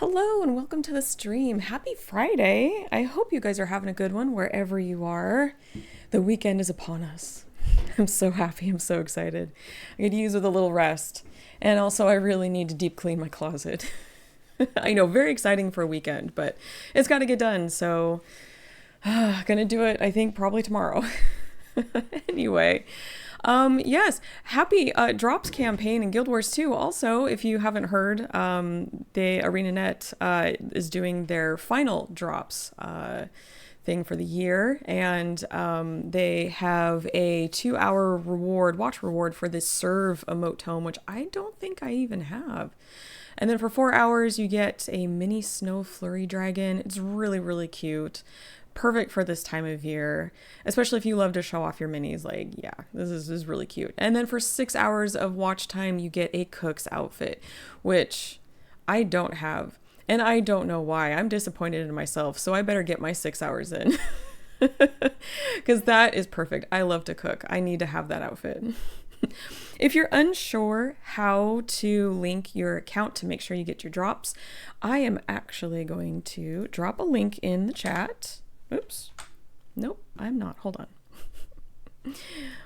Hello and welcome to the stream. Happy Friday. I hope you guys are having a good one wherever you are. The weekend is upon us. I'm so happy. I'm so excited. I could use with a little rest. And also I really need to deep clean my closet. I know, very exciting for a weekend, but it's got to get done. So gonna do it, I think, probably tomorrow. Anyway. Yes, happy Drops campaign in Guild Wars 2. Also, if you haven't heard, the ArenaNet is doing their final drops thing for the year, and they have a 2-hour reward, watch reward for this serve emote tome, which I don't think I even have. And then for 4 hours, you get a mini snow flurry dragon. It's really, really cute. Perfect for this time of year, especially if you love to show off your minis. Like, yeah, this is really cute. And then for 6 hours of watch time, you get a cook's outfit, which I don't have. And I don't know why. I'm disappointed in myself, so I better get my 6 hours in. Because that is perfect. I love to cook. I need to have that outfit. If you're unsure how to link your account to make sure you get your drops, I am actually going to drop a link in the chat. Oops. Nope, I'm not. Hold on.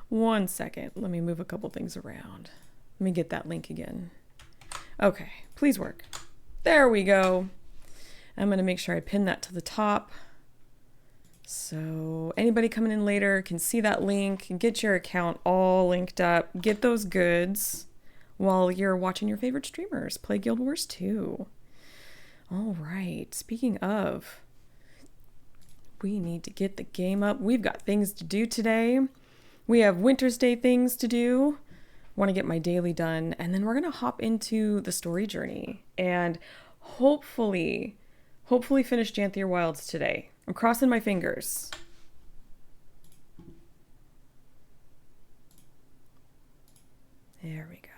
1 second. Let me move a couple things around. Let me get that link again. Okay, please work. There we go. I'm going to make sure I pin that to the top. So anybody coming in later can see that link and get your account all linked up. Get those goods while you're watching your favorite streamers play Guild Wars 2. All right. Speaking of, we need to get the game up. We've got things to do today. We have Wintersday things to do. Want to get my daily done. And then we're going to hop into the story journey and hopefully finish Janthir Wilds today. I'm crossing my fingers. There we go.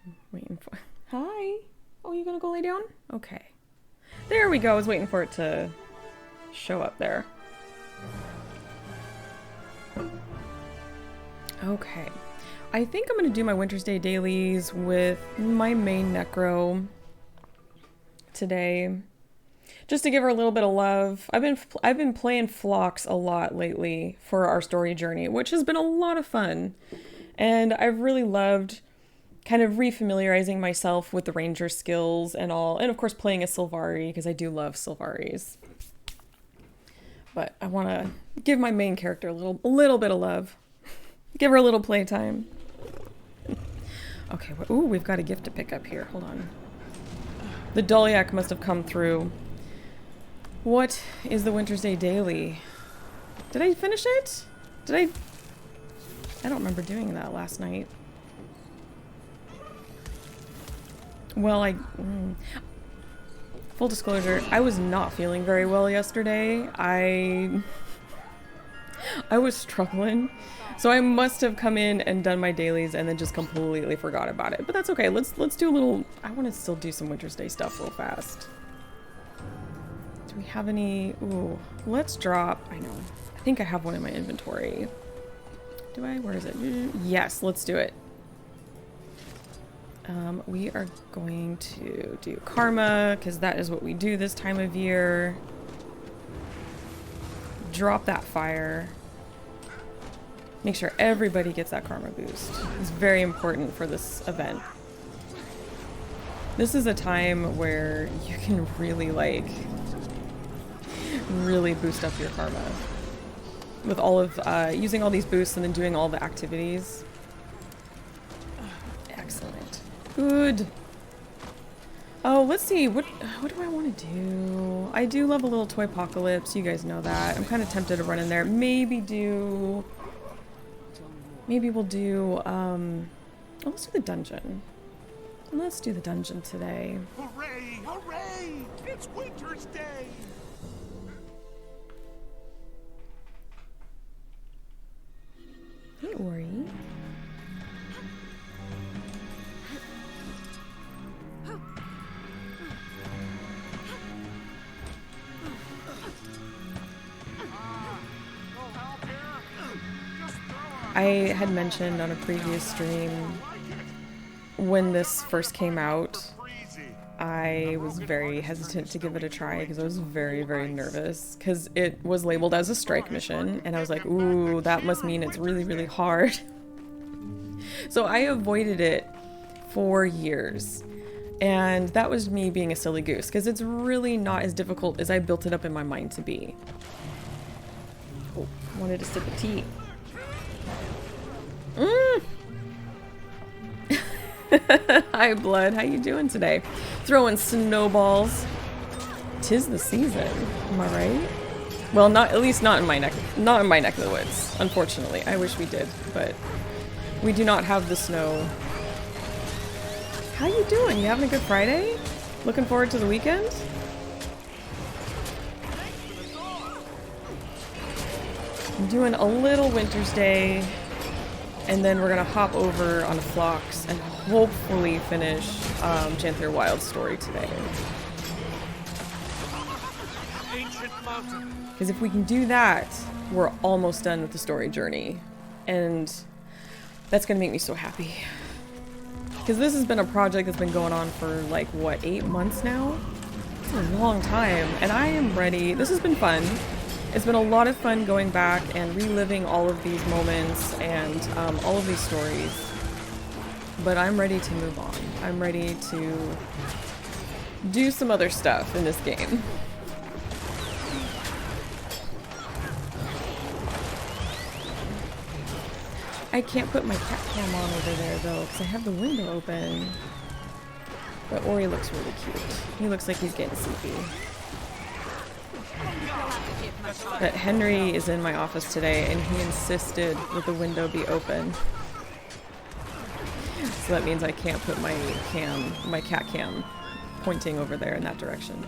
I'm waiting for... Hi. Oh, you going to go lay down? Okay. There we go. I was waiting for it to show up there. Okay. I think I'm going to do my Wintersday dailies with my main Necro today. Just to give her a little bit of love. I've been playing Phlox a lot lately for our story journey, which has been a lot of fun. And I've really loved kind of refamiliarizing myself with the ranger skills and all, and of course playing a Sylvari because I do love Sylvaris. But I want to give my main character a little bit of love. Give her a little playtime. Okay, ooh, we've got a gift to pick up here. Hold on. The Doliac must have come through. What is the Wintersday Daily? Did I finish it? I don't remember doing that last night. Well, full disclosure, I was not feeling very well yesterday. I was struggling. So I must have come in and done my dailies and then just completely forgot about it. But that's okay. Let's do a little... I want to still do some Wintersday stuff real fast. Do we have any... Ooh, let's drop... I know. I think I have one in my inventory. Do I? Where is it? Yes, let's do it. We are going to do Karma, because that is what we do this time of year. Drop that fire. Make sure everybody gets that Karma boost. It's very important for this event. This is a time where you can really, like, really boost up your Karma. With all of, using all these boosts and then doing all the activities. Excellent. Good. Oh, let's see. What do I want to do? I do love a little Toy Apocalypse. You guys know that. I'm kind of tempted to run in there. Maybe we'll do, oh, let's do the dungeon. Let's do the dungeon today. Hooray! Hooray! It's Wintersday! Hey, Ori. I had mentioned on a previous stream when this first came out I was very hesitant to give it a try because I was very, very nervous because it was labeled as a strike mission, and I was like, ooh, that must mean it's really, really hard. So I avoided it for years, and that was me being a silly goose because it's really not as difficult as I built it up in my mind to be. Oh, wanted to sip of tea. Hi, Blood. How you doing today? Throwing snowballs. 'Tis the season. Am I right? Well, not at least not in my neck of the woods. Unfortunately, I wish we did, but we do not have the snow. How you doing? You having a good Friday? Looking forward to the weekend? I'm doing a little Wintersday. And then we're gonna hop over on a Phlox and hopefully finish Janthir Wilds story today. Because if we can do that, we're almost done with the story journey. And that's gonna make me so happy. Because this has been a project that's been going on for like, what, 8 months now? It's a long time. And I am ready. This has been fun. It's been a lot of fun going back and reliving all of these moments and all of these stories. But I'm ready to move on. I'm ready to do some other stuff in this game. I can't put my cat cam on over there though because I have the window open. But Ori looks really cute. He looks like he's getting sleepy. But Henry is in my office today and he insisted that the window be open. So that means I can't put my cat cam pointing over there in that direction.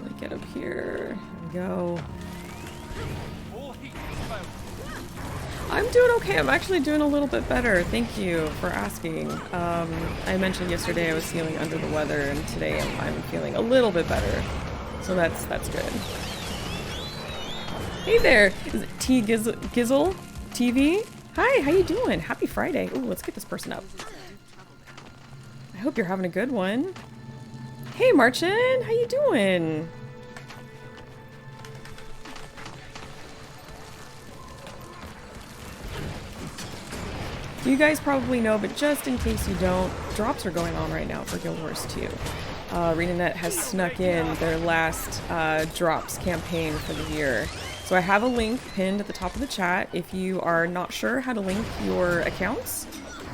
Let me get up here. There we go. I'm doing okay. I'm actually doing a little bit better. Thank you for asking. I mentioned yesterday I was feeling under the weather, and today I'm feeling a little bit better. So that's good. Hey there! Is it Gizzle TV? Hi, how you doing? Happy Friday. Ooh, let's get this person up. I hope you're having a good one. Hey Marchin, how you doing? You guys probably know, but just in case you don't, drops are going on right now for Guild Wars 2. ArenaNet has snuck in their last drops campaign for the year. So I have a link pinned at the top of the chat if you are not sure how to link your accounts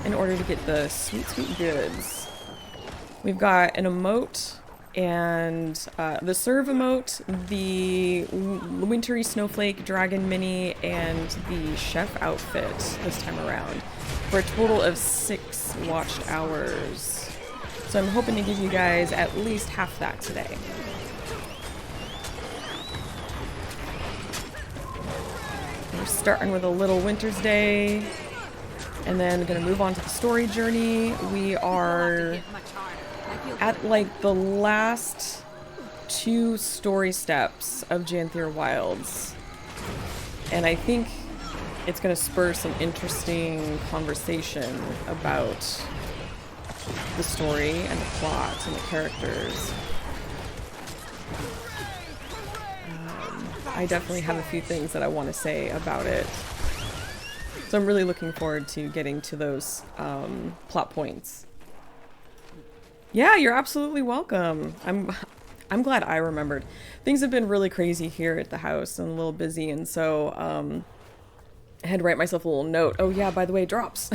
in order to get the sweet, sweet goods. We've got an emote and the serve emote, the wintry snowflake dragon mini, and the chef outfit this time around for a total of 6 watched hours. So I'm hoping to give you guys at least half that today. We're starting with a little Wintersday, and then gonna move on to the story journey. We are at like the last 2 story steps of Janthir Wilds, and I think it's going to spur some interesting conversation about the story and the plot and the characters. I definitely have a few things that I want to say about it, so I'm really looking forward to getting to those plot points. Yeah, you're absolutely welcome. I'm glad I remembered. Things have been really crazy here at the house and a little busy, and so I had to write myself a little note. Oh yeah, by the way, drops.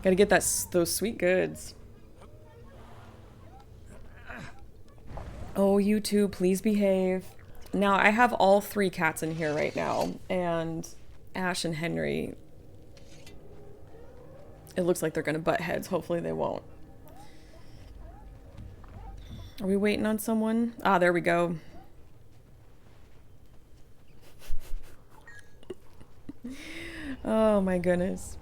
Gotta get those sweet goods. Oh, you two, please behave. Now, I have all 3 cats in here right now, and Ash and Henry, it looks like they're gonna butt heads. Hopefully they won't. Are we waiting on someone? Ah, there we go. Oh my goodness.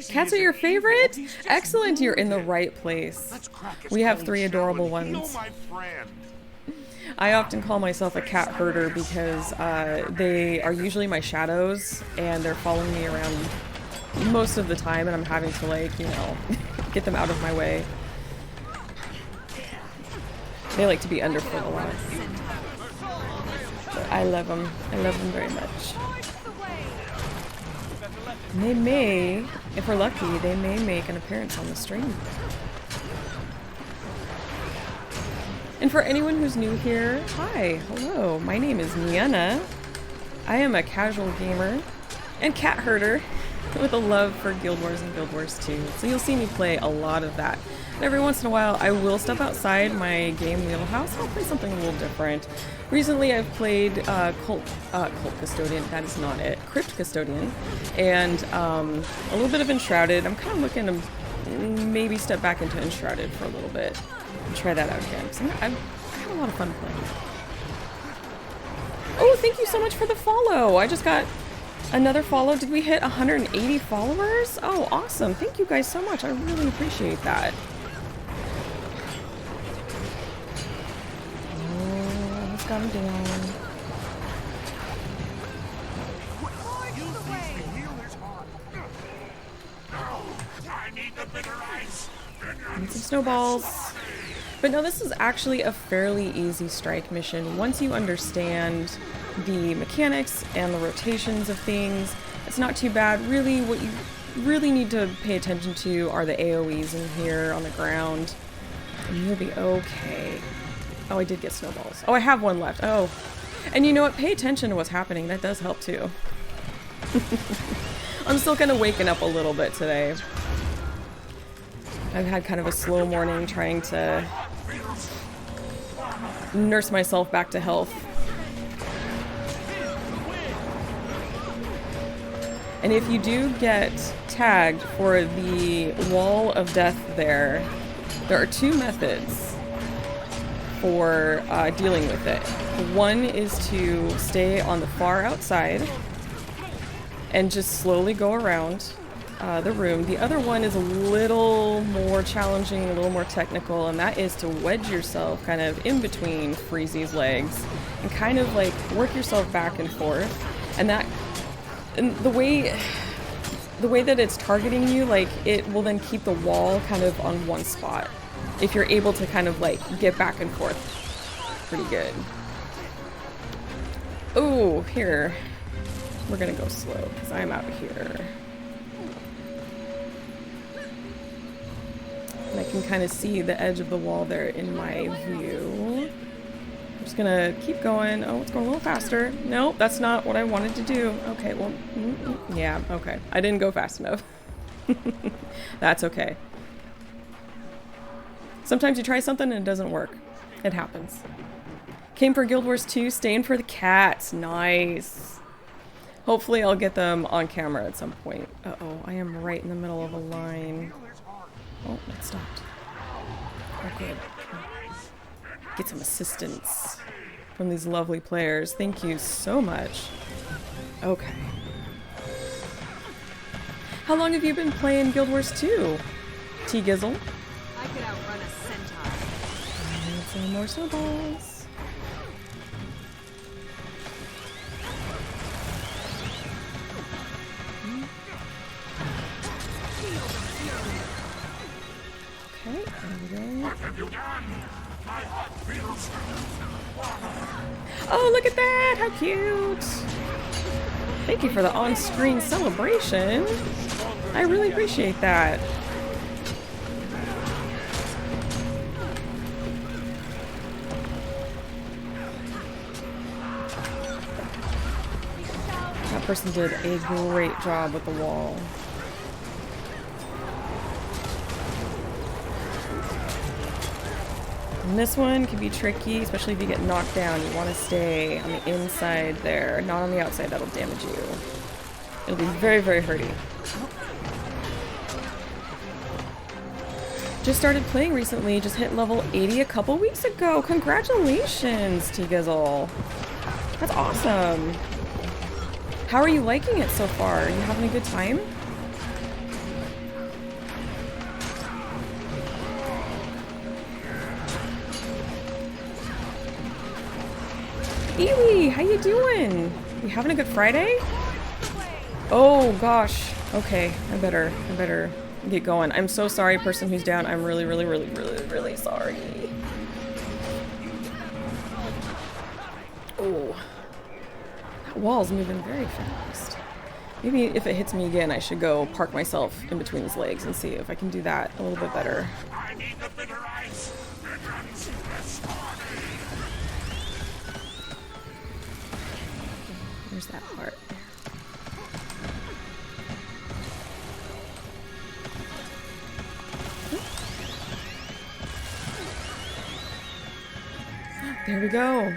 Cats are your favorite? Excellent, you're in the right place. We have 3 adorable ones. I often call myself a cat herder because they are usually my shadows and they're following me around most of the time, and I'm having to, like, you know, get them out of my way. They like to be underfoot a lot. But I love them. I love them very much. And they may, if we're lucky, they may make an appearance on the stream. And for anyone who's new here, hi, hello, my name is Niana. I am a casual gamer and cat herder with a love for Guild Wars and Guild Wars 2. So you'll see me play a lot of that. And every once in a while, I will step outside my game wheelhouse. I'll play something a little different. Recently, I've played Cult Custodian. That is not it. Crypt Custodian, and a little bit of Enshrouded. I'm kind of looking to maybe step back into Enshrouded for a little bit and try that out again. Because I had a lot of fun playing. Oh, thank you so much for the follow. I just got another follow. Did we hit 180 followers? Oh, awesome. Thank you guys so much. I really appreciate that. Oh, let's got him down. Need some snowballs. But no, this is actually a fairly easy strike mission. Once you understand the mechanics and the rotations of things, it's not too bad. Really, what you really need to pay attention to are the AoEs in here on the ground. And you'll be okay. Oh, I did get snowballs. Oh, I have one left. Oh. And you know what? Pay attention to what's happening. That does help too. I'm still kind of waking up a little bit today. I've had kind of a slow morning trying to nurse myself back to health. And if you do get tagged for the wall of death there are two methods for dealing with it. One is to stay on the far outside and just slowly go around the room. The other one is a little more challenging, a little more technical, and that is to wedge yourself kind of in between Freezy's legs and kind of like work yourself back and forth. And the way that it's targeting you, like, it will then keep the wall kind of on one spot. If you're able to kind of like get back and forth pretty good. Oh, here. We're gonna go slow because I'm out here. And I can kind of see the edge of the wall there in my view. I'm just gonna keep going. Oh, it's going a little faster. Nope, that's not what I wanted to do. Okay, well, yeah, okay. I didn't go fast enough. That's okay. Sometimes you try something and it doesn't work. It happens. Came for Guild Wars 2, staying for the cats. Nice. Hopefully I'll get them on camera at some point. Uh-oh, I am right in the middle of a line. Oh, it stopped. Oh, good. Get some assistance from these lovely players. Thank you so much. Okay. How long have you been playing Guild Wars 2? T-Gizzle? I could outrun a centaur. And some more snowballs. Okay, there we go. Oh, look at that! How cute! Thank you for the on-screen celebration. I really appreciate that. That person did a great job with the wall. And this one can be tricky, especially if you get knocked down. You want to stay on the inside there, not on the outside. That'll damage you. It'll be very, very hurty. Just started playing recently. Just hit level 80 a couple weeks ago. Congratulations, T-Gizzle. That's awesome. How are you liking it so far? Are you having a good time? Iwi, how you doing? You having a good Friday? Oh gosh. Okay, I better get going. I'm so sorry, person who's down. I'm really sorry. Oh. That wall's moving very fast. Maybe if it hits me again, I should go park myself in between his legs and see if I can do that a little bit better. I need the bitter ice. There's that part. There we go.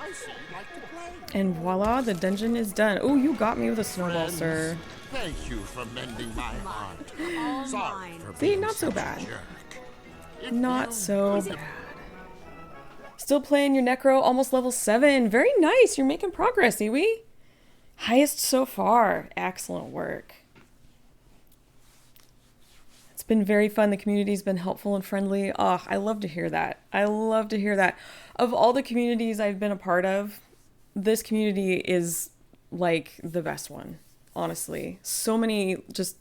I see you like to play. And voila, the dungeon is done. Oh, you got me with a snowball, sir. Thank you for mending my heart. All Sorry mine. for See, being not so such a bad. jerk. If Not you- so bad. Still playing your Necro, almost level 7. Very nice. You're making progress, Iwi. Highest so far. Excellent work. It's been very fun. The community's been helpful and friendly. Oh, I love to hear that. I love to hear that. Of all the communities I've been a part of, this community is like the best one, honestly. So many just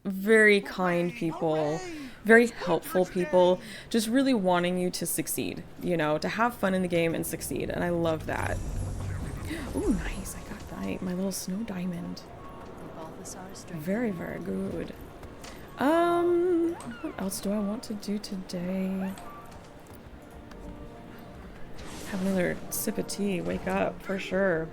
very kind people, very helpful people, just really wanting you to succeed, you know, to have fun in the game and succeed. And I love that. Oh, nice. I got my little snow diamond. Very, very good. What else do I want to do today? Have another sip of tea. Wake up, for sure.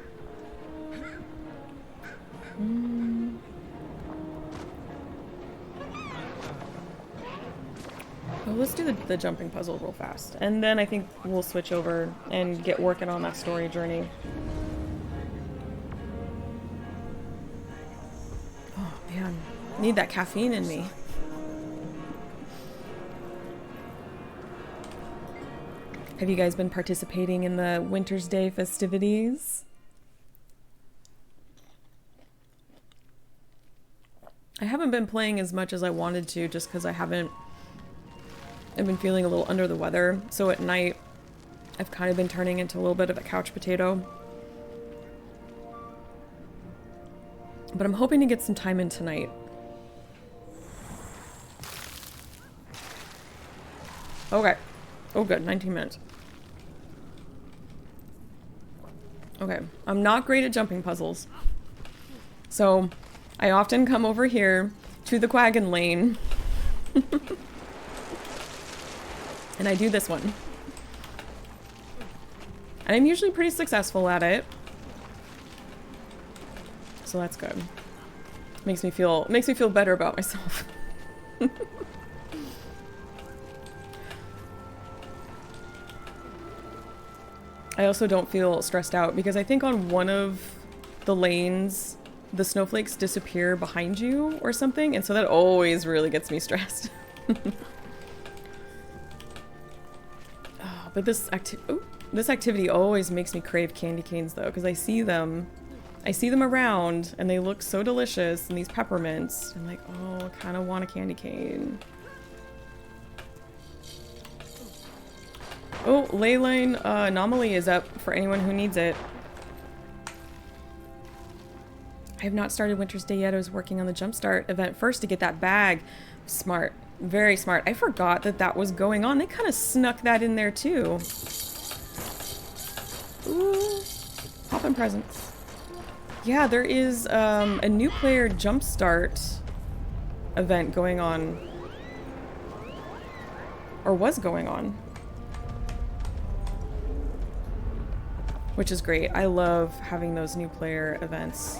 Well, let's do the jumping puzzle real fast. And then I think we'll switch over and get working on that story journey. Oh, man. Need that caffeine in me. Have you guys been participating in the Wintersday festivities? I haven't been playing as much as I wanted to just because I've been feeling a little under the weather. So at night, I've kind of been turning into a little bit of a couch potato. But I'm hoping to get some time in tonight. Okay. Oh, good. 19 minutes. Okay. I'm not great at jumping puzzles. So I often come over here to the Quaggan Lane. And I do this one. And I'm usually pretty successful at it. So that's good. Makes me feel better about myself. I also don't feel stressed out because I think on one of the lanes the snowflakes disappear behind you or something, and so that always really gets me stressed. But this activity always makes me crave candy canes though, because I see them around and they look so delicious, and these peppermints. I'm like, oh, I kind of want a candy cane. Oh, ley line anomaly is up for anyone who needs it. I have not started Wintersday yet. I was working on the Jumpstart event first to get that bag. Smart. Very smart. I forgot that was going on. They kind of snuck that in there too. Ooh. Poppin' presents. Yeah, there is a new player Jumpstart event going on. Or was going on. Which is great. I love having those new player events.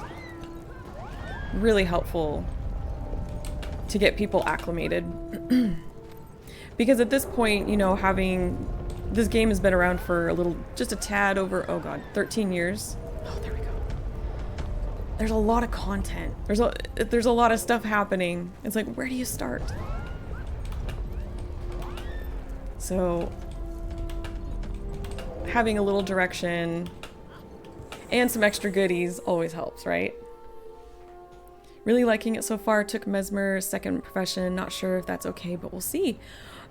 Really helpful to get people acclimated. Because at this point, you know, this game has been around for just a tad over, oh god, 13 years. Oh, there we go. There's a lot of content. There's a lot of stuff happening. It's like, where do you start? So having a little direction and some extra goodies always helps, right? Really liking it so far. Took Mesmer second profession. Not sure if that's okay, but we'll see.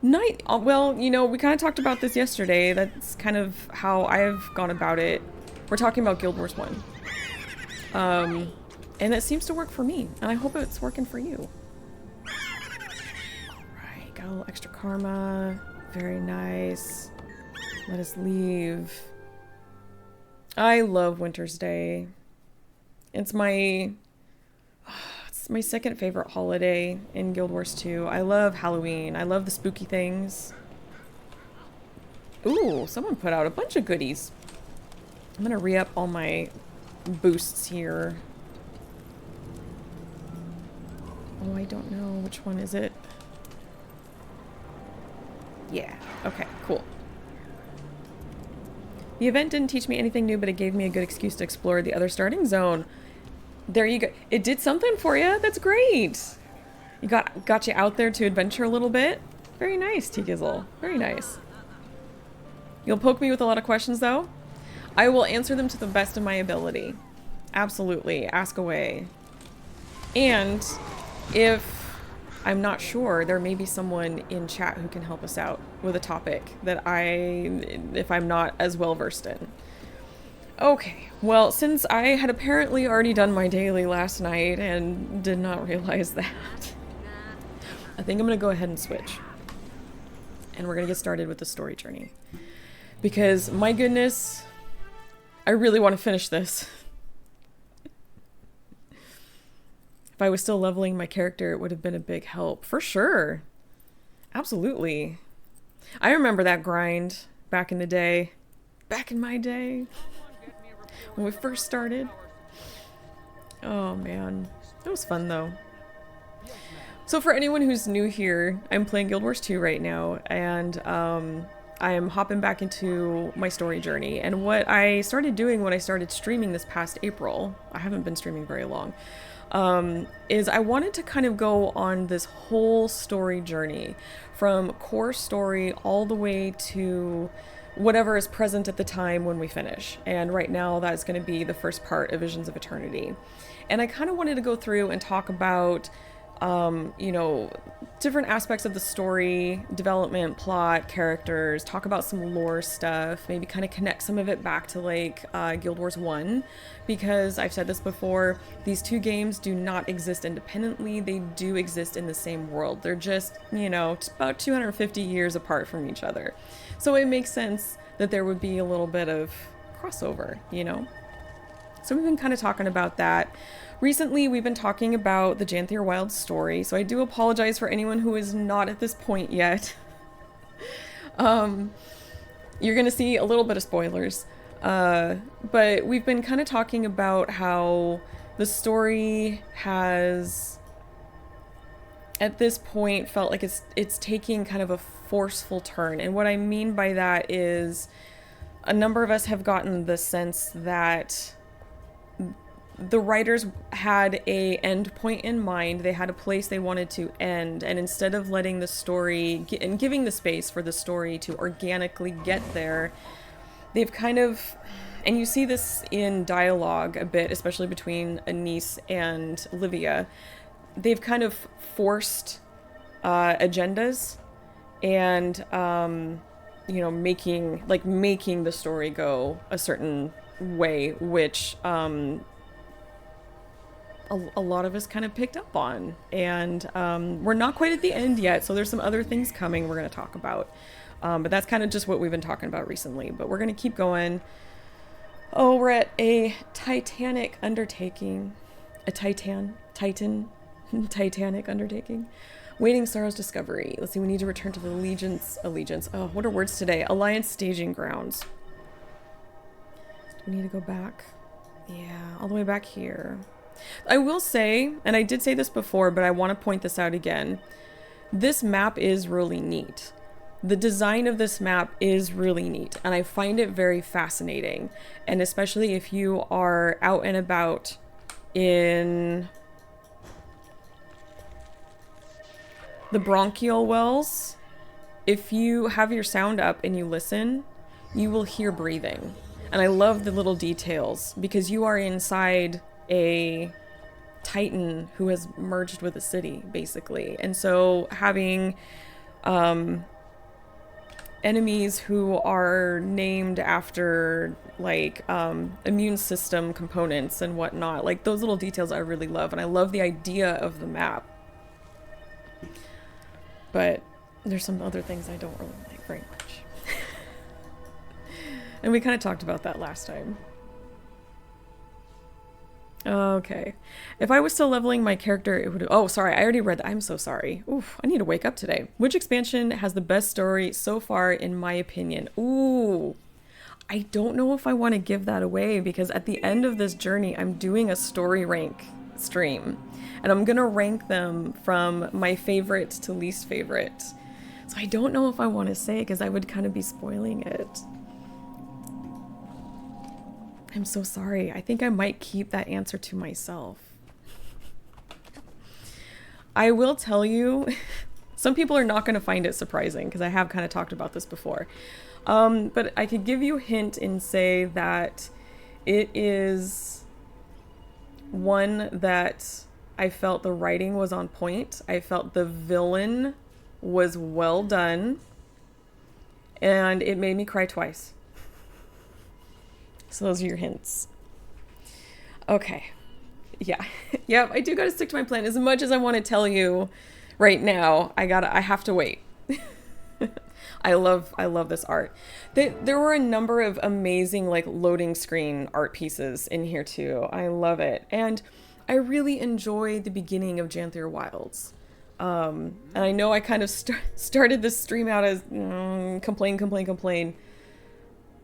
Night. Well, you know, we kind of talked about this yesterday. That's kind of how I've gone about it. We're talking about Guild Wars 1. And it seems to work for me, and I hope it's working for you. Alright, got a little extra karma. Very nice. Let us leave. I love Winter's Day. It's my second favorite holiday in Guild Wars 2. I love Halloween. I love the spooky things. Ooh, someone put out a bunch of goodies. I'm gonna re-up all my boosts here. Oh, I don't know. Which one is it? Yeah. Okay, cool. The event didn't teach me anything new, but it gave me a good excuse to explore the other starting zone. There you go. It did something for you. That's great. You got you out there to adventure a little bit. Very nice, T-Gizzle. Very nice. You'll poke me with a lot of questions, though. I will answer them to the best of my ability. Absolutely. Ask away. And if I'm not sure, there may be someone in chat who can help us out with a topic that if I'm not as well versed in. Okay, well, since I had apparently already done my daily last night and did not realize that, I think I'm gonna go ahead and switch. And we're gonna get started with the story journey. Because, my goodness, I really want to finish this. If I was still leveling my character, it would have been a big help. For sure. Absolutely. I remember that grind back in the day. Back in my day. When we first started. Oh, man. That was fun, though. So for anyone who's new here, I'm playing Guild Wars 2 right now. And I am hopping back into my story journey. And what I started doing when I started streaming this past April, I haven't been streaming very long, is I wanted to kind of go on this whole story journey from core story all the way to whatever is present at the time when we finish. And right now that is going to be the first part of Visions of Eternity. And I kind of wanted to go through and talk about you know, different aspects of the story, development, plot, characters, talk about some lore stuff, maybe kind of connect some of it back to like Guild Wars 1, because I've said this before, these two games do not exist independently, they do exist in the same world. They're just, you know, about 250 years apart from each other. So it makes sense that there would be a little bit of crossover, you know? So we've been kind of talking about that. Recently, we've been talking about the Janthir Wilds story, so I do apologize for anyone who is not at this point yet. You're gonna see a little bit of spoilers, but we've been kind of talking about how the story has, at this point, felt like it's taking kind of a forceful turn, and what I mean by that is a number of us have gotten the sense that the writers had a end point in mind. They had a place they wanted to end, and instead of letting the story and giving the space for the story to organically get there, they've kind of, and you see this in dialogue a bit, especially between Anise and Livia, they've kind of forced agendas and you know, making the story go a certain way, which a lot of us kind of picked up on, and we're not quite at the end yet, so there's some other things coming we're going to talk about, but that's kind of just what we've been talking about recently, but we're going to keep going. Oh, we're at a titanic undertaking, titanic undertaking, waiting Sorrow's discovery. Let's see, we need to return to the allegiance, oh, what are words today? Alliance staging grounds. We need to go back, yeah, all the way back here. I will say, and I did say this before, but I want to point this out again. This map is really neat. The design of this map is really neat, and I find it very fascinating. And especially if you are out and about in the bronchial wells, if you have your sound up and you listen, you will hear breathing. And I love the little details because you are inside a titan who has merged with a city, basically. And so having enemies who are named after like immune system components and whatnot. Like those little details I really love, and I love the idea of the map. But there's some other things I don't really like very much. And we kind of talked about that last time. Okay. If I was still leveling my character, it would... Oh, sorry. I already read that. I'm so sorry. Oof. I need to wake up today. Which expansion has the best story so far, in my opinion? Ooh. I don't know if I want to give that away, because at the end of this journey, I'm doing a story rank stream. And I'm going to rank them from my favorite to least favorite. So I don't know if I want to say, because I would kind of be spoiling it. I'm so sorry. I think I might keep that answer to myself. I will tell you, some people are not going to find it surprising because I have kind of talked about this before. But I could give you a hint and say that it is one that I felt the writing was on point. I felt the villain was well done. And it made me cry twice. So those are your hints. Okay. Yeah. Yep, I do gotta stick to my plan. As much as I want to tell you right now, I have to wait. I love this art. There were a number of amazing like loading screen art pieces in here too. I love it. And I really enjoy the beginning of Janthir Wilds. And I know I kind of started this stream out as complain.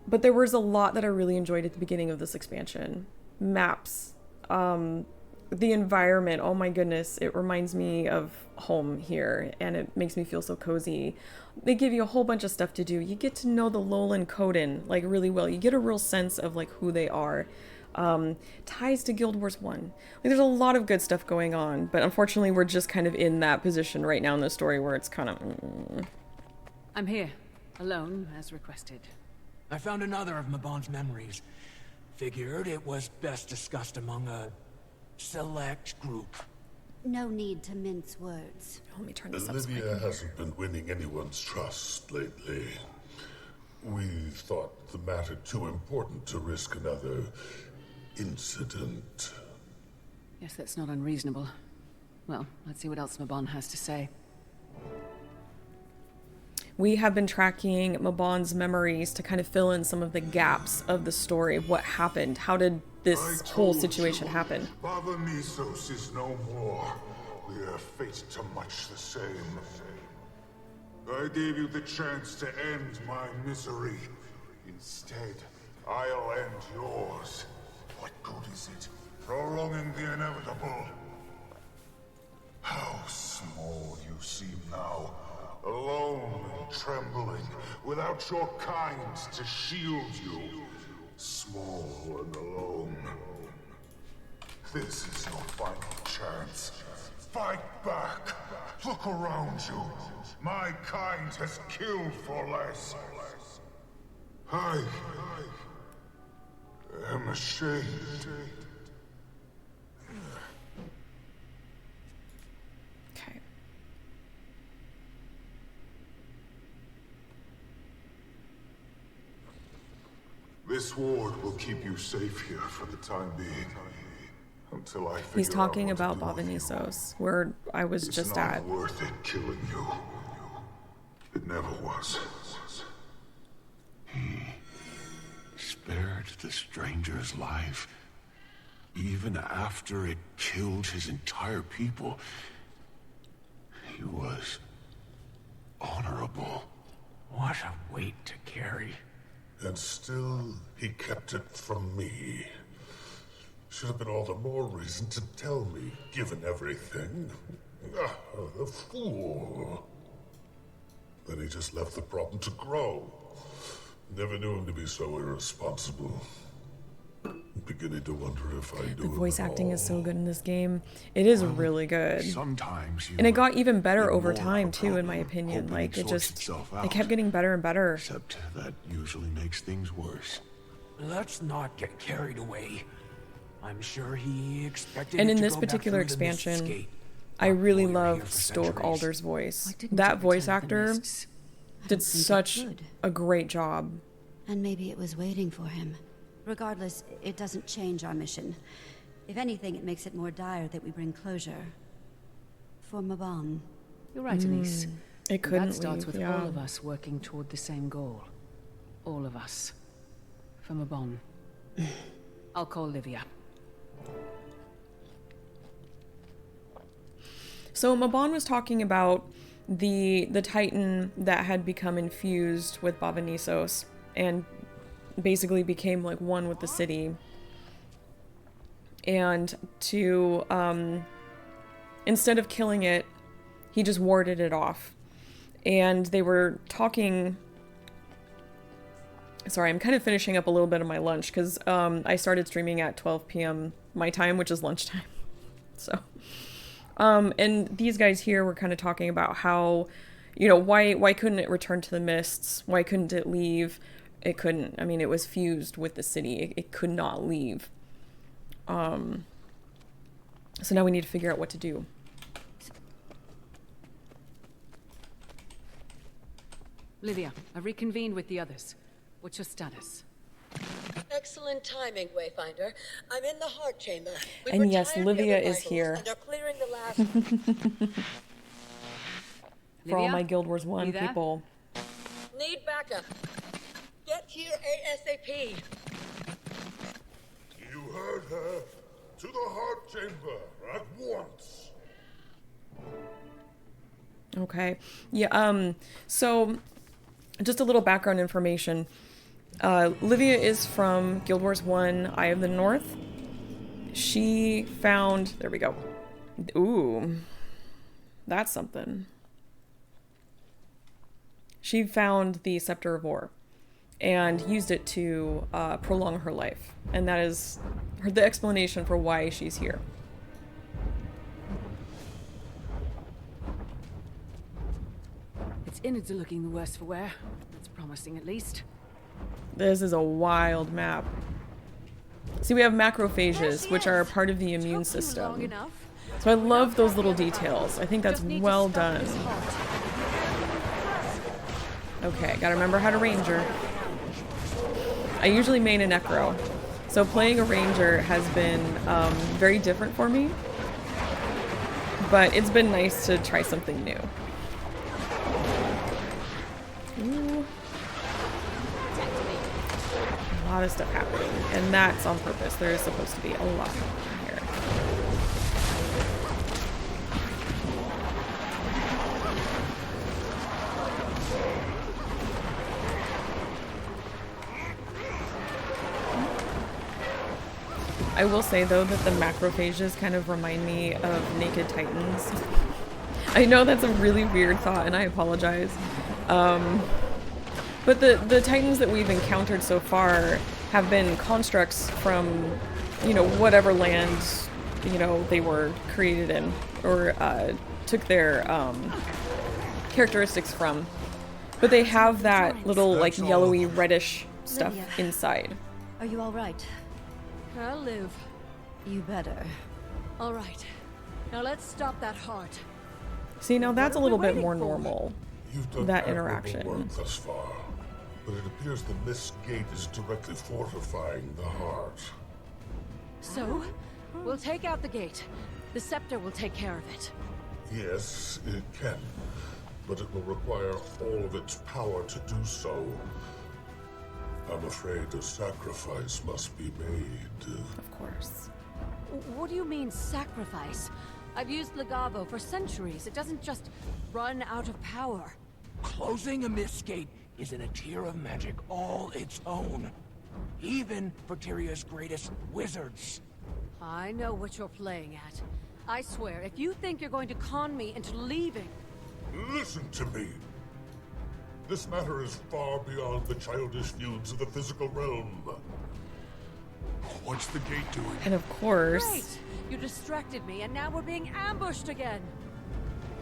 But there was a lot that I really enjoyed at the beginning of this expansion. Maps, the environment, oh my goodness, it reminds me of home here, and it makes me feel so cozy. They give you a whole bunch of stuff to do. You get to know the Lowland Coden, like, really well. You get a real sense of, like, who they are. Ties to Guild Wars 1. Like, there's a lot of good stuff going on, but unfortunately we're just kind of in that position right now in the story where it's kind of... I'm here, alone, as requested. I found another of Mabon's memories. Figured it was best discussed among a select group. No need to mince words. Let me turn this up. Olivia hasn't been winning anyone's trust lately. We thought the matter too important to risk another incident. Yes, that's not unreasonable. Well, let's see what else Mabon has to say. We have been tracking Mabon's memories to kind of fill in some of the gaps of the story. What happened? How did this whole situation happen? Baba Misos is no more. We are fated to much the same. I gave you the chance to end my misery. Instead, I'll end yours. What good is it? Prolonging the inevitable. How small you seem now. Alone and trembling, without your kind to shield you. Small and alone. This is your final chance. Fight back. Look around you. My kind has killed for less. I am ashamed. Okay. This ward will keep you safe here for the time being. Until I figure He's talking out what to about do Baba with you. Nisos, where I was It's just not at. worth it killing you. It never was. He spared the stranger's life. Even after it killed his entire people, he was honorable. What a weight to carry. And still, he kept it from me. Should have been all the more reason to tell me, given everything. Ah, a fool. Then he just left the problem to grow. Never knew him to be so irresponsible. Beginning to wonder if I do. The voice acting is so good in this game. It is really good. Sometimes you And it got even better ignore over a time too, in my problem, opinion. hoping Like, it sorts just, itself it out. kept getting better and better. Except that usually makes things worse. Let's not get carried away. I'm sure he expected And it in to this go back particular through the mist's expansion, gate. I really Warrior here loved for Stoic centuries. Alder's voice. Why didn't That it voice return to the actor mists? I did don't think it such could. a great job. And maybe it was waiting for him. Regardless, it doesn't change our mission. If anything, it makes it more dire that we bring closure. For Mabon. You're right, Elise. It And couldn't that starts leave, with yeah. all of us working toward the same goal. All of us. For Mabon. I'll call Livia. So Mabon was talking about the Titan that had become infused with Bavanisos and basically became like one with the city. And to instead of killing it, he just warded it off. And they were talking. Sorry, I'm kind of finishing up a little bit of my lunch because I started streaming at 12 p.m. my time, which is lunchtime. So, and these guys here were kind of talking about how, you know, why couldn't it return to the mists? Why couldn't it leave? It couldn't. I mean, it was fused with the city. It could not leave. So now we need to figure out what to do. Livia, I've reconvened with the others. What's your status? Excellent timing, Wayfinder. I'm in the heart chamber. We've And yes, retired the Livia other is vitals here. And are clearing the last. For all Livia? my Guild Wars 1 You there? people. Need backup. Get here ASAP. You heard her. To the heart chamber at once. Okay. Yeah, so just a little background information. Livia is from Guild Wars 1, Eye of the North. She found... There we go. Ooh. That's something. She found the Scepter of War and used it to prolong her life. And that is the explanation for why she's here. Its innards are looking the worse for wear. That's promising, at least. This is a wild map. See, we have macrophages, which are a part of the immune system. So I love those little details. I think that's well done. Okay, gotta remember how to ranger. I usually main a necro, so playing a ranger has been very different for me. But it's been nice to try something new. Ooh. A lot of stuff happening, and that's on purpose. There is supposed to be a lot in here. I will say though that the macrophages kind of remind me of Naked Titans. I know that's a really weird thought, and I apologize. But the Titans that we've encountered so far have been constructs from, you know, whatever land, you know, they were created in, or took their characteristics from. But they have that little, like, yellowy, reddish stuff Lydia. inside. Are you all right? I'll live. You better. All right. Now let's stop that heart. See, now that's a What are little we bit waiting more for? normal. You've done That admirable interaction. work thus far, but it appears the Mist Gate is directly fortifying the heart. So, we'll take out the gate. The scepter will take care of it. Yes, it can, but it will require all of its power to do so. I'm afraid a sacrifice must be made. Of course. What do you mean, sacrifice? I've used Legavo for centuries. It doesn't just run out of power. Closing a mist gate is in a tier of magic all its own. Even for Tyria's greatest wizards. I know what you're playing at. I swear, if you think you're going to con me into leaving... Listen to me. This matter is far beyond the childish feuds of the physical realm. What's the gate doing? And of course... Great! You distracted me, and now we're being ambushed again.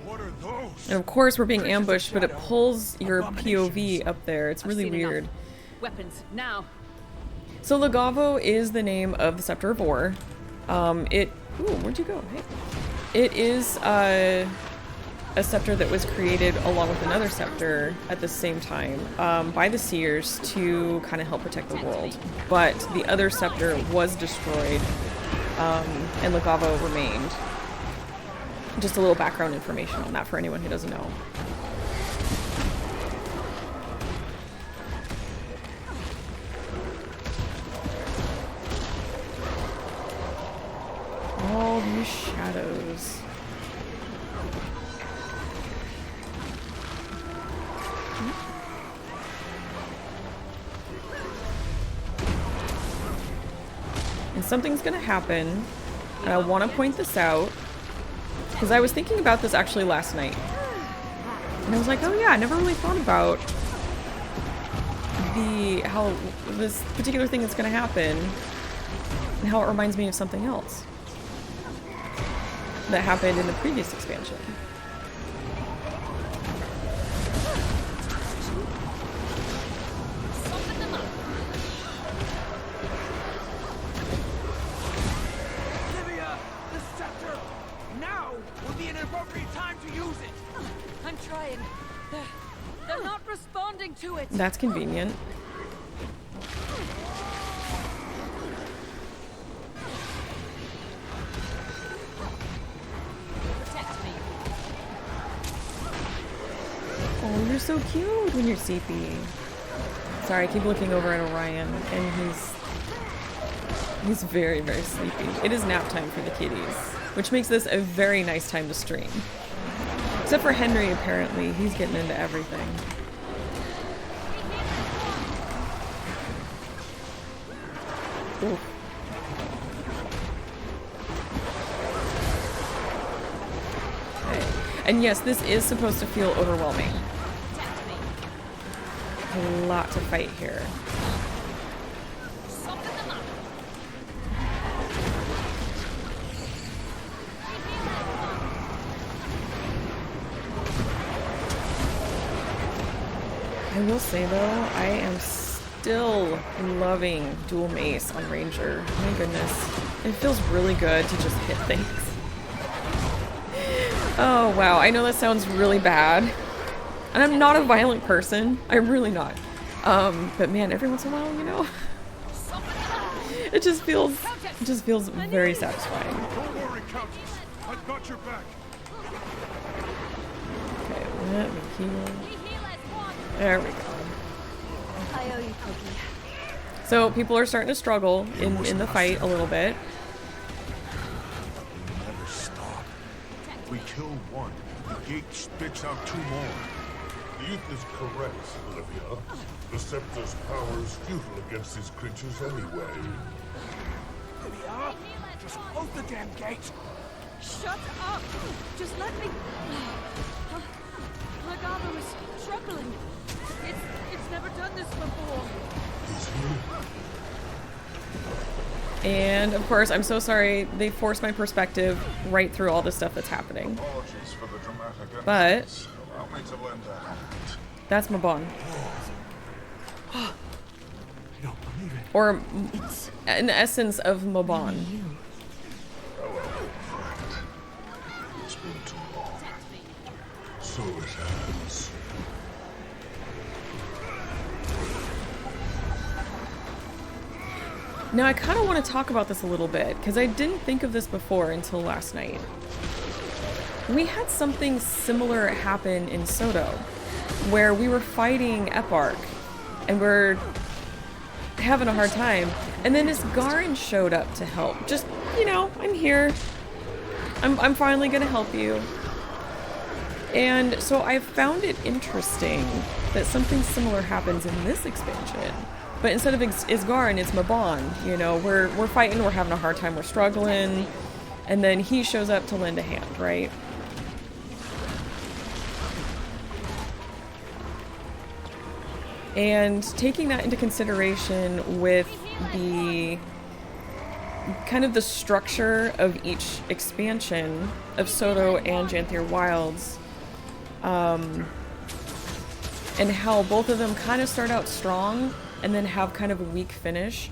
What are those? And of course we're being Creatures of ambushed, but it shadow, pulls your abominations. POV up there. It's really I've seen weird. enough. Weapons, now. So Legavo is the name of the Scepter of War. Ooh, where'd you go? Hey. It is a scepter that was created along with another scepter at the same time by the Seers to kind of help protect the world. But the other scepter was destroyed and Lagavo remained. Just a little background information on that for anyone who doesn't know. All these shadows. And something's gonna happen, and I want to point this out because I was thinking about this actually last night, and I was like, oh yeah, I never really thought about how this particular thing is gonna happen and how it reminds me of something else that happened in the previous expansion. To it. That's convenient. Protect me. Oh, you're so cute when you're sleepy. Sorry, I keep looking over at Orion, and he's very, very sleepy. It is nap time for the kitties, which makes this a very nice time to stream. Except for Henry, apparently. He's getting into everything. Ooh. Okay. And yes, this is supposed to feel overwhelming. A lot to fight here. I will say though, I am still loving dual mace on Ranger. My goodness. It feels really good to just hit things. Oh wow, I know that sounds really bad. And I'm not a violent person. I'm really not. But man, every once in a while, you know, it just feels very satisfying. Don't worry, Countess. I've got your back. Okay, let me heal. There we go. I owe you, Cookie. So people are starting to struggle in the fight a little bit. We never stop. We kill one, the gate spits out two more. Youth is correct, Olivia. The Scepter's power is futile against these creatures anyway. Olivia, just close the damn gate. Shut up! Just let me. Lagavo is struggling. It's never done this before. And of course, I'm so sorry they forced my perspective right through all the stuff that's happening. Apologies for the dramatic But emphasis. Allow me to lend a hand. that's Mabon. I don't believe it. Or an essence of Mabon. Hello, friend. It's been too long. So it has. Now I kind of want to talk about this a little bit, because I didn't think of this before until last night. We had something similar happen in Soto, where we were fighting Eparch, and we're having a hard time, and then this Garin showed up to help. Just, you know, I'm here. I'm finally gonna help you. And so I found it interesting that something similar happens in this expansion. But instead of Isgarin, it's Mabon. You know, we're fighting, we're having a hard time, we're struggling, and then he shows up to lend a hand, right? And taking that into consideration with the kind of the structure of each expansion of Soto and Janthir Wilds, and how both of them kind of start out strong and then have kind of a weak finish,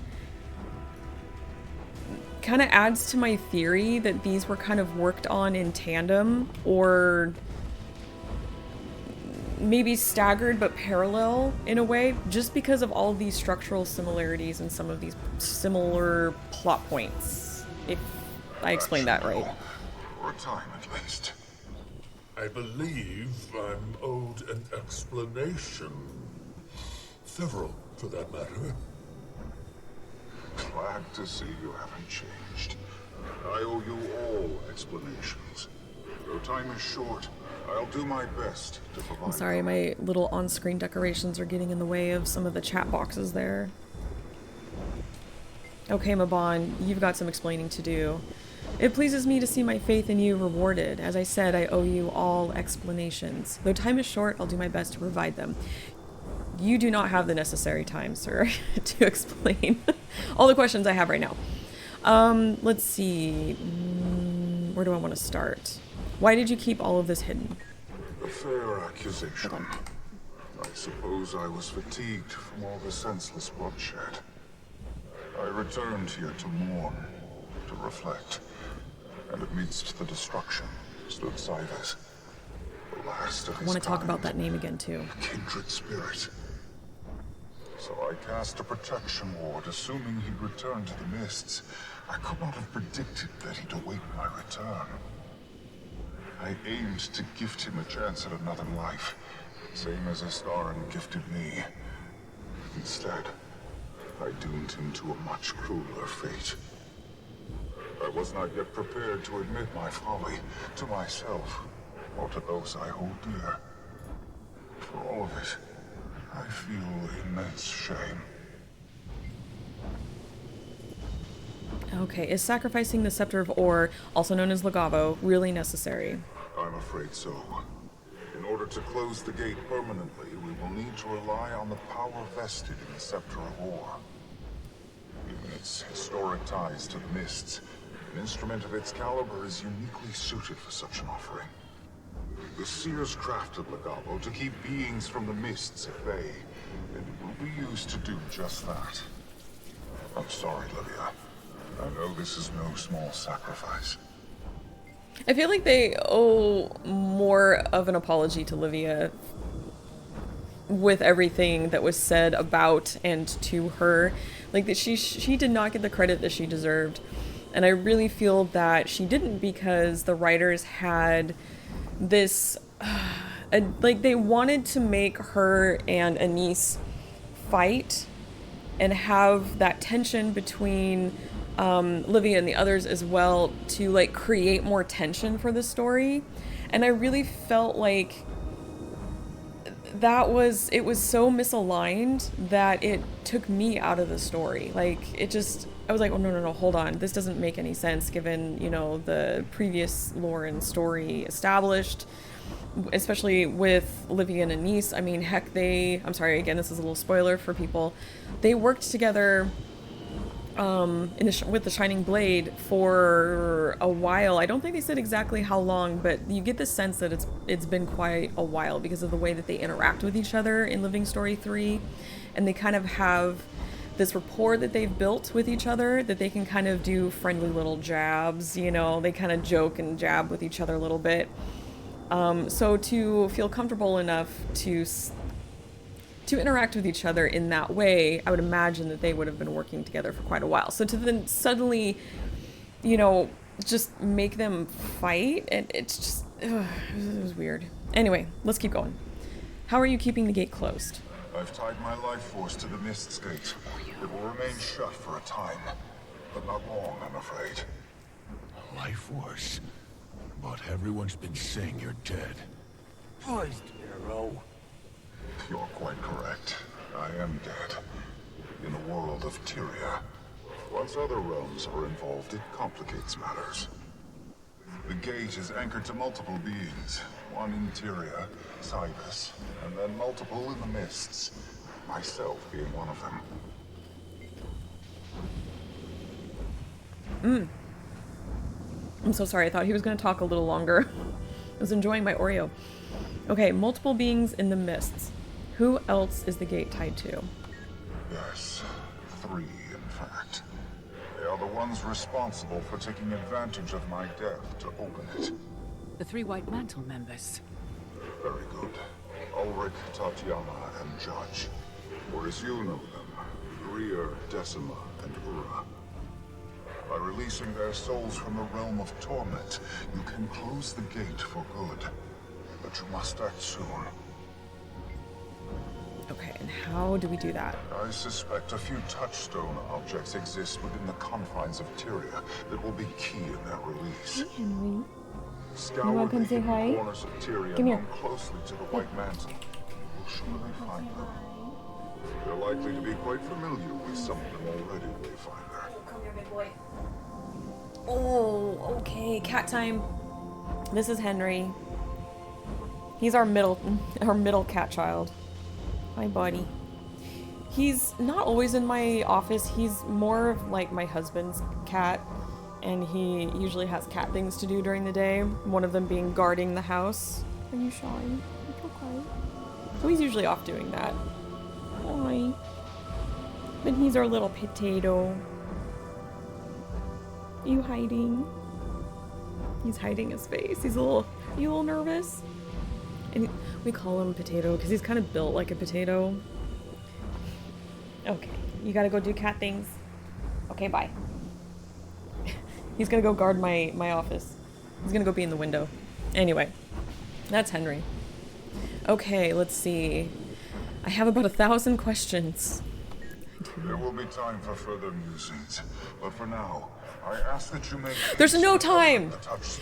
kind of adds to my theory that these were kind of worked on in tandem, or maybe staggered but parallel in a way, just because of all of these structural similarities and some of these similar plot points, if I explained that right. For a time at least. I believe I'm owed an explanation. Several, for that matter. Glad to see you haven't changed. I owe you all explanations. Though time is short, I'll do my best to provide. I'm sorry, my little on-screen decorations are getting in the way of some of the chat boxes there. Okay, Mabon, you've got some explaining to do. It pleases me to see my faith in you rewarded. As I said, I owe you all explanations. Though time is short, I'll do my best to provide them. You do not have the necessary time, sir, to explain all the questions I have right now. Let's see. Where do I want to start? Why did you keep all of this hidden? A fair accusation. I suppose I was fatigued from all the senseless bloodshed. I returned here to mourn, to reflect, and amidst the destruction stood Cybus, the last of his I want to talk kind, about that name again, too. a kindred spirit. So I cast a protection ward, assuming he'd return to the mists. I could not have predicted that he'd await my return. I aimed to gift him a chance at another life, same as Astaran gifted me. Instead, I doomed him to a much crueler fate. I was not yet prepared to admit my folly to myself, or to those I hold dear. For all of it, I feel immense shame. Okay, is sacrificing the Scepter of Ore, also known as Lagavo, really necessary? I'm afraid so. In order to close the gate permanently, we will need to rely on the power vested in the Scepter of Ore. Given its historic ties to the Mists, an instrument of its caliber is uniquely suited for such an offering. The Seers crafted Lagavo to keep beings from the Mists at bay, and it will be used to do just that. I'm sorry, Livia. I know this is no small sacrifice. I feel like they owe more of an apology to Livia with everything that was said about and to her. Like, that she did not get the credit that she deserved. And I really feel that she didn't, because the writers had this, like, they wanted to make her and Anise fight and have that tension between Livia and the others as well, to like create more tension for the story. And I really felt like it was so misaligned that it took me out of the story. Like, I was like, oh no, hold on, this doesn't make any sense given, you know, the previous lore and story established, especially with Livia and Anise. I mean, heck, I'm sorry, again, this is a little spoiler for people, they worked together with the Shining Blade for a while. I don't think they said exactly how long, but you get the sense that it's been quite a while because of the way that they interact with each other in Living Story 3, and they kind of have this rapport that they've built with each other, that they can kind of do friendly little jabs, you know, they kind of joke and jab with each other a little bit. So to feel comfortable enough to interact with each other in that way, I would imagine that they would have been working together for quite a while. So to then suddenly, you know, just make them fight, and it's just, it was weird. Anyway, let's keep going. How are you keeping the gate closed? I've tied my life force to the Mist's gate. It will remain shut for a time, but not long, I'm afraid. Life force. But everyone's been saying you're dead. Poised arrow. You're quite correct. I am dead. In the world of Tyria. Once other realms are involved, it complicates matters. The gate is anchored to multiple beings. One in Tyria, Cybus, and then multiple in the Mists. Myself being one of them. I'm so sorry, I thought he was going to talk a little longer. I was enjoying my Oreo. Okay, multiple beings in the Mists. Who else is the gate tied to? Yes, 3 in fact. They are the ones responsible for taking advantage of my death to open it. The three White Mantle members. Very good. Ulrich, Tatiana, and Judge. Or as you know them, Greer, Decima, and Ura. By releasing their souls from the realm of torment, you can close the gate for good. But you must act soon. Okay, and how do we do that? I suspect a few touchstone objects exist within the confines of Tyria that will be key in their release. Hey, Henry. Scour wanna come the say hidden hi? corners of Tyria Come here. and look closely to the White Mantle. You'll surely find them. You're likely to be quite familiar with some of them already, Wayfinder. Come here, big boy. Oh, okay, cat time. This is Henry. He's our middle cat child. Hi, buddy. He's not always in my office. He's more of like my husband's cat, and he usually has cat things to do during the day. One of them being guarding the house. Are you shy? It's okay. So he's usually off doing that. Hi. But he's our little potato. Are you hiding? He's hiding his face. He's are you a little nervous? And we call him Potato because he's kind of built like a potato. Okay, you gotta go do cat things. Okay, bye. He's gonna go guard my office. He's gonna go be in the window. Anyway, that's Henry. Okay, let's see. I have about 1,000 questions. There will be time for further musings, but for now, I ask that you make... There's no time!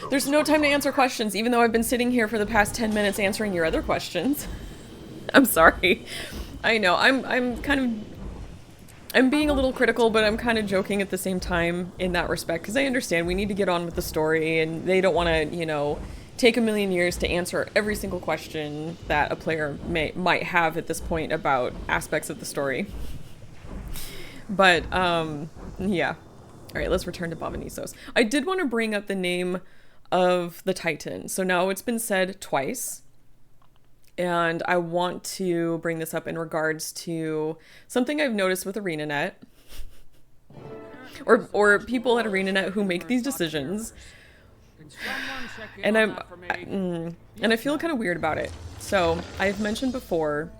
There's no time to answer questions, even though I've been sitting here for the past 10 minutes answering your other questions. I'm sorry. I know, I'm being a little critical, but I'm kind of joking at the same time in that respect, because I understand we need to get on with the story, and they don't want to, you know, take a million years to answer every single question that a player might have at this point about aspects of the story. But, yeah. Alright, let's return to Bavanisos. I did want to bring up the name of the Titan. So now it's been said twice. And I want to bring this up in regards to something I've noticed with ArenaNet. Or people at ArenaNet who make these decisions. And I feel kind of weird about it. So, I've mentioned before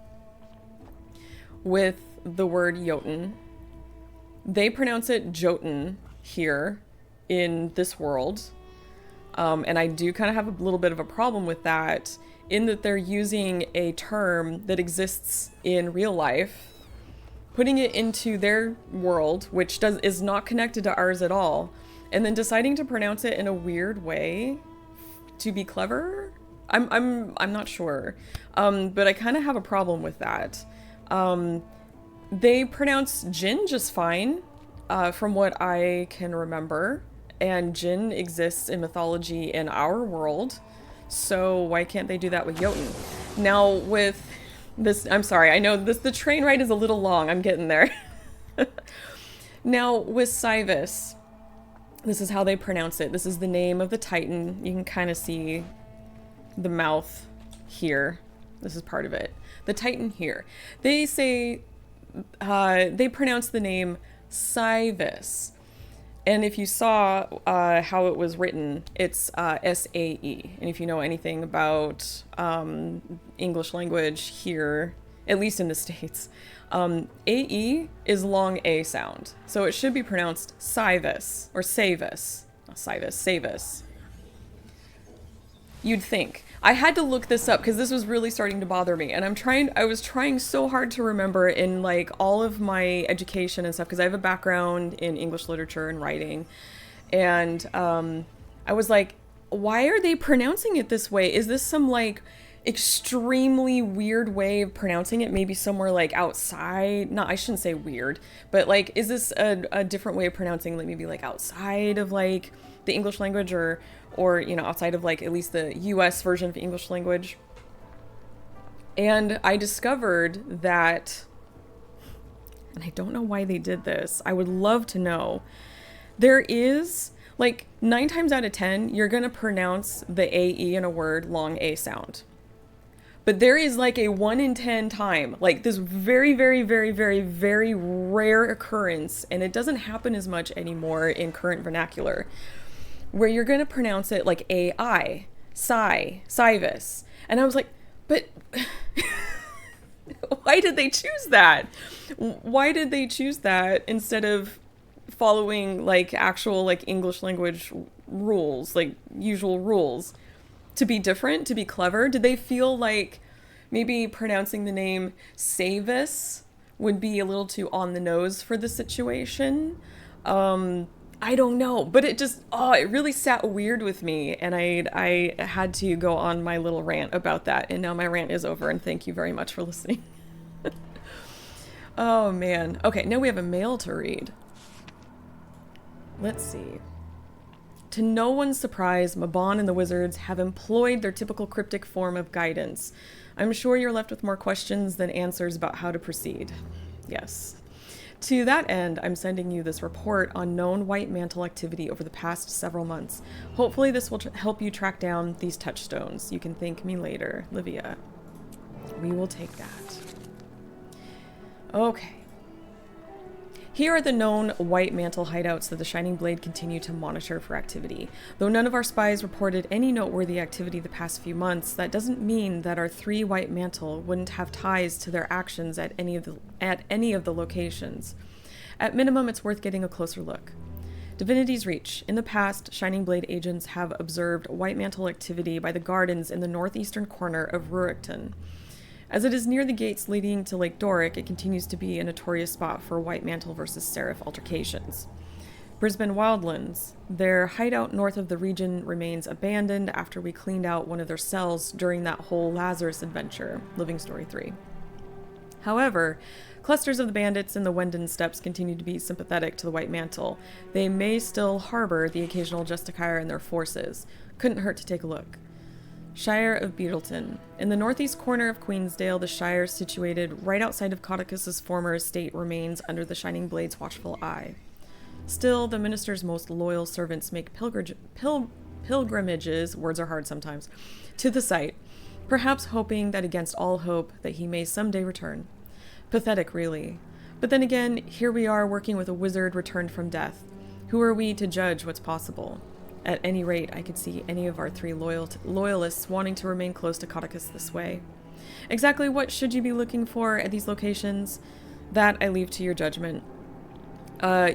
with the word Jotun. They pronounce it Jotun here in this world. And I do kind of have a little bit of a problem with that, in that they're using a term that exists in real life, putting it into their world, which is not connected to ours at all, and then deciding to pronounce it in a weird way to be clever. I'm not sure. But I kind of have a problem with that. They pronounce Jinn just fine, from what I can remember, and Jinn exists in mythology in our world, so why can't they do that with Jotun? Now with this, I'm sorry, I know the train ride is a little long, I'm getting there. Now with Cywus, this is how they pronounce it. This is the name of the Titan. You can kind of see the mouth here. This is part of it. The Titan here. They say, they pronounce the name Cywus. And if you saw how it was written, it's S-A-E. And if you know anything about English language here, at least in the States, A-E is long A sound. So it should be pronounced Cywus, or Savus. Not Cywus, Savus. You'd think. I had to look this up because this was really starting to bother me, and I was trying so hard to remember in like all of my education and stuff, because I have a background in English literature and writing, and I was like, why are they pronouncing it this way? Is this some like extremely weird way of pronouncing it? Maybe somewhere like outside, no, I shouldn't say weird, but like, is this a different way of pronouncing, like maybe like outside of like the English language, or, you know, outside of like at least the US version of English language? And I discovered that, and I don't know why they did this, I would love to know, there is, like 9 times out of 10, you're gonna pronounce the AE in a word long A sound. But there is like a 1 in 10 time, like this very, very, very, very, very rare occurrence, and it doesn't happen as much anymore in current vernacular, where you're going to pronounce it like AI, Sivis. And I was like, but why did they choose that? Why did they choose that instead of following like actual like English language rules, like usual rules? To be different, to be clever? Did they feel like maybe pronouncing the name Savis would be a little too on the nose for the situation? I don't know, but it just, it really sat weird with me, and I had to go on my little rant about that, and now my rant is over, and thank you very much for listening. Oh man. Okay, now we have a mail to read. Let's see. To no one's surprise, Mabon and the wizards have employed their typical cryptic form of guidance. I'm sure you're left with more questions than answers about how to proceed. Yes. To that end, I'm sending you this report on known white mantle activity over the past several months. Hopefully this will help you track down these touchstones. You can thank me later, Livia. We will take that. Okay. Here are the known white mantle hideouts that the Shining Blade continue to monitor for activity. Though none of our spies reported any noteworthy activity the past few months, that doesn't mean that our 3 white mantle wouldn't have ties to their actions at any of the locations. At minimum, it's worth getting a closer look. Divinity's Reach. In the past, Shining Blade agents have observed white mantle activity by the gardens in the northeastern corner of Rurikton. As it is near the gates leading to Lake Doric, it continues to be a notorious spot for White Mantle versus Seraph altercations. Brisbane Wildlands. Their hideout north of the region remains abandoned after we cleaned out one of their cells during that whole Lazarus adventure, Living Story 3. However, clusters of the bandits in the Wendon Steppes continue to be sympathetic to the White Mantle. They may still harbor the occasional Justicar in their forces. Couldn't hurt to take a look. Shire of Beetleton. In the northeast corner of Queensdale, the Shire, situated right outside of Codicus's former estate, remains under the Shining Blade's watchful eye. Still, the minister's most loyal servants make pilgrimages, words are hard sometimes, to the site, perhaps hoping that against all hope that he may someday return. Pathetic, really. But then again, here we are working with a wizard returned from death. Who are we to judge what's possible? At any rate, I could see any of our 3 loyalists wanting to remain close to Codicus this way. Exactly what should you be looking for at these locations? That I leave to your judgment.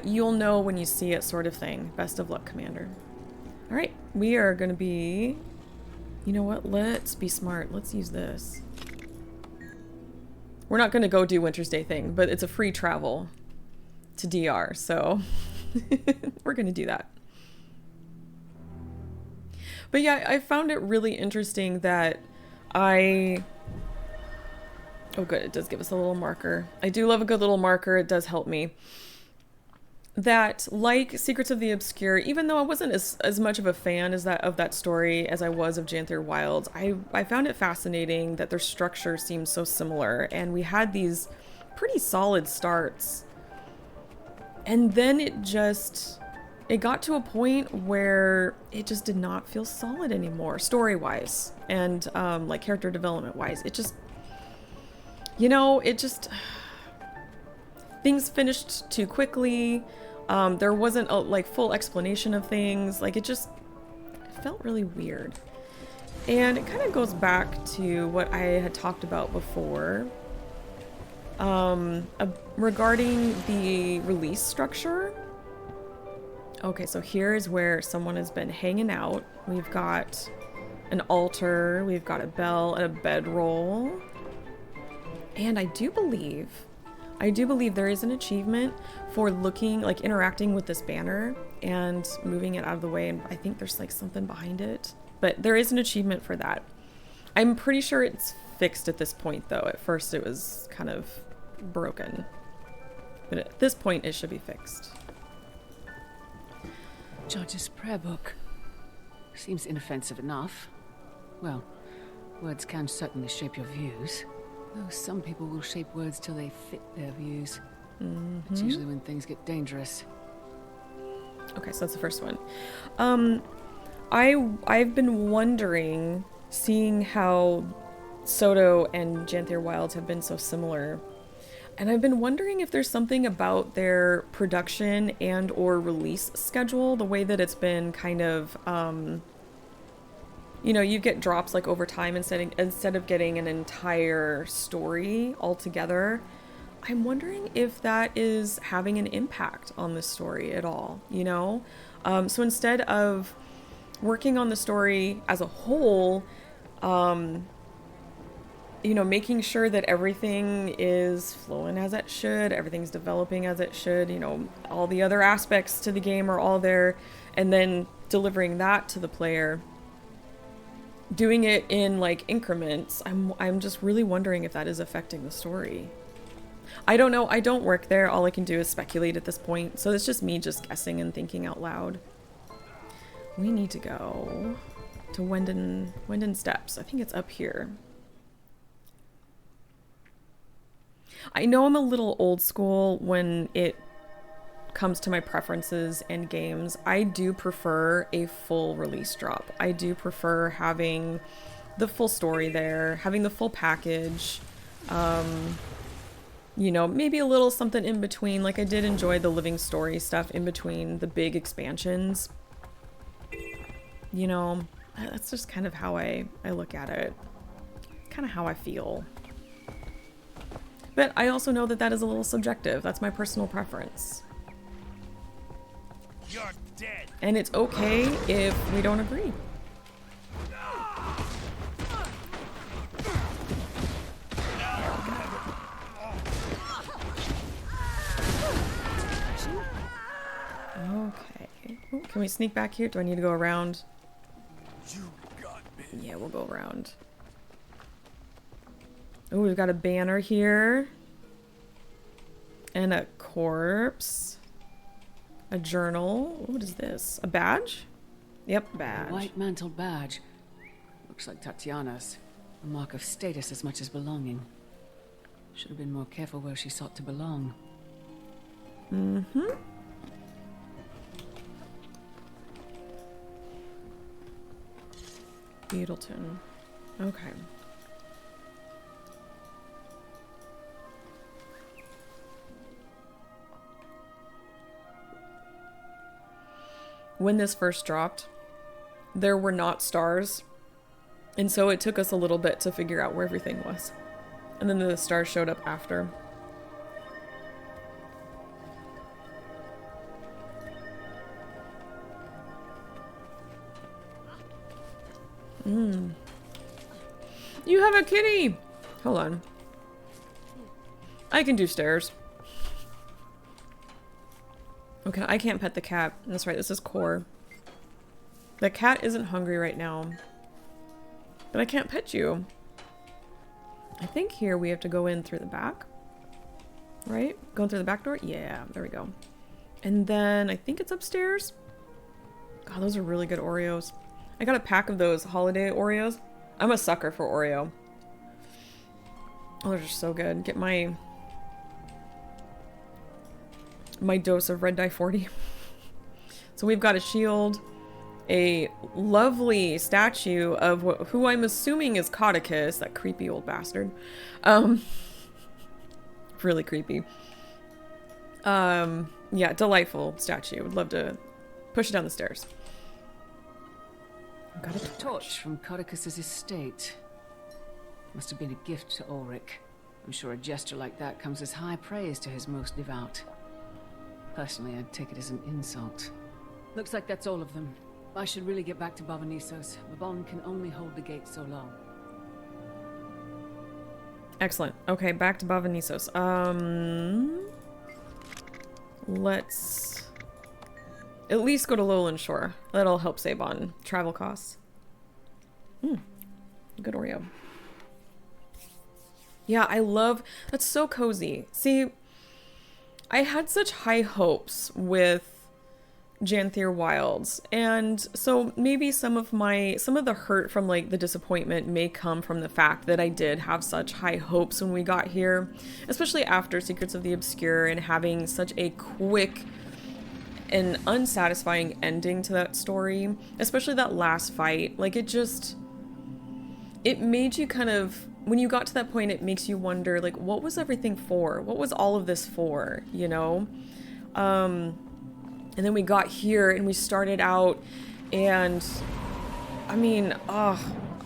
You'll know when you see it, sort of thing. Best of luck, Commander. Alright, we are going to be... You know what? Let's be smart. Let's use this. We're not going to go do Wintersday thing, but it's a free travel to DR, so we're going to do that. But yeah, I found it really interesting that oh good, it does give us a little marker. I do love a good little marker, it does help me. That, like Secrets of the Obscure, even though I wasn't as much of a fan of that story as I was of Janthir Wilds, I found it fascinating that their structure seems so similar, and we had these pretty solid starts. And then it got to a point where it just did not feel solid anymore, story-wise, and like character development-wise. It just, things finished too quickly. There wasn't a full explanation of things. Like, it felt really weird. And it kind of goes back to what I had talked about before, regarding the release structure. Okay, so here's where someone has been hanging out. We've got an altar, we've got a bell, and a bedroll. And I do believe there is an achievement for interacting with this banner and moving it out of the way, and I think there's something behind it. But there is an achievement for that. I'm pretty sure it's fixed at this point, though. At first it was kind of broken. But at this point it should be fixed. Judge's prayer book. Seems inoffensive enough. Well, words can certainly shape your views. Though some people will shape words till they fit their views. It's usually when things get dangerous. Okay, so that's the first one. I've been wondering, seeing how Soto and Janthir Wilds have been so similar. And I've been wondering if there's something about their production and or release schedule, the way that it's been kind of, you know, you get drops like over time instead of getting an entire story altogether. I'm wondering if that is having an impact on the story at all, you know? So instead of working on the story as a whole, you know, making sure that everything is flowing as it should, everything's developing as it should, you know, all the other aspects to the game are all there, and then delivering that to the player, doing it in like increments. I'm just really wondering if that is affecting the story. I don't know. I don't work there. All I can do is speculate at this point. So it's just me just guessing and thinking out loud. We need to go to Wendon Steps. I think it's up here. I know I'm a little old school when it comes to my preferences and games. I do prefer a full release drop. I do prefer having the full story there, having the full package. You know, maybe a little something in between. Like I did enjoy the living story stuff in between the big expansions. You know, that's just kind of how I look at it. Kind of how I feel. But I also know that that is a little subjective. That's my personal preference. You're dead. And it's okay if we don't agree. Okay. Ooh, can we sneak back here? Do I need to go around? You got me. Yeah, we'll go around. Oh, we've got a banner here. And a corpse. A journal. What is this? A badge? Yep, badge. A white mantled badge. Looks like Tatiana's. A mark of status as much as belonging. Should have been more careful where she sought to belong. Mm-hmm. Beetleton. Okay. When this first dropped, there were not stars, and so it took us a little bit to figure out where everything was. And then the stars showed up after. You have a kitty! Hold on. I can do stairs. Okay, I can't pet the cat. That's right, this is core. The cat isn't hungry right now. But I can't pet you. I think here we have to go in through the back. Right? Going through the back door? Yeah, there we go. And then I think it's upstairs. God, those are really good Oreos. I got a pack of those holiday Oreos. I'm a sucker for Oreo. Oh, they're just so good. Get my dose of red dye 40. So we've got a shield, a lovely statue of who I'm assuming is Codicus, that creepy old bastard. Really creepy. Yeah, delightful statue. Would love to push it down the stairs. I've got a Torch from Codicus's estate. Must have been a gift to Ulrich. I'm sure a gesture like that comes as high praise to his most devout. Personally, I'd take it as an insult. Looks like that's all of them. I should really get back to Bavanissos. Mabon can only hold the gate so long. Excellent. Okay, back to Bavanissos. Let's at least go to Lowland Shore. That'll help save on travel costs. Good Oreo. Yeah, I love... That's so cozy. See, I had such high hopes with Janthir Wilds, and so maybe some of the hurt from like the disappointment may come from the fact that I did have such high hopes when we got here, especially after Secrets of the Obscure and having such a quick and unsatisfying ending to that story, especially that last fight. Like it made you kind of when you got to that point, it makes you wonder, like, what was everything for? What was all of this for, you know? And then we got here and we started out, and I mean,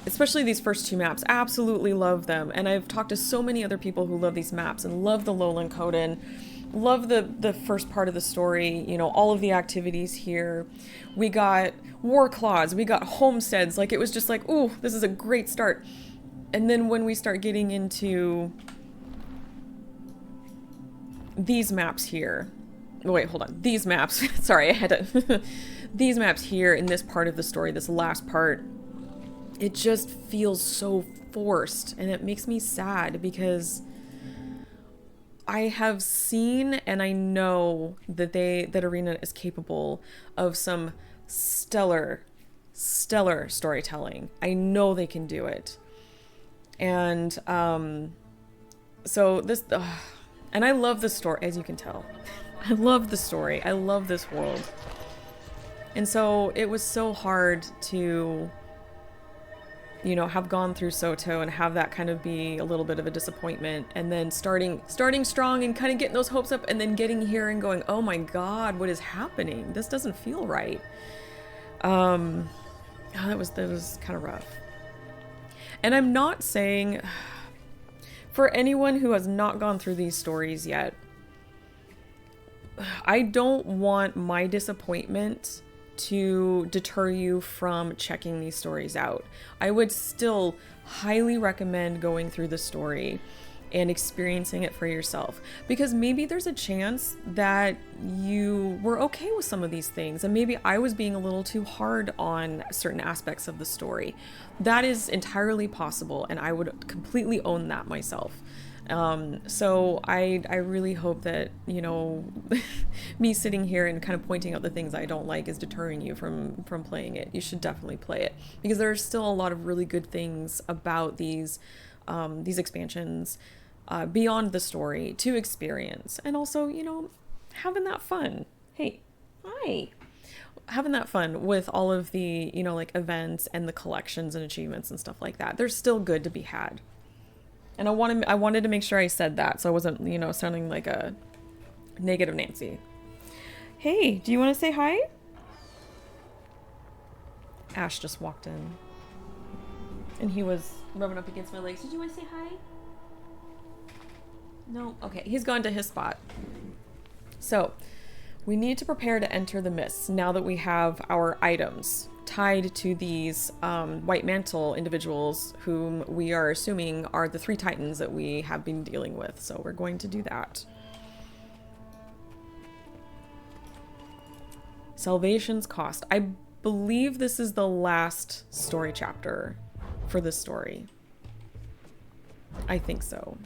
especially these first two maps, absolutely love them. And I've talked to so many other people who love these maps and love the Lowland Coden, love the first part of the story, you know, all of the activities here. We got war claws, we got homesteads, like it was just like, ooh, this is a great start. And then when we start getting into these maps here, wait, hold on, these maps, sorry, I had to, these maps here in this part of the story, this last part, it just feels so forced, and it makes me sad because I have seen and I know that Arena is capable of some stellar storytelling. I know they can do it. And so this and I love the story, as you can tell. I love the story. I love this world. And so it was so hard to, you know, have gone through Soto and have that kind of be a little bit of a disappointment, and then starting strong and kind of getting those hopes up, and then getting here and going, oh my god, what is happening? This doesn't feel right. That was kind of rough. And I'm not saying, for anyone who has not gone through these stories yet, I don't want my disappointment to deter you from checking these stories out. I would still highly recommend going through the story and experiencing it for yourself, because maybe there's a chance that you were okay with some of these things, and maybe I was being a little too hard on certain aspects of the story. That is entirely possible, and I would completely own that myself. So I really hope that, you know, me sitting here and kind of pointing out the things I don't like is deterring you from playing it. You should definitely play it, because there are still a lot of really good things about these expansions beyond the story to experience, and also, you know, having that fun. Hey, hi. Having that fun with all of the, you know, like events and the collections and achievements and stuff like that. They're still good to be had. And I wanted to make sure I said that, so I wasn't, you know, sounding like a negative Nancy. Hey, do you want to say hi? Ash just walked in, and he was rubbing up against my legs. Did you want to say hi? No? Okay, he's gone to his spot. So, we need to prepare to enter the mists now that we have our items tied to these White Mantle individuals, whom we are assuming are the 3 Titans that we have been dealing with. So we're going to do that. Salvation's Cost. I believe this is the last story chapter for this story. I think so.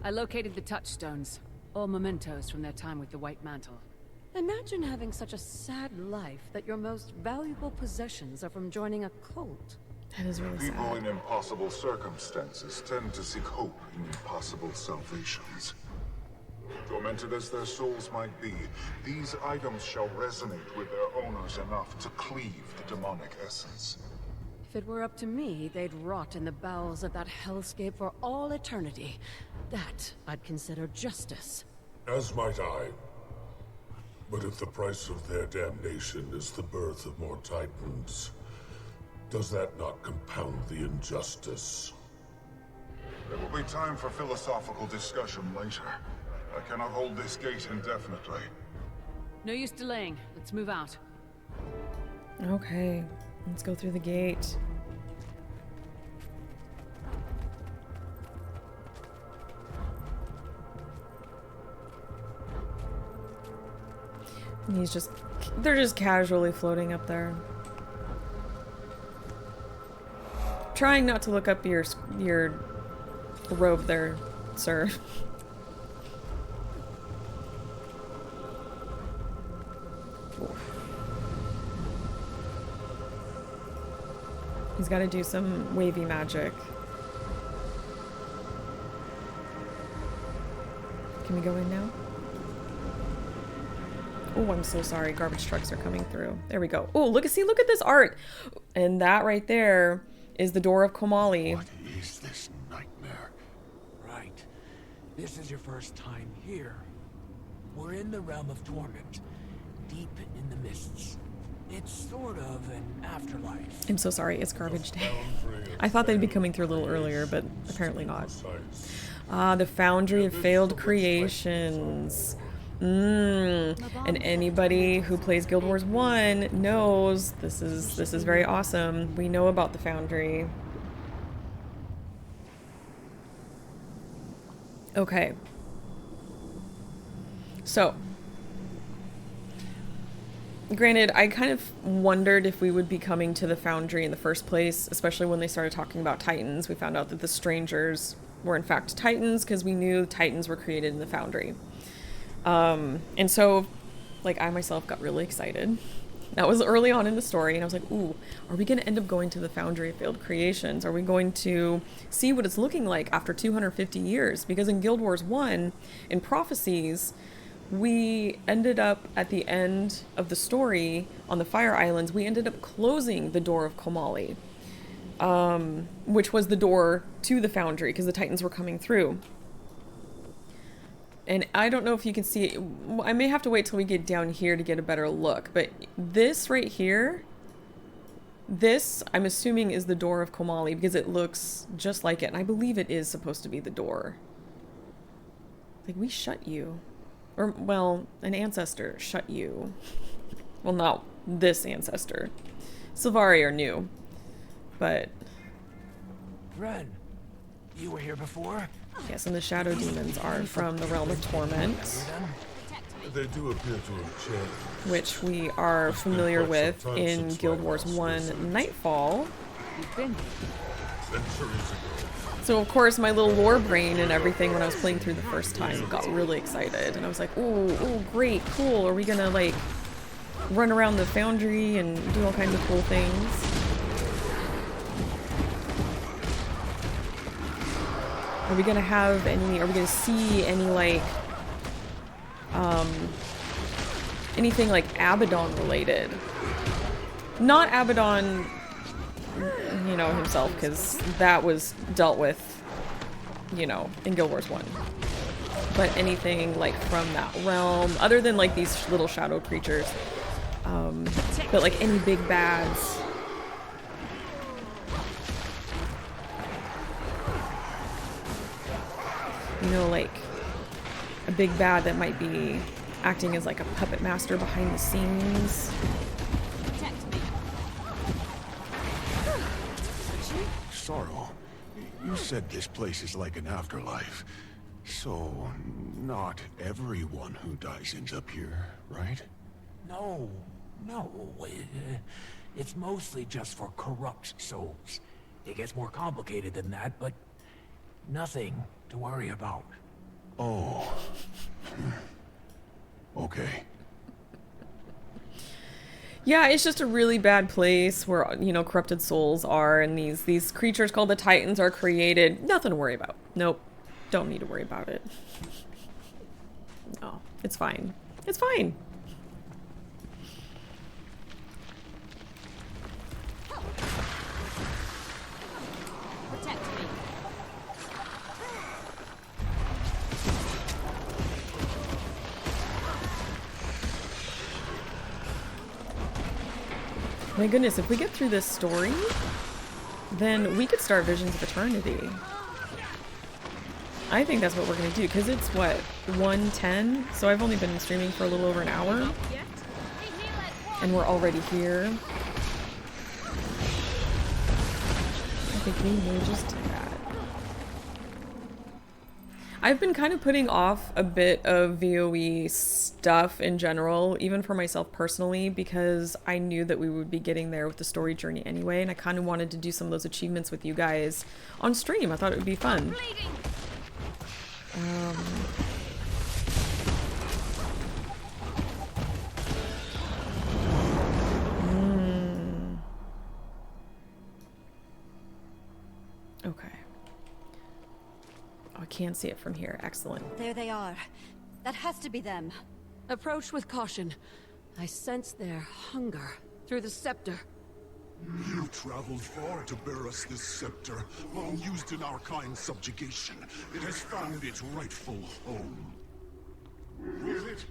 I located the touchstones. All mementos from their time with the White Mantle. Imagine having such a sad life that your most valuable possessions are from joining a cult. That is really sad. People in impossible circumstances tend to seek hope in impossible salvations. Tormented as their souls might be, these items shall resonate with their owners enough to cleave the demonic essence. If it were up to me, they'd rot in the bowels of that hellscape for all eternity. That I'd consider justice. As might I. But if the price of their damnation is the birth of more Titans, does that not compound the injustice? There will be time for philosophical discussion later. I cannot hold this gate indefinitely. No use delaying. Let's move out. Okay, let's go through the gate. And they're just casually floating up there. Trying not to look up your robe there, sir. He's got to do some wavy magic. Can we go in now? Oh, I'm so sorry. Garbage trucks are coming through. There we go. Oh, look at this art. And that right there is the door of Komali. What is this nightmare? Right. This is your first time here. We're in the realm of torment, deep in the mists. It's sort of an afterlife. I'm so sorry. It's garbage day. I thought they'd be coming through a little earlier, but apparently not. Ah, the Foundry of Failed Creations. And anybody who plays Guild Wars 1 knows this is very awesome. We know about the Foundry. Okay. So, granted, I kind of wondered if we would be coming to the Foundry in the first place, especially when they started talking about Titans. We found out that the Strangers were in fact Titans because we knew Titans were created in the Foundry. And so, like, I myself got really excited. That was early on in the story, and I was like, ooh, are we going to end up going to the Foundry of Failed Creations? Are we going to see what it's looking like after 250 years? Because in Guild Wars 1, in Prophecies, we ended up, at the end of the story, on the Fire Islands, we ended up closing the door of Komali, which was the door to the Foundry, because the Titans were coming through. And I don't know if you can see it. I may have to wait till we get down here to get a better look. But this right here, this, I'm assuming, is the door of Komali because it looks just like it. And I believe it is supposed to be the door. Like, we shut you. Or, well, an ancestor shut you. Well, not this ancestor. Sylvari are new. But... Ren, you were here before? yes, and the Shadow Demons are from the Realm of Torment. They do appear to have changed. Which we are familiar with in Guild Wars 1 Nightfall. Centuries ago. So of course my little lore brain and everything when I was playing through the first time got really excited. And I was like, ooh, great, cool. Are we gonna like run around the Foundry and do all kinds of cool things? Are we gonna have any, are we gonna see any like, anything like Abaddon related? Not Abaddon, you know, himself, because that was dealt with, you know, in Guild Wars 1. But anything like from that realm, other than like these little shadow creatures. But like any big bads. You know, like a big bad that might be acting as like a puppet master behind the scenes. Sorrow, you said this place is like an afterlife. So, not everyone who dies ends up here, right? No. It's mostly just for corrupt souls. It gets more complicated than that, but nothing to worry about. Oh. Okay. Yeah, it's just a really bad place where, you know, corrupted souls are, and these creatures called the Titans are created. Nothing to worry about. Nope. Don't need to worry about it. No, it's fine. It's fine. My goodness, if we get through this story, then we could start Visions of Eternity. I think that's what we're going to do, because it's, what, 1:10? So I've only been streaming for a little over an hour. And we're already here. I think we may just do that. I've been kind of putting off a bit of VOE stuff in general, even for myself personally, because I knew that we would be getting there with the story journey anyway, and I kind of wanted to do some of those achievements with you guys on stream. I thought it would be fun. Okay. Oh, I can't see it from here. Excellent. There they are. That has to be them. Approach with caution. I sense their hunger through the scepter. You've traveled far to bear us this scepter, long used in our kind's subjugation. It has found its rightful home. With it,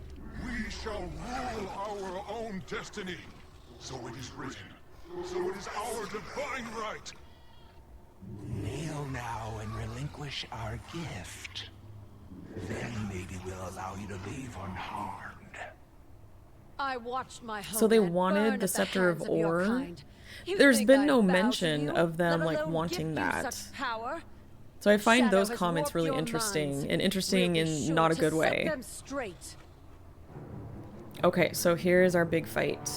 we shall rule our own destiny. So it is written. So it is our divine right. Kneel now and relinquish our gift. Then maybe we'll allow you to leave unharmed. I watched my So they homeland wanted burn the at Scepter hands of your Ore? kind. You There's think been I'd no bow to mention you, of them, let like, alone wanting gift you that. such power? So I find Shadow those has comments warped really your interesting, minds. and interesting We'll be in sure not a to good set way. them straight. Okay, so here's our big fight.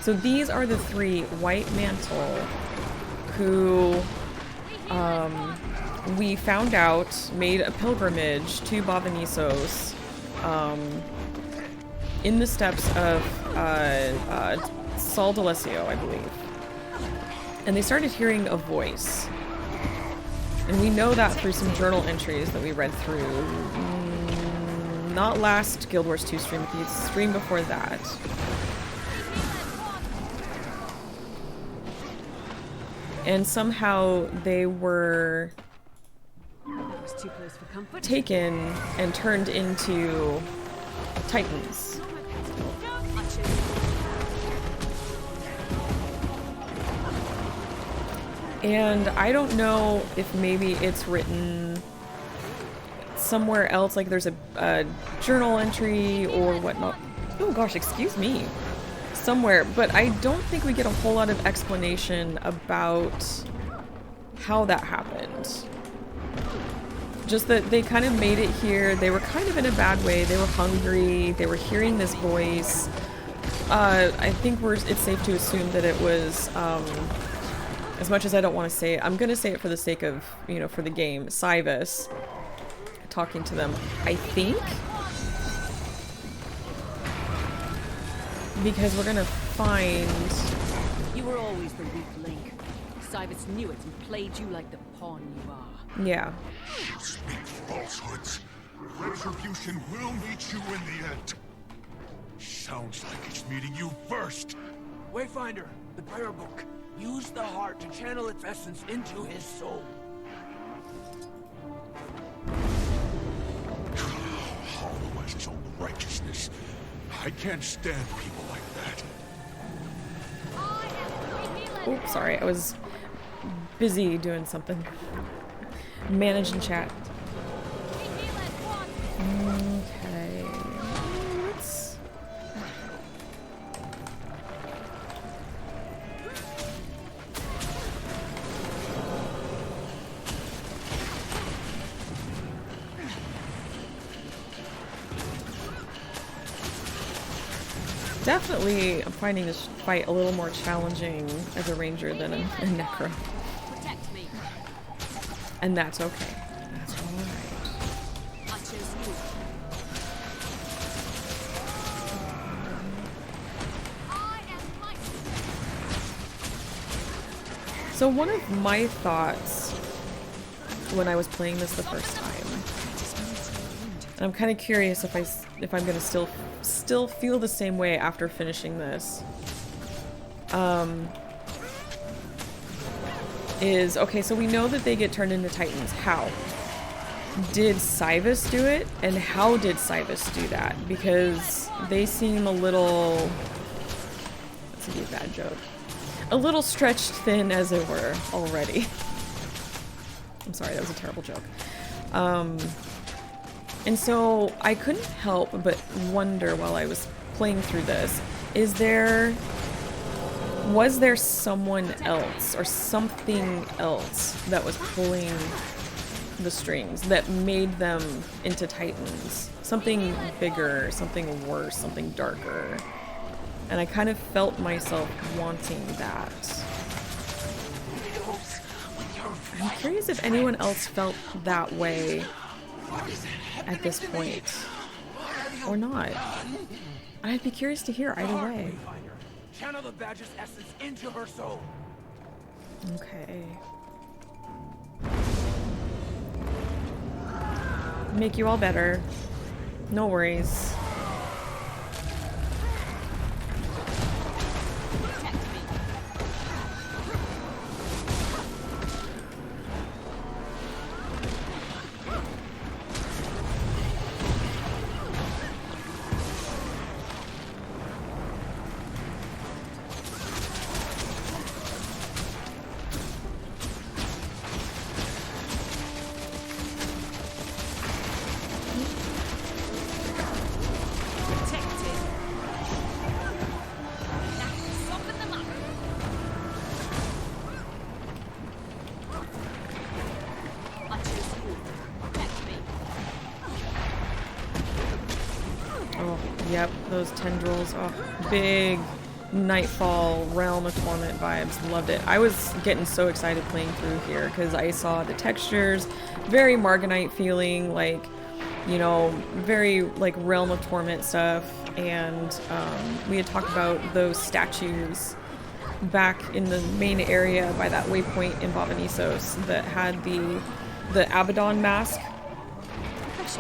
So these are the three White Mantle who we found out made a pilgrimage to Bavanisos in the steps of Sol D'Alessio, I believe. And they started hearing a voice. And we know that through some journal entries that we read through. Not last Guild Wars 2 stream, but the stream before that. And somehow they were That was too close for comfort. taken and turned into Titans. And I don't know if maybe it's written somewhere else, like there's a journal entry or whatnot. Oh gosh, excuse me. Somewhere, but I don't think we get a whole lot of explanation about how that happened. Just that they kind of made it here. They were kind of in a bad way. They were hungry. They were hearing this voice. I think it's safe to assume that it was, as much as I don't want to say it, I'm going to say it for the sake of, you know, for the game, Cywus talking to them, I think. Because we're gonna find... You were always the weak link. Cywus knew it and played you like the pawn you are. Yeah. You speak falsehoods. Retribution will meet you in the end. Sounds like it's meeting you first. Wayfinder, the prayer book. Use the heart to channel its essence into his soul. Hollow as his own righteousness. I can't stand people like that. Oops, sorry, I was busy doing something. Managing chat. Okay. Let's... Definitely, I'm finding this fight a little more challenging as a ranger than a necro. Protect me. And that's okay. That's alright. I chose you. So one of my thoughts when I was playing this the first time, and I'm kind of curious if I'm gonna still feel the same way after finishing this, is okay. So we know that they get turned into Titans. How? Did Cywus do it? And how did Cywus do that? Because they seem a little... That's a bad joke. A little stretched thin, as it were, already. I'm sorry, that was a terrible joke. And so I couldn't help but wonder while I was playing through this, was there someone else or something else that was pulling the strings that made them into Titans? Something bigger, something worse, something darker. And I kind of felt myself wanting that. I'm curious if anyone else felt that way at this point, or not. I'd be curious to hear either way. Channel the badge's essence into her soul. Okay. Make you all better. No worries. Yep, those tendrils. Oh, big Nightfall Realm of Torment vibes. Loved it. I was getting so excited playing through here because I saw the textures, very Marganite feeling, like, you know, very like Realm of Torment stuff. And we had talked about those statues back in the main area by that waypoint in Bavanisos that had the Abaddon mask.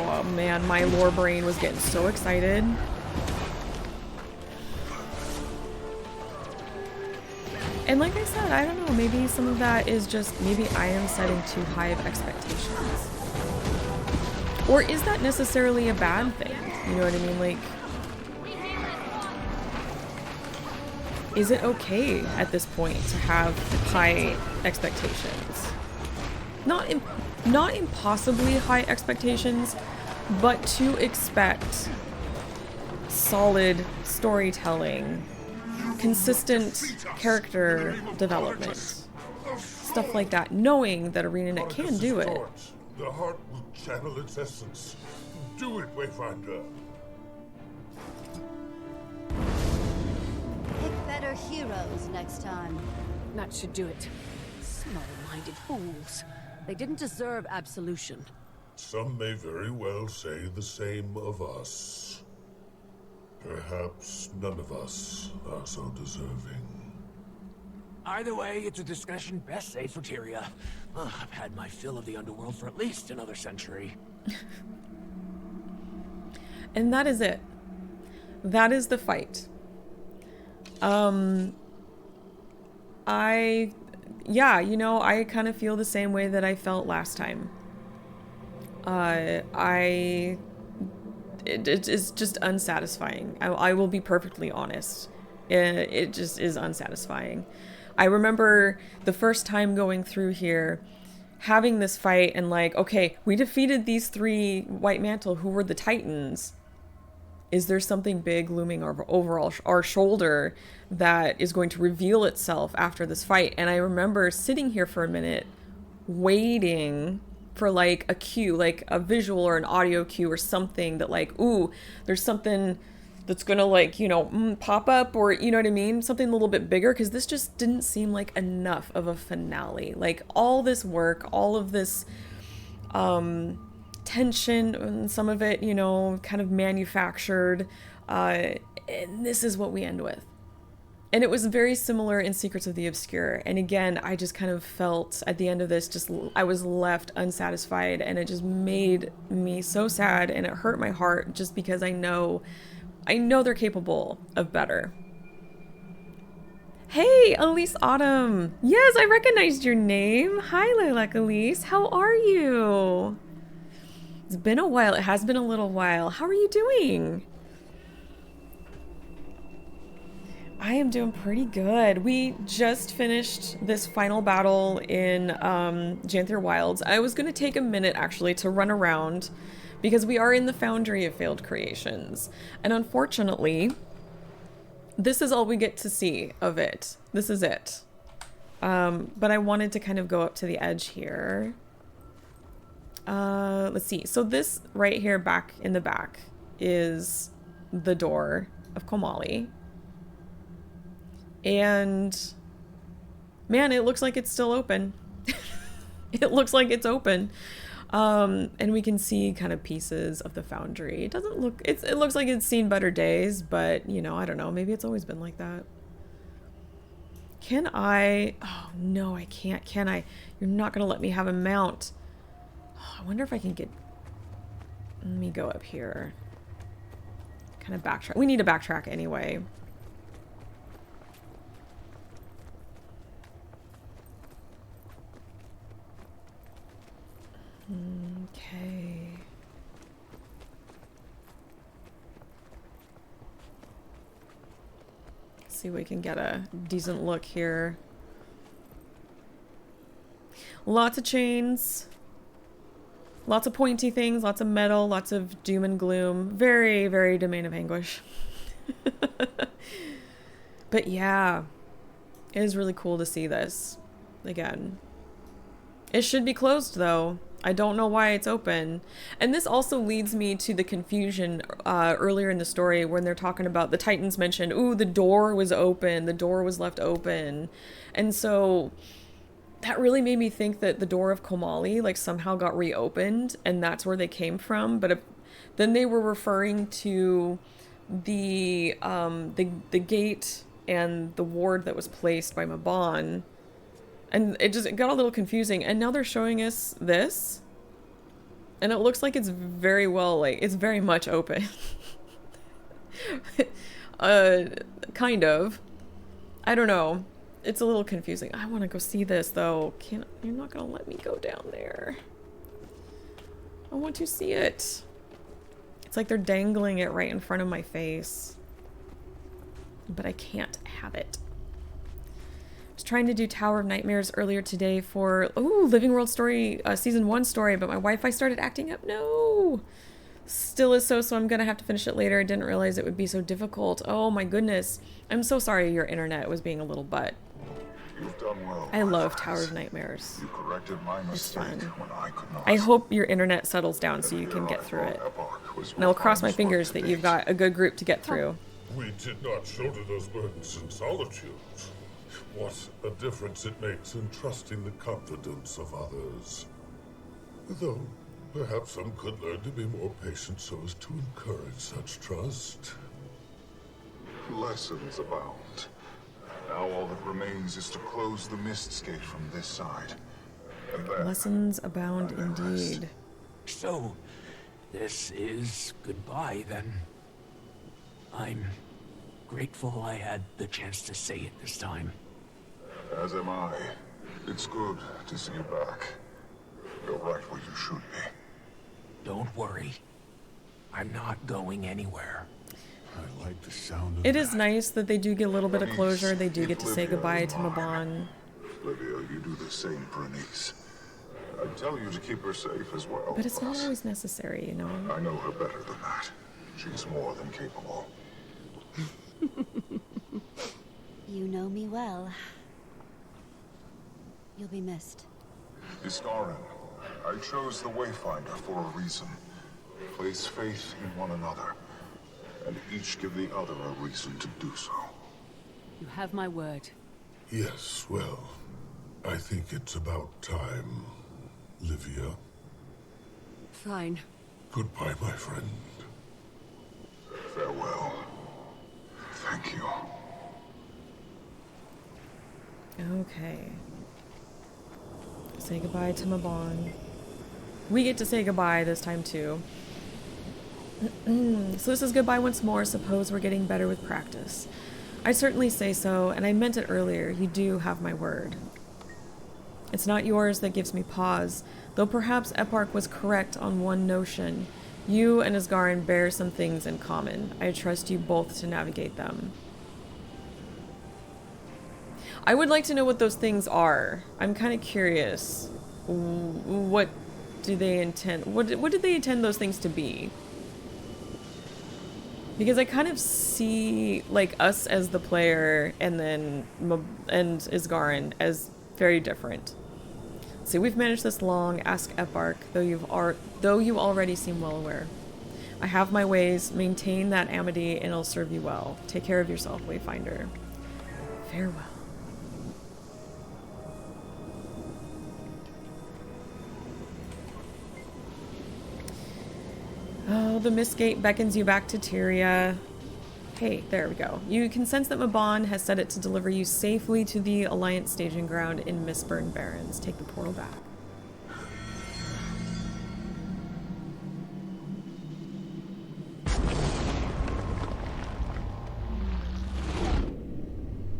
Oh man, my lore brain was getting so excited. And like I said, I don't know, maybe some of that is just, maybe I am setting too high of expectations. Or is that necessarily a bad thing? You know what I mean? Like, is it okay at this point to have high expectations? Not impossibly high expectations, but to expect solid storytelling, consistent character development, stuff like that, knowing that ArenaNet can do it. The heart will channel its essence. Do it, Wayfinder. Pick better heroes next time. That should do it. Small-minded fools. They didn't deserve absolution. Some may very well say the same of us. Perhaps none of us are so deserving. Either way, it's a discussion best saved for Tyria. I've had my fill of the underworld for at least another century. And that is it. That is the fight. Yeah, you know, I kind of feel the same way that I felt last time. It's just unsatisfying. I will be perfectly honest. It just is unsatisfying. I remember the first time going through here, having this fight and like, okay, we defeated these 3 White Mantle who were the Titans. Is there something big looming over our shoulder that is going to reveal itself after this fight? And I remember sitting here for a minute, waiting for like a cue, like a visual or an audio cue or something that like, ooh, there's something that's gonna like, you know, pop up, or you know what I mean? Something a little bit bigger, because this just didn't seem like enough of a finale. Like all this work, all of this tension, and some of it, you know, kind of manufactured, and this is what we end with. And it was very similar in Secrets of the Obscure. And again, I just kind of felt at the end of this, just I was left unsatisfied, and it just made me so sad, and it hurt my heart just because I know they're capable of better. Hey, Elise Autumn. Yes, I recognized your name. Hi, Lilac Elise. How are you? It's been a while. It has been a little while. How are you doing? I am doing pretty good. We just finished this final battle in Janthir Wilds. I was going to take a minute actually to run around because we are in the Foundry of Failed Creations. And unfortunately, this is all we get to see of it. This is it. But I wanted to kind of go up to the edge here. Let's see. So this right here back in the back is the door of Komali. And man, it looks like it's still open. It looks like it's open. And we can see kind of pieces of the foundry. It doesn't look, it looks like it's seen better days, but you know, I don't know. Maybe it's always been like that. Can I? Oh, no, I can't. Can I? You're not going to let me have a mount. Oh, I wonder if I can get... Let me go up here. Kind of backtrack. We need to backtrack anyway. Okay. See if we can get a decent look here. Lots of chains. Lots of pointy things, lots of metal, lots of doom and gloom. Very, very Domain of Anguish. But yeah, it is really cool to see this again. It should be closed though. I don't know why it's open. And this also leads me to the confusion earlier in the story when they're talking about the Titans mentioned, ooh, the door was open, the door was left open. And so that really made me think that the door of Komali like somehow got reopened and that's where they came from. But then they were referring to the gate and the ward that was placed by Mabon. And it got a little confusing. And now they're showing us this. And it looks like it's very well, like, it's very much open. Kind of. I don't know. It's a little confusing. I want to go see this, though. You're not going to let me go down there. I want to see it. It's like they're dangling it right in front of my face. But I can't have it. I was trying to do Tower of Nightmares earlier today for, Living World Story, Season 1 story, but my Wi-Fi started acting up. No! Still is so I'm going to have to finish it later. I didn't realize it would be so difficult. Oh my goodness. I'm so sorry your internet was being a little butt. You've done well. I love Tower of Nightmares. You corrected my mistake when I could not. I hope your internet settles down so you can get through it. And I'll cross my fingers that you've got a good group to get through. We did not shoulder those burdens in solitude. What a difference it makes in trusting the confidence of others. Though, perhaps some could learn to be more patient so as to encourage such trust. Lessons abound. Now all that remains is to close the Mist's gate from this side. And then, Lessons abound indeed. So, this is goodbye then. I'm grateful I had the chance to say it this time. As am I. It's good to see you back. You're right where you should be. Don't worry. I'm not going anywhere. I like the sound of It is nice that they do get a little bit of closure. They do get to say goodbye to Mabon. Livia, you do the same for Anise. I'd tell you to keep her safe as well. But it's not always necessary, you know? I know her better than that. She's more than capable. You know me well. You'll be missed. Iskarin, I chose the Wayfinder for a reason. Place faith in one another, and each give the other a reason to do so. You have my word. Yes, well, I think it's about time, Livia. Fine. Goodbye, my friend. Farewell. Thank you. Okay. Say goodbye to Mabon. We get to say goodbye this time too. So this is goodbye once more. Suppose we're getting better with practice. I certainly say so, and I meant it earlier. You do have my word. It's not yours that gives me pause, though perhaps Eparch was correct on one notion. You and Asgarin bear some things in common. I trust you both to navigate them. I would like to know what those things are. I'm kind of curious. What do they intend? What did they intend those things to be? Because I kind of see like us as the player and then Asgarin as very different. See, we've managed this long. Ask Eparch, though you already seem well aware. I have my ways. Maintain that amity, and it'll serve you well. Take care of yourself, Wayfinder. Farewell. Oh, the Mist Gate beckons you back to Tyria. Hey, there we go. You can sense that Maban has set it to deliver you safely to the Alliance staging ground in Mistburn Barrens. Take the portal back.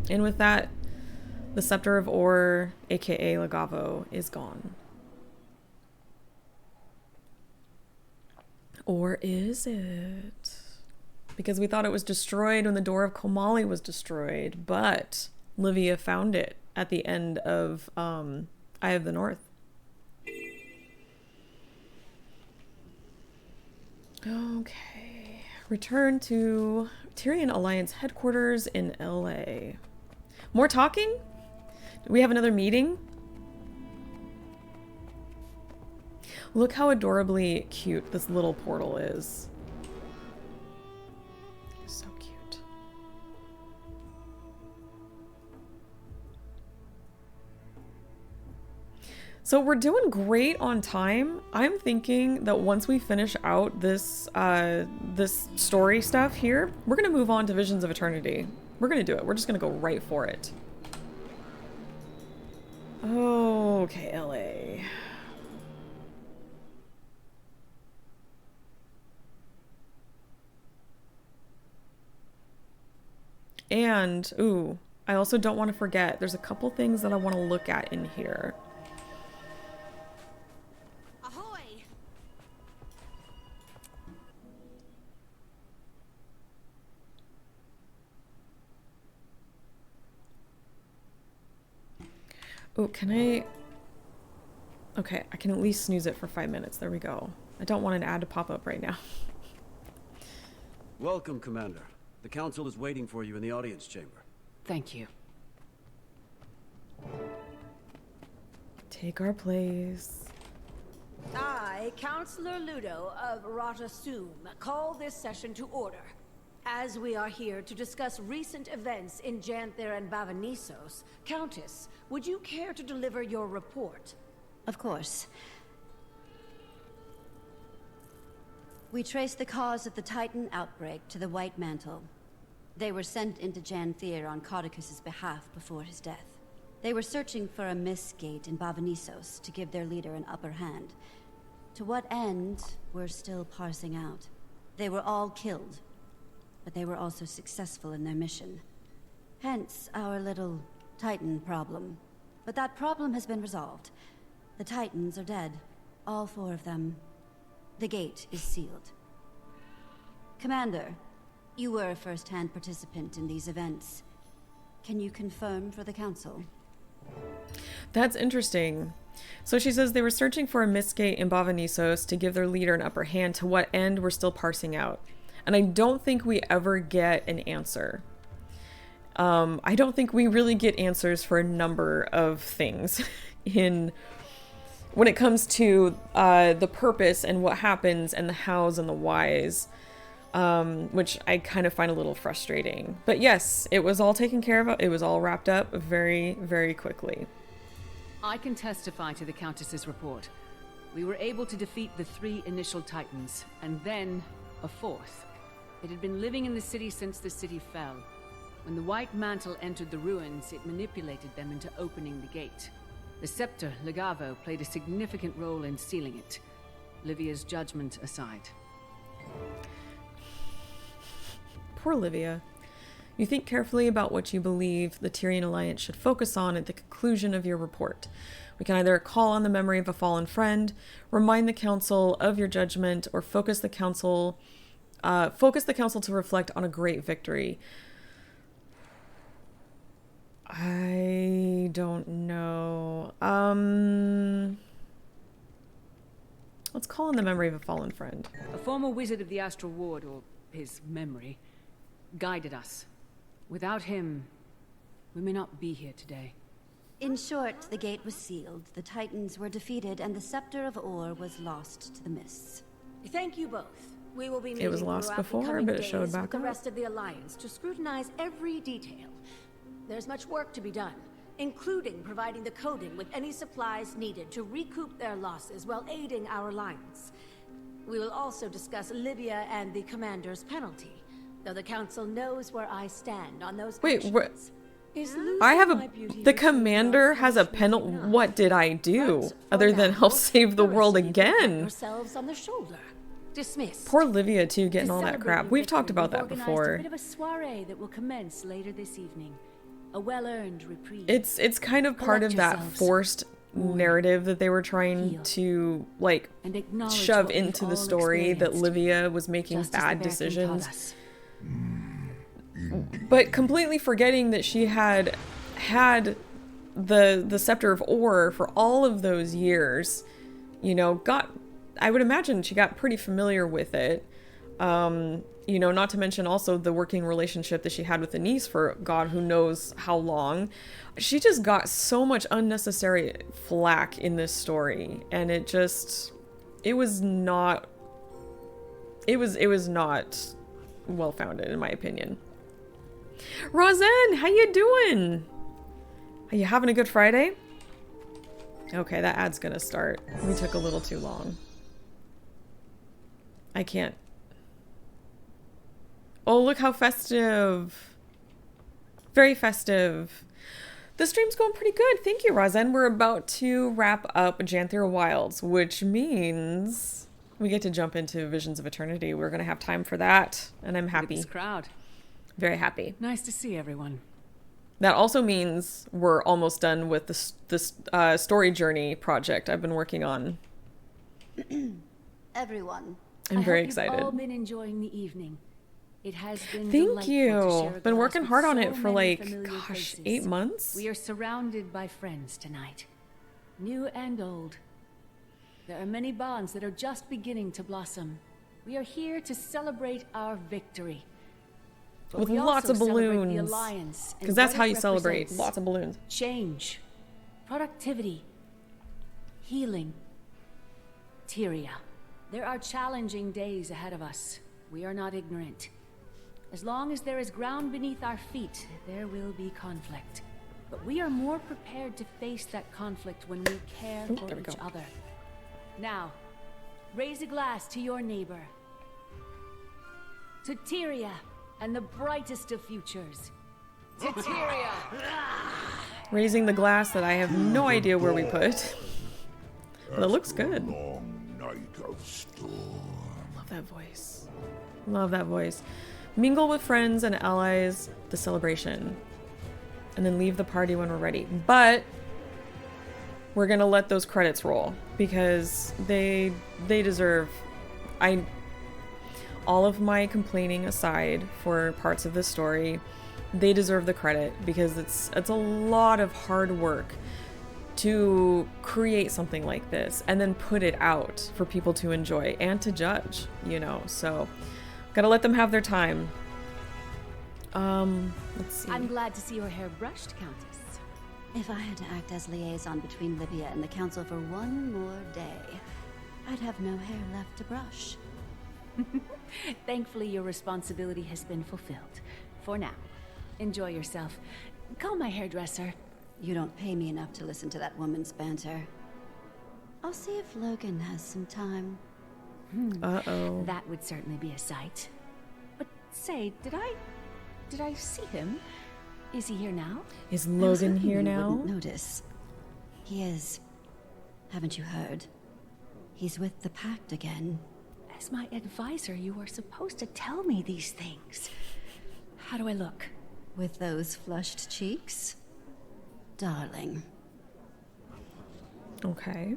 And with that, the Scepter of Ore, aka Legavo, is gone. Or is it? Because we thought it was destroyed when the Door of Komali was destroyed, but Livia found it at the end of Eye of the North. Okay. Return to Tyrian Alliance headquarters in LA. More talking? Do we have another meeting? Look how adorably cute this little portal is. So cute. So we're doing great on time. I'm thinking that once we finish out this this story stuff here, we're gonna move on to Visions of Eternity. We're gonna do it. We're just gonna go right for it. Okay, LA. And, ooh, I also don't want to forget, there's a couple things that I want to look at in here. Ahoy! Oh, can I... Okay, I can at least snooze it for 5 minutes. There we go. I don't want an ad to pop up right now. Welcome, Commander. The Council is waiting for you in the audience chamber. Thank you. Take our place. I, Councillor Ludo of Ratasum, call this session to order. As we are here to discuss recent events in Janthir and Bavanisos, Countess, would you care to deliver your report? Of course. We traced the cause of the Titan outbreak to the White Mantle. They were sent into Janthir on Caudicus's behalf before his death. They were searching for a Mist Gate in Bavanisos to give their leader an upper hand. To what end, we're still parsing out. They were all killed, but they were also successful in their mission. Hence our little Titan problem. But that problem has been resolved. The Titans are dead. All 4 of them. The gate is sealed. Commander, you were a first-hand participant in these events. Can you confirm for the Council? That's interesting. So she says they were searching for a Mist Gate in Bavanisos to give their leader an upper hand. To what end, we're still parsing out. And I don't think we ever get an answer. I don't think we really get answers for a number of things when it comes to the purpose and what happens and the hows and the whys, which I kind of find a little frustrating. But yes, it was all taken care of. It was all wrapped up very, very quickly. I can testify to the Countess's report. We were able to defeat the 3 initial Titans, and then a 4th. It had been living in the city since the city fell. When the White Mantle entered the ruins, it manipulated them into opening the gate. The Scepter, Legavo, played a significant role in sealing it. Livia's judgment aside. Poor Livia. You think carefully about what you believe the Tyrian Alliance should focus on at the conclusion of your report. We can either call on the memory of a fallen friend, remind the Council of your judgment, or focus the Council to reflect on a great victory. I don't know. Let's call on the memory of a fallen friend. A former wizard of the Astral Ward, or his memory, guided us. Without him, we may not be here today. In short, the gate was sealed, the Titans were defeated, and the Scepter of Ore was lost to the mists. Thank you both. We will be meeting It was lost throughout the before, coming but it days showed with back the up. rest of the Alliance to scrutinize every detail. There's much work to be done, including providing the coding with any supplies needed to recoup their losses while aiding our alliance. We will also discuss Livia and the Commander's penalty. though the council knows where I stand on those Wait, actions. Is losing I have my a... beauty The routine commander not has a punishment penalty. enough? What did I do? But for Other than now, help save the rest world of you can pat again? yourselves on the shoulder. Dismissed. Poor Livia, too, getting To all that celebrate crap. your We've talked victory, about that we've organized before. A bit of a soiree that will commence later this evening. A well-earned reprieve. It's kind of part Collect of that yourselves. forced narrative that they were trying Heal. to, like, And acknowledge shove what we've into the all story that experienced, Livia was making just as the bad Bear King taught decisions. us. But completely forgetting that she had the Scepter of Ore for all of those years, you know, I would imagine she got pretty familiar with it. You know, not to mention also the working relationship that she had with Denise for God who knows how long. She just got so much unnecessary flack in this story, and it was not well-founded in my opinion. Roseanne, how you doing? Are you having a good Friday? Okay, that ad's gonna start. We took a little too long. I can't. Oh, look how festive. Very festive. The stream's going pretty good. Thank you, Roseanne. We're about to wrap up Janthir Wilds, which means we get to jump into Visions of Eternity. We're going to have time for that, and I'm Look at happy. this crowd. Very happy. Nice to see everyone. That also means we're almost done with this story journey project I've been working on. Everyone. I'm I very hope excited. You've all been enjoying the evening. It has been Thank delightful to you. share a Been glass working with hard on so it for many like, familiar gosh, faces. 8 months? We are surrounded by friends tonight, new and old. There are many bonds that are just beginning to blossom. We are here to celebrate our victory. But With we lots also of celebrate the balloons. alliance and Because that's what how it you celebrate. represents. Lots of balloons. Change, productivity, healing. Tyria, there are challenging days ahead of us. We are not ignorant. As long as there is ground beneath our feet, there will be conflict. But we are more prepared to face that conflict when we care Ooh, for there we each go. other. Now, raise a glass to your neighbor. To Tyria and the brightest of futures. To Tyria! Raising the glass that I have no idea where we put. But it looks good. Long night of storm. Love that voice. Love that voice. Mingle with friends and allies, the celebration. And then leave the party when we're ready. But we're gonna let those credits roll because they deserve. All of my complaining aside for parts of this story, they deserve the credit because it's a lot of hard work to create something like this and then put it out for people to enjoy and to judge, you know. So gotta let them have their time. Let's see. I'm glad to see your hair brushed, Countess. If I had to act as liaison between Livia and the council for one more day, I'd have no hair left to brush. Thankfully, your responsibility has been fulfilled. For now. Enjoy yourself. Call my hairdresser. You don't pay me enough to listen to that woman's banter. I'll see if Logan has some time. Uh-oh. That would certainly be a sight. But say, did I see him? Is he here now? Is I was Logan hoping here you now? wouldn't notice. He is. Haven't you heard? He's with the Pact again. As my advisor, you are supposed to tell me these things. How do I look? With those flushed cheeks? Darling. Okay.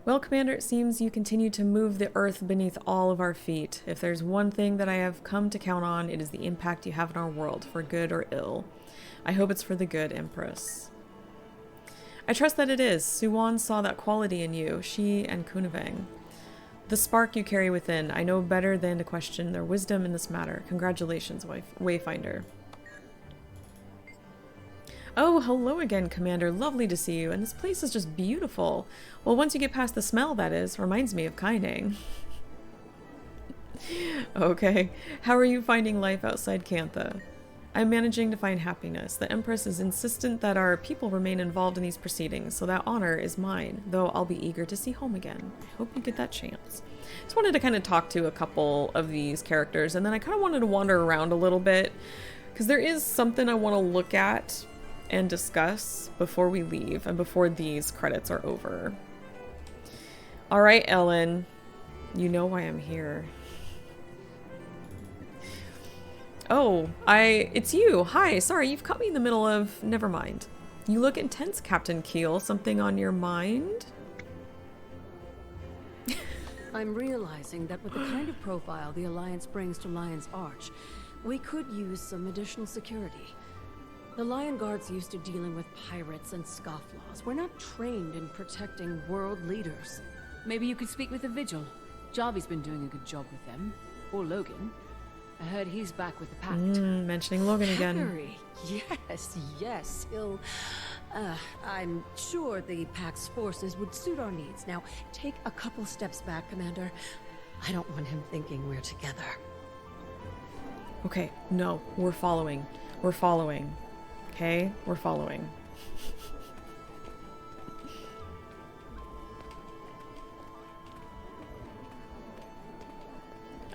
Well, Commander, it seems you continue to move the earth beneath all of our feet. If there's one thing that I have come to count on, it is the impact you have in our world, for good or ill. I hope it's for the good, Empress. I trust that it is. Suwan saw that quality in you, she and Kunavang. The spark you carry within, I know better than to question their wisdom in this matter. Congratulations, Wayfinder. Oh, hello again, Commander. Lovely to see you. And this place is just beautiful. Well, once you get past the smell, that is. Reminds me of Kaineng. Okay. How are you finding life outside Cantha? I'm managing to find happiness. The Empress is insistent that our people remain involved in these proceedings, so that honor is mine, though I'll be eager to see home again. I hope you get that chance. Just wanted to kind of talk to a couple of these characters, and then I kind of wanted to wander around a little bit, because there is something I want to look at and discuss before we leave, and before these credits are over. Alright, Ellen. You know why I'm here. Oh, it's you. Hi, sorry, you've caught me in the middle of... Never mind. You look intense, Captain Keel. Something on your mind? I'm realizing that with the kind of profile the Alliance brings to Lion's Arch, we could use some additional security. The Lion Guard's used to dealing with pirates and scofflaws. We're not trained in protecting world leaders. Maybe you could speak with the Vigil. Jarvy's been doing a good job with them. Or Logan. I heard he's back with the Pact. Mentioning Logan again. Harry. Yes, he'll... I'm sure the Pact's forces would suit our needs. Now, take a couple steps back, Commander. I don't want him thinking we're together. Okay, no, we're following. We're following. Okay? We're following.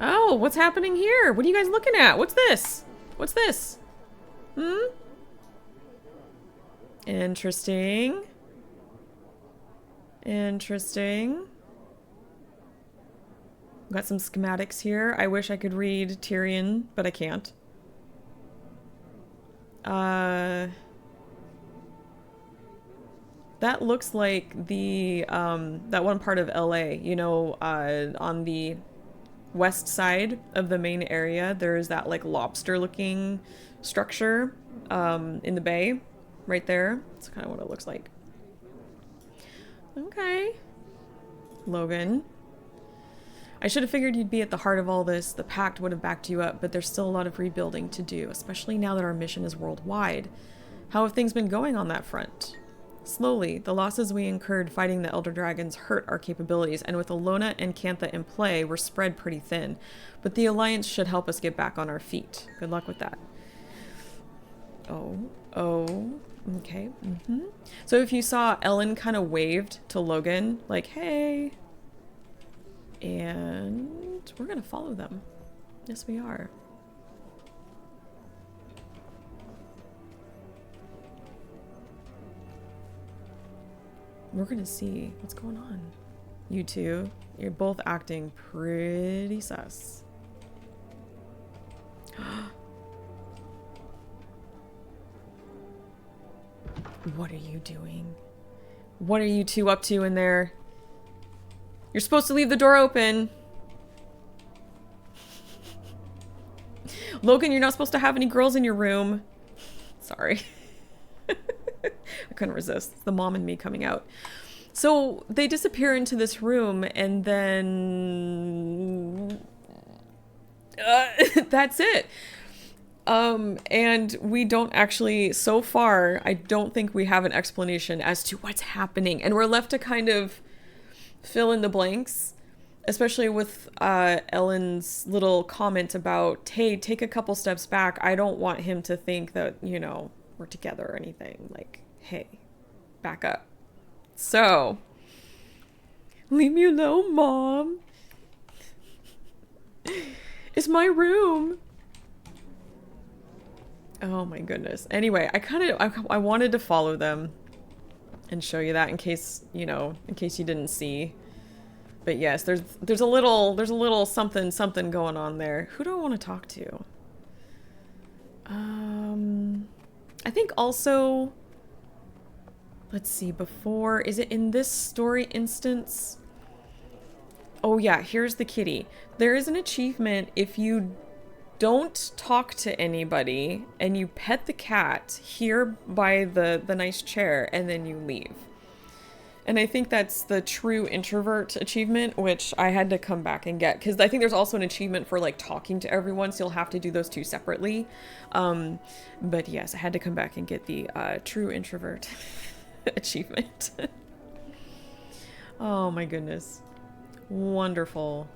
Oh, what's happening here? What are you guys looking at? What's this? What's this? Interesting. Interesting. Got some schematics here. I wish I could read Tyrion, but I can't. That looks like the, that one part of LA, you know, on the west side of the main area, there's that like lobster looking structure in the bay right there. That's kind of what it looks like. Okay. Logan. I should have figured you'd be at the heart of all this. The Pact would have backed you up, but there's still a lot of rebuilding to do, especially now that our mission is worldwide. How have things been going on that front? Slowly, the losses we incurred fighting the Elder Dragons hurt our capabilities, and with Alona and Cantha in play, we're spread pretty thin. But the Alliance should help us get back on our feet. Good luck with that. Oh, okay. So if you saw, Ellen kind of waved to Logan, like, hey. And we're gonna follow them. Yes, we are. We're gonna see what's going on. You two, you're both acting pretty sus. What are you doing? What are you two up to in there? You're supposed to leave the door open. Logan, you're not supposed to have any girls in your room. Sorry. I couldn't resist. It's the mom and me coming out. So they disappear into this room and then that's it. And we don't actually, so far, I don't think we have an explanation as to what's happening. And we're left to kind of fill in the blanks, especially with Ellen's little comment about, hey, take a couple steps back. I don't want him to think that, you know, we're together or anything. Like, hey, back up. So, leave me alone, Mom. It's my room. Oh my goodness. Anyway, I wanted to follow them and show you that in case, you know, in case you didn't see. But yes, there's a little something going on there. Who do I want to talk to? I think also, let's see, before, is it in this story instance? Oh yeah, here's the kitty. There is an achievement if you don't talk to anybody and you pet the cat here by the nice chair and then you leave. And I think that's the true introvert achievement, which I had to come back and get, because I think there's also an achievement for like talking to everyone, so you'll have to do those two separately. But yes, I had to come back and get the true introvert achievement. Oh my goodness. Wonderful.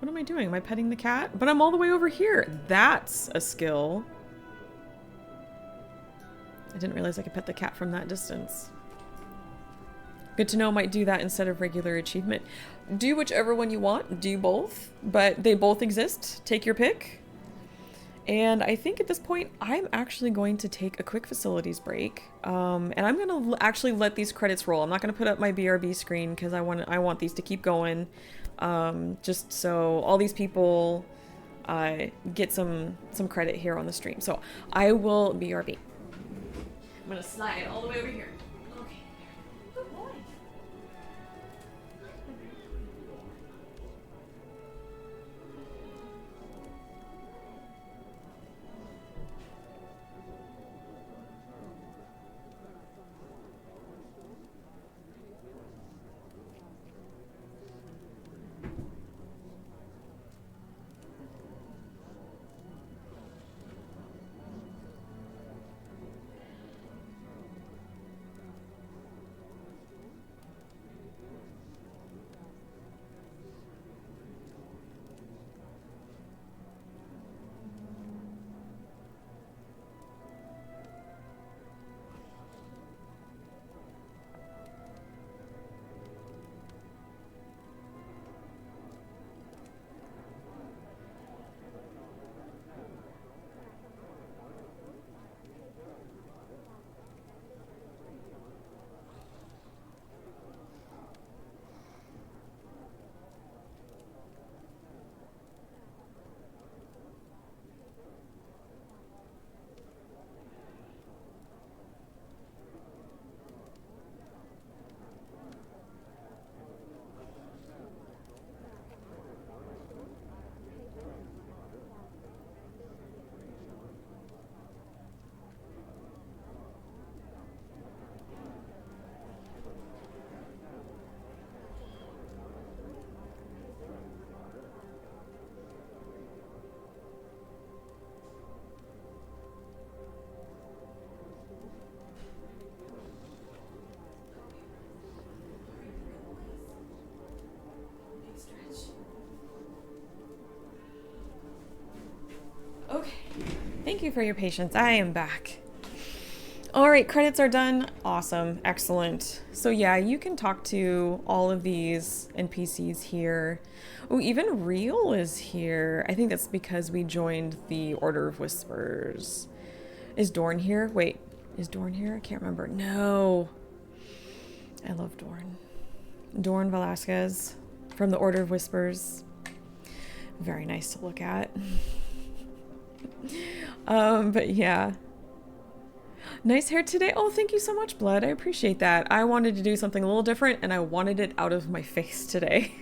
What am I doing? Am I petting the cat? But I'm all the way over here. That's a skill. I didn't realize I could pet the cat from that distance. Good to know, might do that instead of regular achievement. Do whichever one you want. Do both. But they both exist. Take your pick. And I think at this point, I'm actually going to take a quick facilities break. And I'm going to actually let these credits roll. I'm not going to put up my BRB screen because I want these to keep going. Just so all these people get some credit here on the stream. So I will BRB. I'm going to slide all the way over here. Okay. Good boy. Okay, thank you for your patience. I am back. All right, credits are done. Awesome, excellent. So yeah, you can talk to all of these NPCs here. Oh, even Real is here. I think that's because we joined the Order of Whispers. Is Dorn here? Wait, is Dorn here? I can't remember. No. I love Dorn. Dorn Velasquez from the Order of Whispers. Very nice to look at. But yeah. Nice hair today. Oh, thank you so much, Blood. I appreciate that. I wanted to do something a little different and I wanted it out of my face today.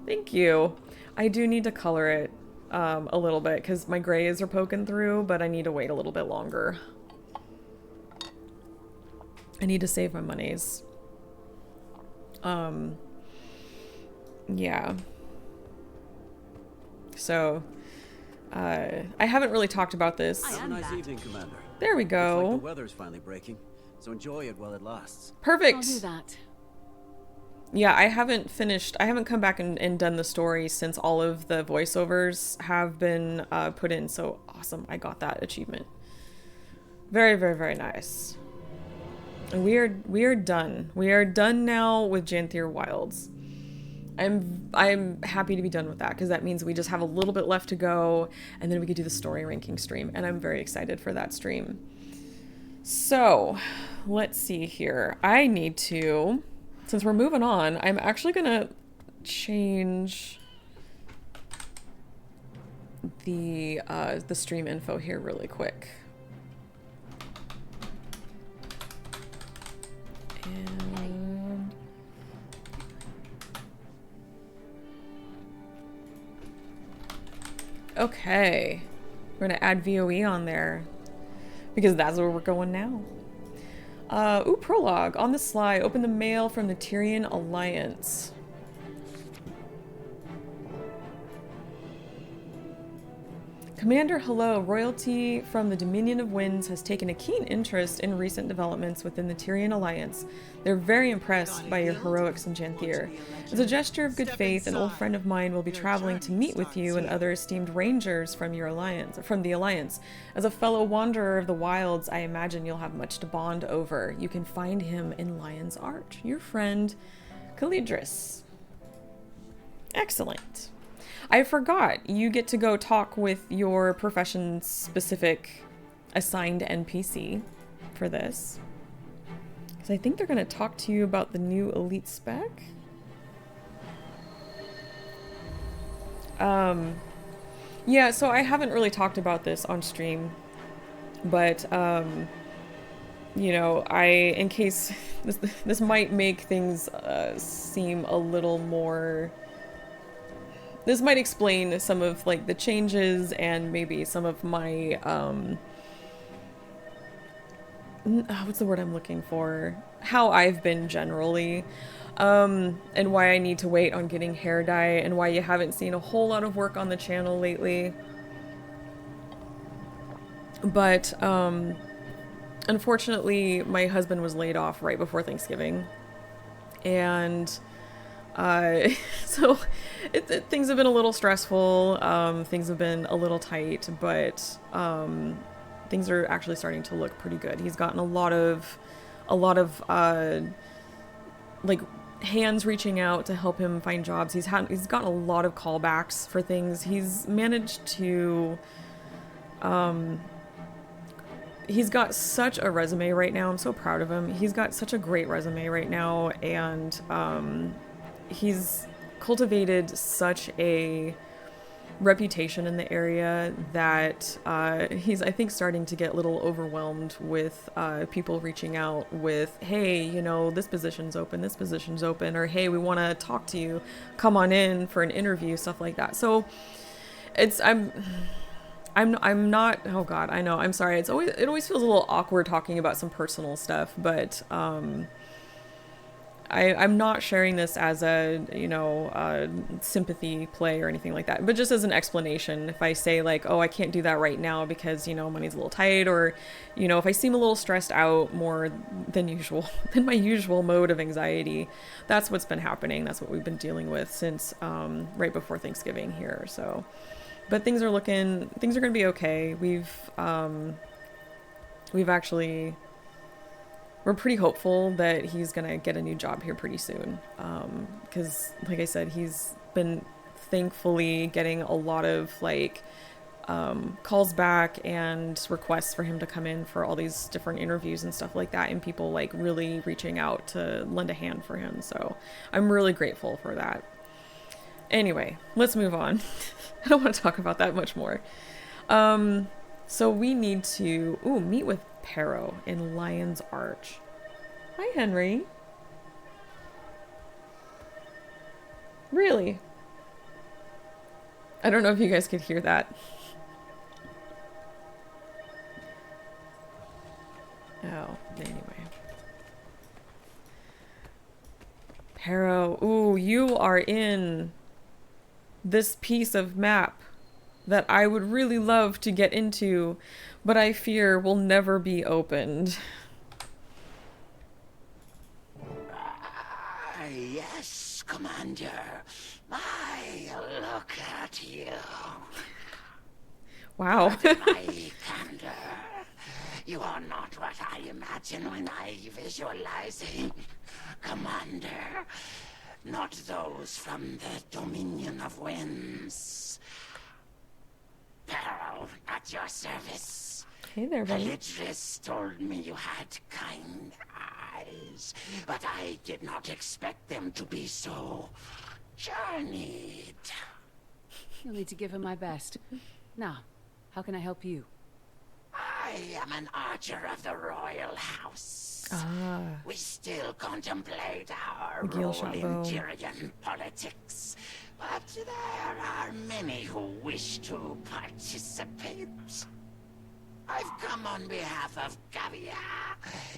Thank you. I do need to color it a little bit because my grays are poking through, but I need to wait a little bit longer. I need to save my monies. Yeah. So, I haven't really talked about this. Have a nice evening, Commander. There we go. Looks like the weather's finally breaking, so enjoy it while it lasts. Perfect. I'll do that. Yeah, I haven't come back and done the story since all of the voiceovers have been put in, so awesome. I got that achievement. Very, very, very nice. And we are done. We are done now with Janthir Wilds. I'm happy to be done with that because that means we just have a little bit left to go and then we could do the story ranking stream, and I'm very excited for that stream. So, let's see here. I need to, since we're moving on, I'm actually gonna change the stream info here really quick. And okay, we're gonna add VOE on there because that's where we're going now. Ooh, prologue. On the sly, open the mail from the Tyrian Alliance. Commander, hello. Royalty from the Dominion of Winds has taken a keen interest in recent developments within the Tyrian Alliance. They're very impressed by your heroics in Janthir. As a gesture of good faith, an old friend of mine will be traveling to meet with you and other esteemed rangers from the Alliance. As a fellow wanderer of the wilds, I imagine you'll have much to bond over. You can find him in Lion's Arch. Your friend, Calidris. Excellent. I forgot, you get to go talk with your profession-specific assigned NPC for this. Because I think they're going to talk to you about the new elite spec. Yeah, so I haven't really talked about this on stream, but, you know, in case this might make things seem a little more... This might explain some of, like, the changes and maybe some of my, what's the word I'm looking for? How I've been generally, and why I need to wait on getting hair dye, and why you haven't seen a whole lot of work on the channel lately. But, unfortunately, my husband was laid off right before Thanksgiving, and... so things have been a little stressful, things have been a little tight, but things are actually starting to look pretty good. He's gotten a lot of like hands reaching out to help him find jobs. He's gotten a lot of callbacks for things. He's managed to he's got such a resume right now. I'm so proud of him. He's got such a great resume right now, and he's cultivated such a reputation in the area that he's, I think, starting to get a little overwhelmed with people reaching out with, hey, you know, this position's open, or hey, we want to talk to you, come on in for an interview, stuff like that. So it's, I'm not, oh God, I know, I'm sorry. It always feels a little awkward talking about some personal stuff, but I'm not sharing this as a, you know, sympathy play or anything like that, but just as an explanation. If I say like, oh, I can't do that right now because, you know, money's a little tight, or, you know, if I seem a little stressed out more than usual, than my usual mode of anxiety, that's what's been happening. That's what we've been dealing with since right before Thanksgiving here. So, but things are going to be okay. We've actually... We're pretty hopeful that he's going to get a new job here pretty soon. Because, like I said, he's been thankfully getting a lot of, like, calls back and requests for him to come in for all these different interviews and stuff like that. And people, like, really reaching out to lend a hand for him. So I'm really grateful for that. Anyway, let's move on. I don't want to talk about that much more. So we need to, meet with Pero in Lion's Arch. Hi, Henry. Really? I don't know if you guys could hear that. Oh, anyway. Pero, ooh, you are in this piece of map that I would really love to get into, but I fear will never be opened. Yes, Commander. Look at you. Wow. My candor. You are not what I imagine when I visualize a commander. Not those from the Dominion of Winds. Peril at your service. Hey there, buddy. Calidris told me you had kind eyes, but I did not expect them to be so journeyed. You'll need to give him my best. Now, how can I help you? I am an archer of the royal house. We still contemplate our role in Tyrian politics, but there are many who wish to participate. I've come on behalf of Gavia,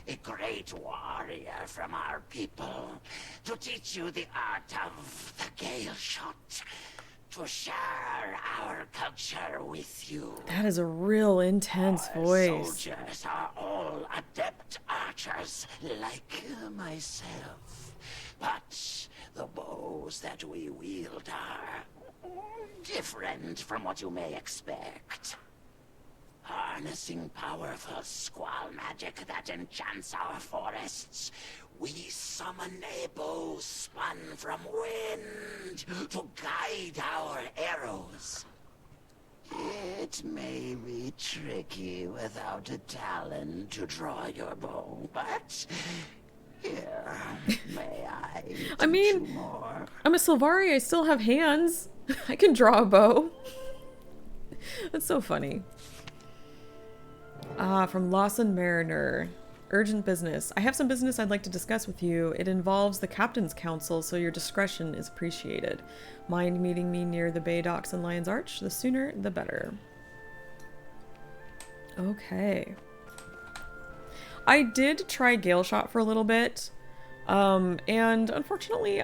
a great warrior from our people, to teach you the art of the gale shot. to share our culture with you. That is a real intense voice. Soldiers are all adept archers, like myself. But the bows that we wield are different from what you may expect. Harnessing powerful squall magic that enchants our forests, we summon a bow spun from wind to guide our arrows. It may be tricky without a talon to draw your bow, but here, may I I mean, teach you more? I'm a Sylvari, I still have hands. I can draw a bow. That's so funny. From Lawson Mariner. Urgent business. I have some business I'd like to discuss with you. It involves the Captain's Council, so your discretion is appreciated. Mind meeting me near the Bay Docks and Lion's Arch? The sooner, the better. Okay. I did try Gale Shot for a little bit, and unfortunately,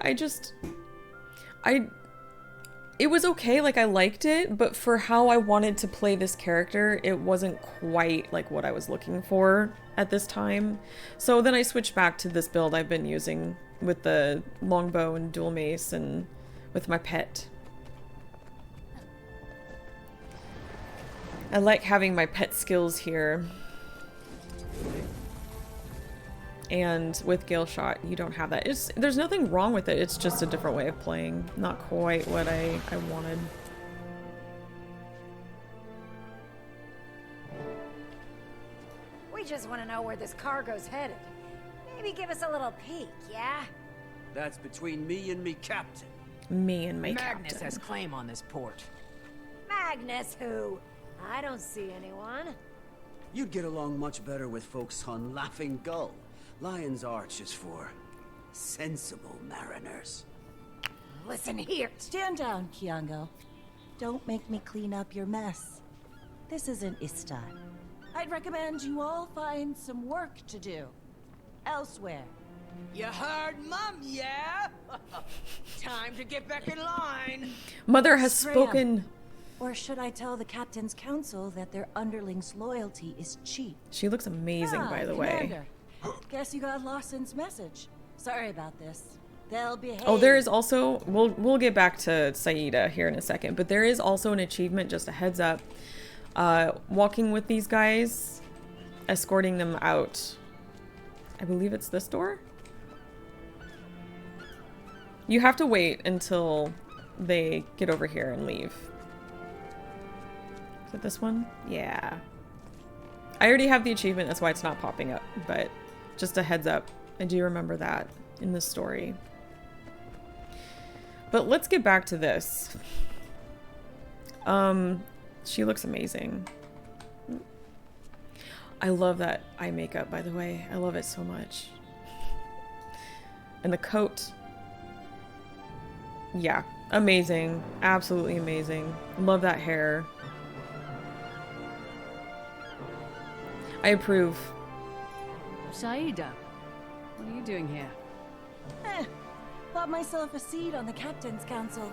it was okay, like I liked it, but for how I wanted to play this character, it wasn't quite like what I was looking for at this time. So then I switched back to this build I've been using with the longbow and dual mace and with my pet. I like having my pet skills here. And with Gale Shot, you don't have that. There's nothing wrong with it. It's just a different way of playing. Not quite what I wanted. We just want to know where this cargo's headed. Maybe give us a little peek, yeah? That's between me and me captain. Me and my Magnus captain. has claim on this port. Magnus who? I don't see anyone. You'd get along much better with folks on Laughing Gull. Lion's Arch is for sensible mariners. Listen here. Stand down, Kiango. Don't make me clean up your mess. This isn't Istan. I'd recommend you all find some work to do. Elsewhere. You heard Mum, yeah? Time to get back in line. Mother has Straight spoken. up. Or should I tell the Captain's Council that their underlings' loyalty is cheap? She looks amazing, by the way. Commander. Guess you got Lawson's message. Sorry about this. They'll behave. Oh, there is also, we'll get back to Saida here in a second, but there is also an achievement, just a heads up. Walking with these guys, escorting them out. I believe it's this door? You have to wait until they get over here and leave. Is it this one? Yeah. I already have the achievement, that's why it's not popping up, but just a heads up. I do remember that in the story. But let's get back to this. She looks amazing. I love that eye makeup, by the way. I love it so much. And the coat. Yeah, amazing. Absolutely amazing. Love that hair. I approve. Saida, what are you doing here? Bought myself a seat on the Captain's Council.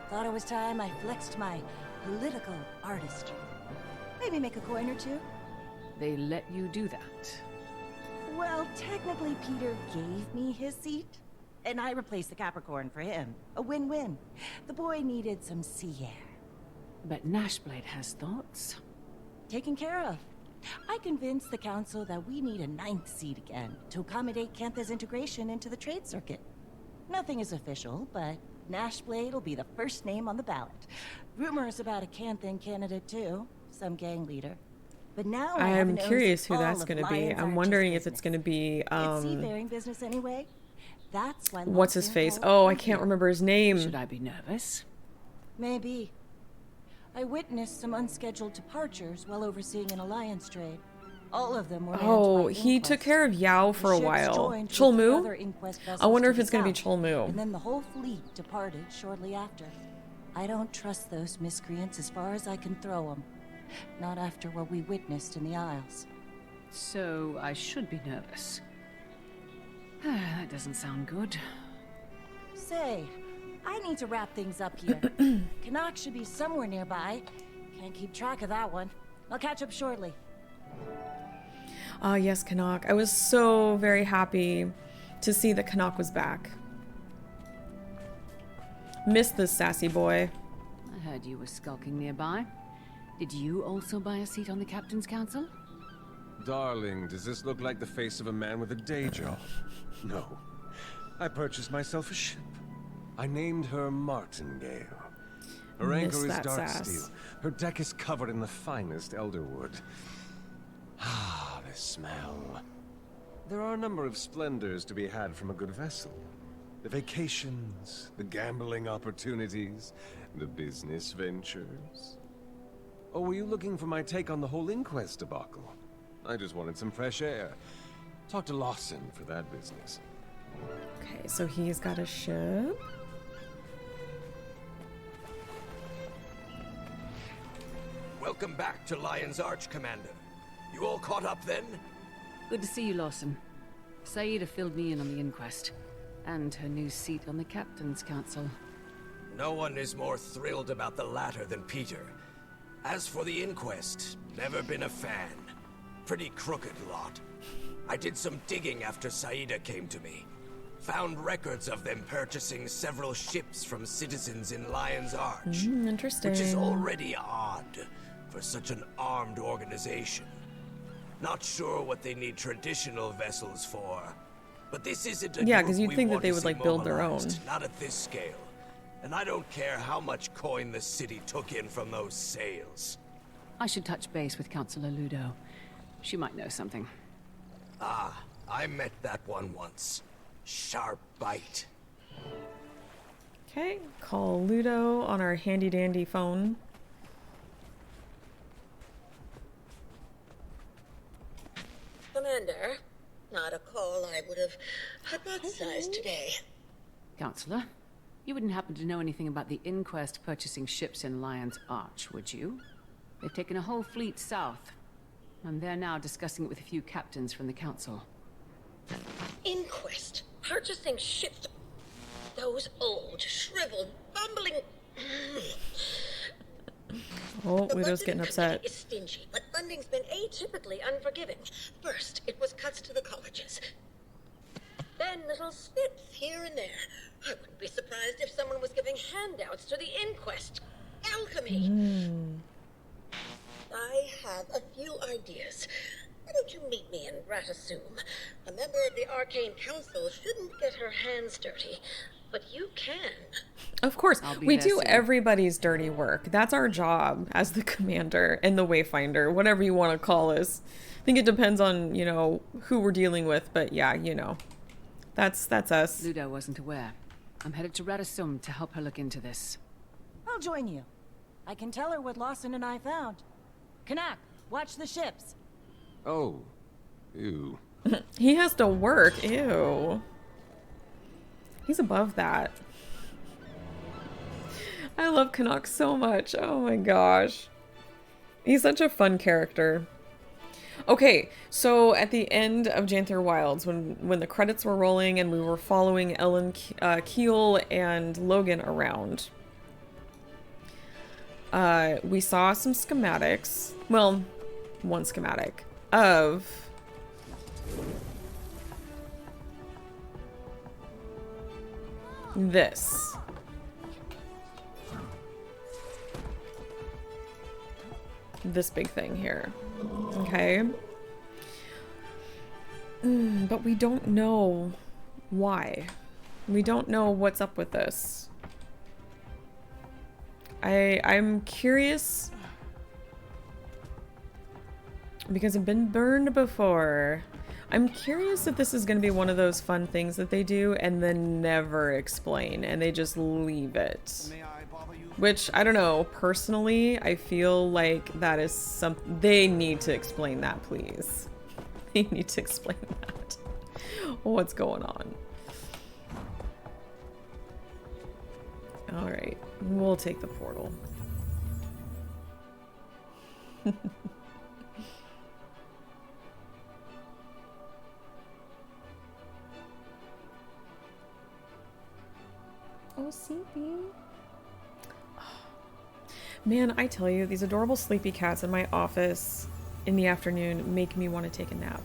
Thought it was time I flexed my political artistry. Maybe make a coin or two. They let you do that. Well, technically Peter gave me his seat, and I replaced the Capricorn for him. A win-win. The boy needed some sea air. But Nashblade has thoughts. Taken care of. I convinced the council that we need a 9th seat again to accommodate Cantha's integration into the trade circuit. Nothing is official, but Nashblade will be the first name on the ballot. Rumors about a Canthan candidate too, some gang leader. But now I'm curious who that's going to be. I'm wondering if it's going to be it's seafaring business anyway. That's why. What's his face? Oh, I can't remember his name. Should I be nervous? Maybe. I witnessed some unscheduled departures while overseeing an alliance trade. All of them were. Oh, he took care of Yao for a while. Cholmu? I wonder if it's going to be Cholmu. And then the whole fleet departed shortly after. I don't trust those miscreants as far as I can throw them. Not after what we witnessed in the Isles. So I should be nervous. That doesn't sound good. Say, I need to wrap things up here. Canuck should be somewhere nearby. Can't keep track of that one. I'll catch up shortly. Ah, yes, Canuck. I was so very happy to see that Canuck was back. Missed this sassy boy. I heard you were skulking nearby. Did you also buy a seat on the Captain's Council? Darling, does this look like the face of a man with a day job? No. I purchased myself a ship. I named her Martingale. Her anchor is dark steel. Her deck is covered in the finest elderwood. Ah, the smell. There are a number of splendors to be had from a good vessel. The vacations, the gambling opportunities, the business ventures. Oh, were you looking for my take on the whole inquest debacle? I just wanted some fresh air. Talk to Lawson for that business. Okay, so he's got a ship. Welcome back to Lion's Arch, Commander. You all caught up then? Good to see you, Lawson. Saida filled me in on the inquest. And her new seat on the Captain's Council. No one is more thrilled about the latter than Peter. As for the inquest, never been a fan. Pretty crooked lot. I did some digging after Saida came to me. Found records of them purchasing several ships from citizens in Lion's Arch. Interesting. Which is already odd for such an armed organization. Not sure what they need traditional vessels for. But this isn't a yeah, because you'd think that they would like build their own. Not at this scale. And I don't care how much coin the city took in from those sales. I should touch base with Councillor Ludo. She might know something. Ah, I met that one once. Sharp bite. Okay, call Ludo on our handy dandy phone. Commander, not a call I would have hypothesized today. Councillor, you wouldn't happen to know anything about the inquest purchasing ships in Lion's Arch, would you? They've taken a whole fleet south, and they're now discussing it with a few captains from the council. Inquest? Purchasing ships? Those old, shriveled, bumbling... Oh, Ludo's getting upset. Is stingy, but funding's been atypically unforgiving. First, it was cuts to the colleges. Then little snips here and there. I wouldn't be surprised if someone was giving handouts to the inquest. Alchemy. I have a few ideas. Why don't you meet me in Ratasum? A member of the Arcane Council shouldn't get her hands dirty, but you can. Of course, we do everybody's dirty work. That's our job as the commander and the Wayfinder, whatever you want to call us. I think it depends on, you know, who we're dealing with, but yeah, you know, that's us. Ludo wasn't aware. I'm headed to Ratasum to help her look into this. I'll join you. I can tell her what Lawson and I found. Canuck, watch the ships. Oh. Ew. He has to work. Ew. He's above that. I love Canuck so much. Oh my gosh. He's such a fun character. Okay, so at the end of Janthir Wilds, when the credits were rolling and we were following Ellen Keel and Logan around, we saw some schematics. Well, one schematic of this. This big thing here. Okay. But we don't know why. We don't know what's up with this. I'm curious because I've been burned before. I'm curious if this is going to be one of those fun things that they do and then never explain and they just leave it. Which, I don't know, personally, I feel like that is something... They need to explain that, please. They need to explain that. What's going on? Alright, we'll take the portal. Oh, sleepy. Man, I tell you, these adorable sleepy cats in my office in the afternoon make me want to take a nap.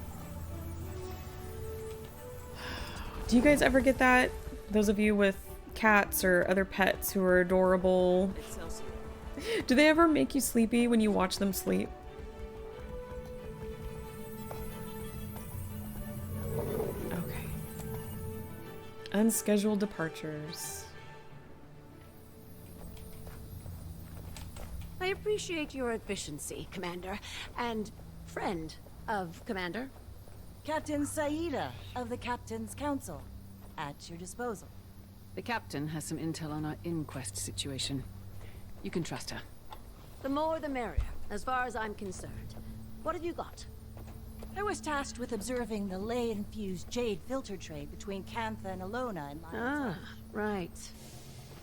Do you guys ever get that? Those of you with cats or other pets who are adorable. Do they ever make you sleepy when you watch them sleep? Okay. Unscheduled departures. I appreciate your efficiency, Commander, and friend of Commander. Captain Saida of the Captain's Council, at your disposal. The Captain has some intel on our inquest situation. You can trust her. The more the merrier, as far as I'm concerned. What have you got? I was tasked with observing the ley-infused jade filter trade between Cantha and Alona in Lion's Arch. Right.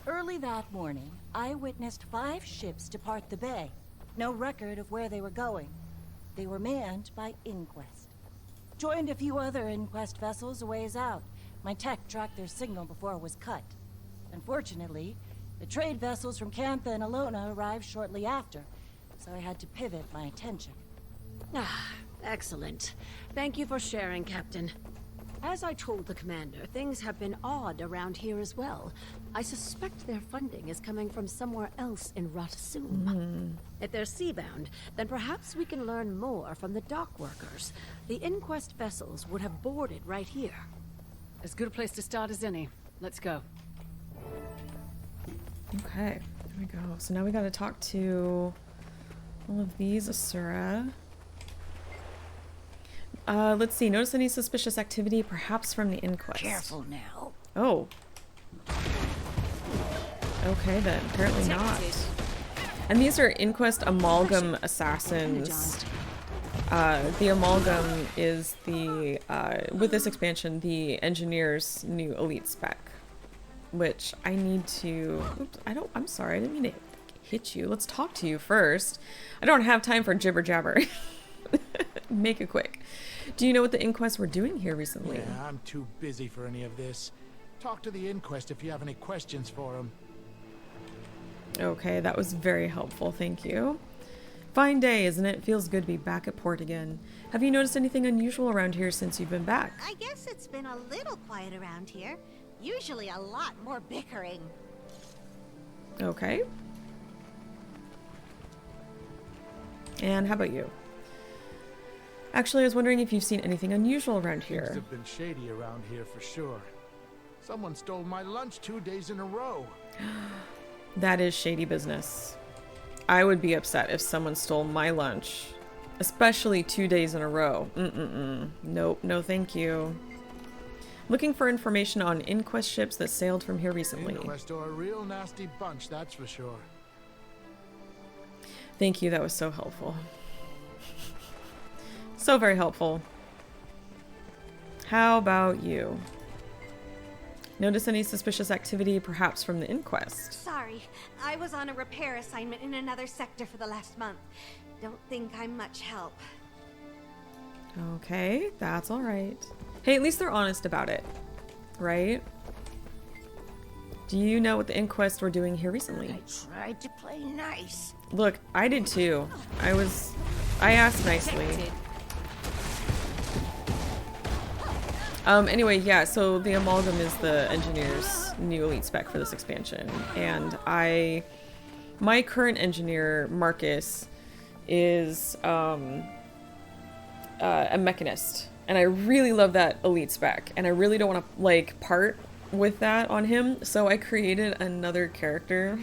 Early that morning, I witnessed 5 ships depart the bay. No record of where they were going. They were manned by Inquest. Joined a few other Inquest vessels a ways out. My tech tracked their signal before it was cut. Unfortunately, the trade vessels from Cantha and Alona arrived shortly after, so I had to pivot my attention. Ah, excellent. Thank you for sharing, Captain. As I told the Commander, things have been odd around here as well. I suspect their funding is coming from somewhere else in Ratasum. If they're seabound, then perhaps we can learn more from the dock workers. The Inquest vessels would have boarded right here. As good a place to start as any. Let's go. Okay, there we go. So now we gotta talk to all of these Asura. Let's see. Notice any suspicious activity, perhaps from the Inquest. Careful now. Oh. Okay then. Apparently not. And these are Inquest Amalgam assassins. The Amalgam is the, with this expansion, the Engineer's new elite spec. Which I need to... Oops, I'm sorry. I didn't mean to hit you. Let's talk to you first. I don't have time for jibber jabber. Make it quick. Do you know what the Inquest were doing here recently? Yeah, I'm too busy for any of this. Talk to the Inquest if you have any questions for them. Okay, that was very helpful. Thank you. Fine day, isn't it? Feels good to be back at port again. Have you noticed anything unusual around here since you've been back? I guess it's been a little quiet around here. Usually a lot more bickering. Okay. And how about you? Actually, I was wondering if you've seen anything unusual around here. Things have been shady around here for sure. Someone stole my lunch 2 days in a row. That is shady business. I would be upset if someone stole my lunch. Especially 2 days in a row. Nope, no thank you. Looking for information on Inquest ships that sailed from here recently. Inquest are a real nasty bunch, that's for sure. Thank you, that was so helpful. So very helpful. How about you? Notice any suspicious activity, perhaps from the Inquest? Sorry, I was on a repair assignment in another sector for the last month. Don't think I'm much help. Okay, that's all right. Hey, at least they're honest about it, right? Do you know what the Inquest were doing here recently? I tried to play nice. Look, I did too. I asked nicely. Anyway, yeah, so the Amalgam is the Engineer's new elite spec for this expansion. And my current engineer, Marcus, is a mechanist. And I really love that elite spec. And I really don't want to, like, part with that on him. So I created another character.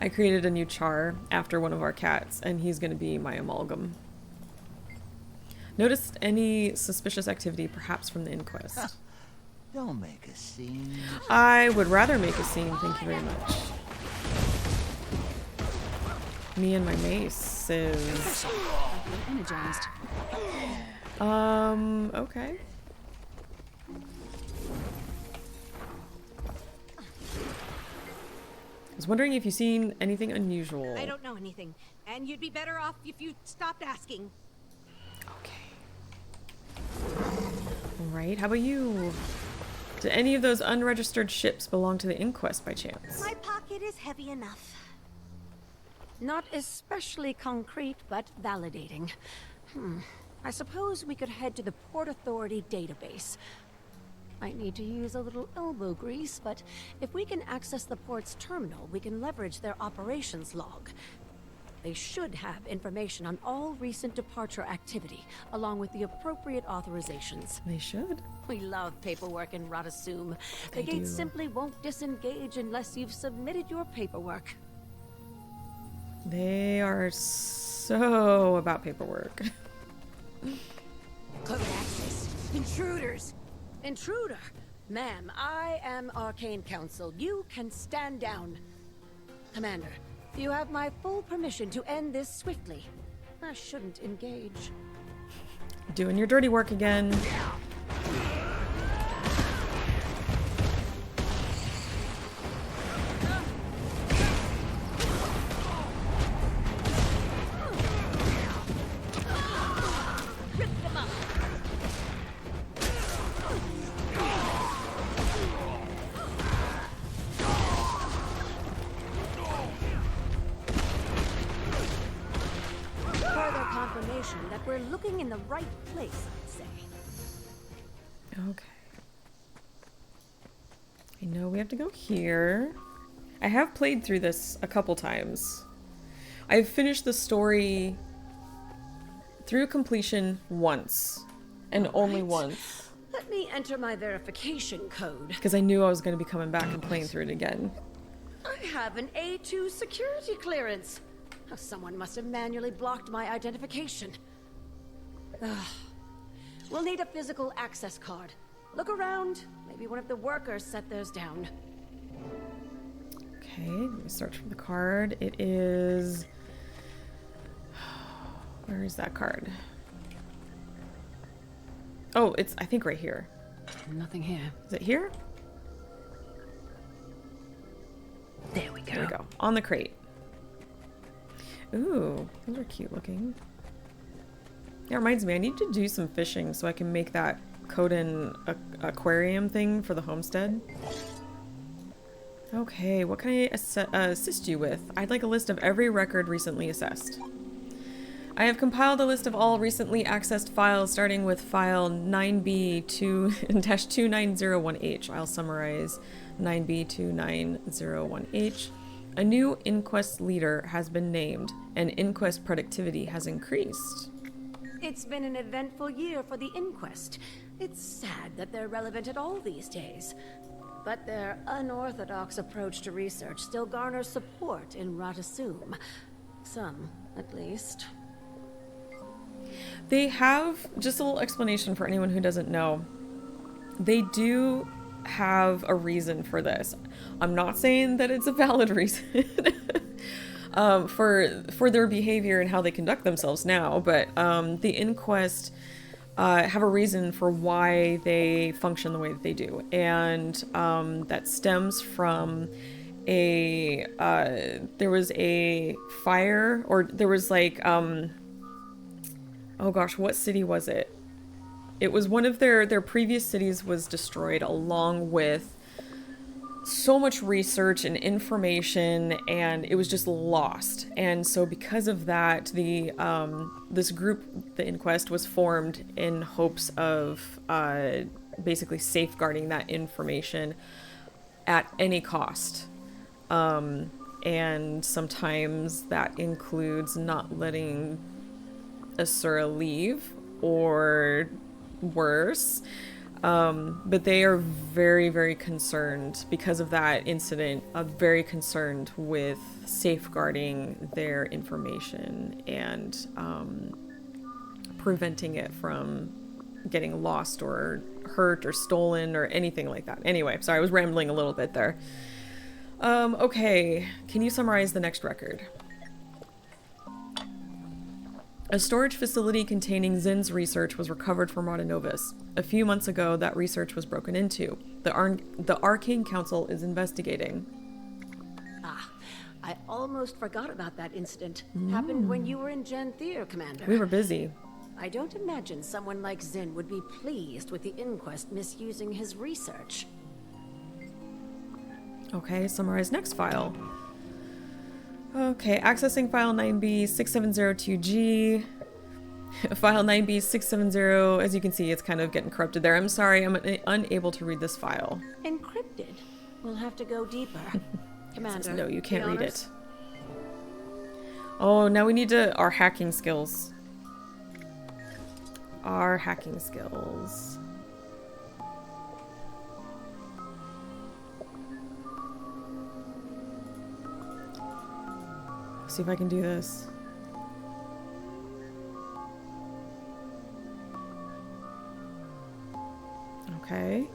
I created a new char after one of our cats. And he's going to be my Amalgam. Noticed any suspicious activity, perhaps from the Inquest? Don't make a scene. I would rather make a scene, thank you very much. Me and my mace is... Energized. Okay. I was wondering if you've seen anything unusual. I don't know anything, and you'd be better off if you stopped asking. Alright, how about you? Do any of those unregistered ships belong to the Inquest by chance? My pocket is heavy enough. Not especially concrete, but validating. I suppose we could head to the Port Authority database. Might need to use a little elbow grease, but if we can access the port's terminal, we can leverage their operations log. They should have information on all recent departure activity, along with the appropriate authorizations. They should. We love paperwork in Radasum. The gate simply won't disengage unless you've submitted your paperwork. They are so about paperwork. Code access. Intruders. Intruder. Ma'am, I am Arcane Council. You can stand down. Commander, you have my full permission to end this swiftly. I shouldn't engage. Doing your dirty work again. That we're looking in the right place, I'd say. Okay. I know we have to go here. I have played through this a couple times. I've finished the story through completion once. And only once. Let me enter my verification code. Because I knew I was going to be coming back and playing through it again. I have an A2 security clearance. Oh, someone must have manually blocked my identification. We'll need a physical access card. Look around. Maybe one of the workers set theirs down. Okay, let me search for the card. It is... Where is that card? Oh, it's, I think, right here. Nothing here. Is it here? There we go. There we go. On the crate. Ooh, those are cute looking. That reminds me, I need to do some fishing so I can make that Coden aquarium thing for the homestead. Okay, what can I assist you with? I'd like a list of every record recently assessed. I have compiled a list of all recently accessed files starting with file 9B2-2901H. I'll summarize 9B2901H. A new inquest leader has been named, and inquest productivity has increased. It's been an eventful year for the inquest. It's sad that they're relevant at all these days. But their unorthodox approach to research still garners support in Radasum. Some, at least. They have, just a little explanation for anyone who doesn't know, they do have a reason for this. I'm not saying that it's a valid reason for their behavior and how they conduct themselves now, but the inquest have a reason for why they function the way that they do, and that stems from there was a fire, or there was like oh gosh, what city was it? It was one of their previous cities was destroyed, along with so much research and information, and it was just lost. And so because of that, the this group, the Inquest, was formed in hopes of basically safeguarding that information at any cost. And sometimes that includes not letting Asura leave, or worse. But they are very, very concerned because of that incident, very concerned with safeguarding their information and preventing it from getting lost or hurt or stolen or anything like that. Anyway, sorry, I was rambling a little bit there. Okay, can you summarize the next record? A storage facility containing Zin's research was recovered from Radanovis. A few months ago, that research was broken into. The Arcane Council is investigating. Ah, I almost forgot about that incident. Happened when you were in Janthir, Commander. We were busy. I don't imagine someone like Zinn would be pleased with the Inquest misusing his research. Okay, summarize next file. Okay, accessing file 9B6702G. File 9B670, as you can see, it's kind of getting corrupted there. I'm sorry, I'm unable to read this file. Encrypted. We'll have to go deeper. Commander, no, you can't read it. Oh, now we need our hacking skills. Our hacking skills. See if I can do this. Okay.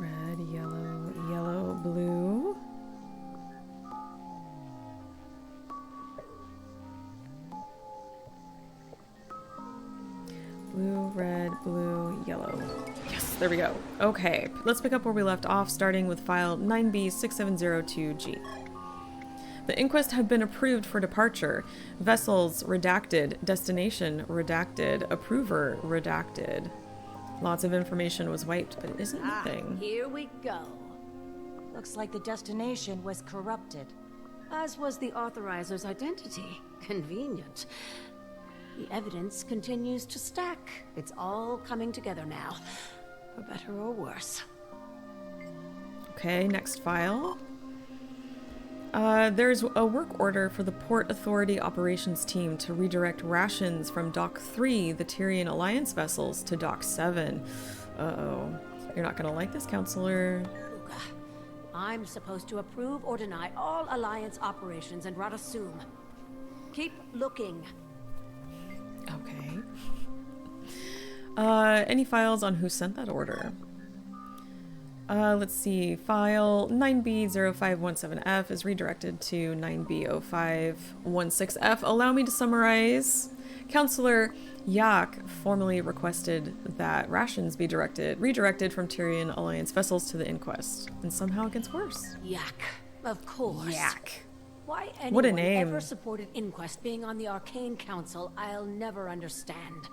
Red, yellow, yellow, blue. Blue, red, blue, yellow. Yes, there we go. Okay, let's pick up where we left off, starting with file 9B6702G. The inquest had been approved for departure. Vessels redacted. Destination redacted. Approver redacted. Lots of information was wiped, but it isn't anything. Here we go. Looks like the destination was corrupted. As was the authoriser's identity. Convenient. The evidence continues to stack. It's all coming together now. For better or worse. Okay, next file. There's a work order for the Port Authority operations team to redirect rations from Dock 3, the Tyrian Alliance vessels, to Dock 7. Uh-oh. You're not gonna like this, Counselor. I'm supposed to approve or deny all Alliance operations in Radasum. Keep looking. Okay. Any files on who sent that order? Let's see. File 9B0517F is redirected to 9B0516F. Allow me to summarize. Counselor Yak formally requested that rations be redirected from Tyrian Alliance vessels to the Inquest, and somehow it gets worse. Yak, of course. Yak. Why What a anyone name. ever supported Inquest being on the Arcane Council, I'll never understand.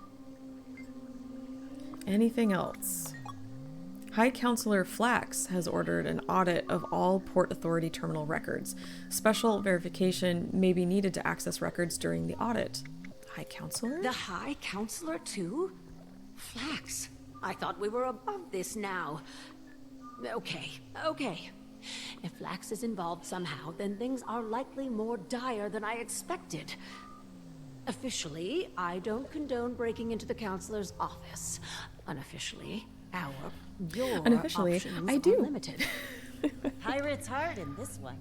Anything else? High Counselor Flax has ordered an audit of all Port Authority terminal records. Special verification may be needed to access records during the audit. High Counselor? The High Counselor too? Flax, I thought we were above this now. Okay. If Flax is involved somehow, then things are likely more dire than I expected. Officially, I don't condone breaking into the Counselor's office. Unofficially, your Unofficially, options I do. are limited. Pirate's hard in this one.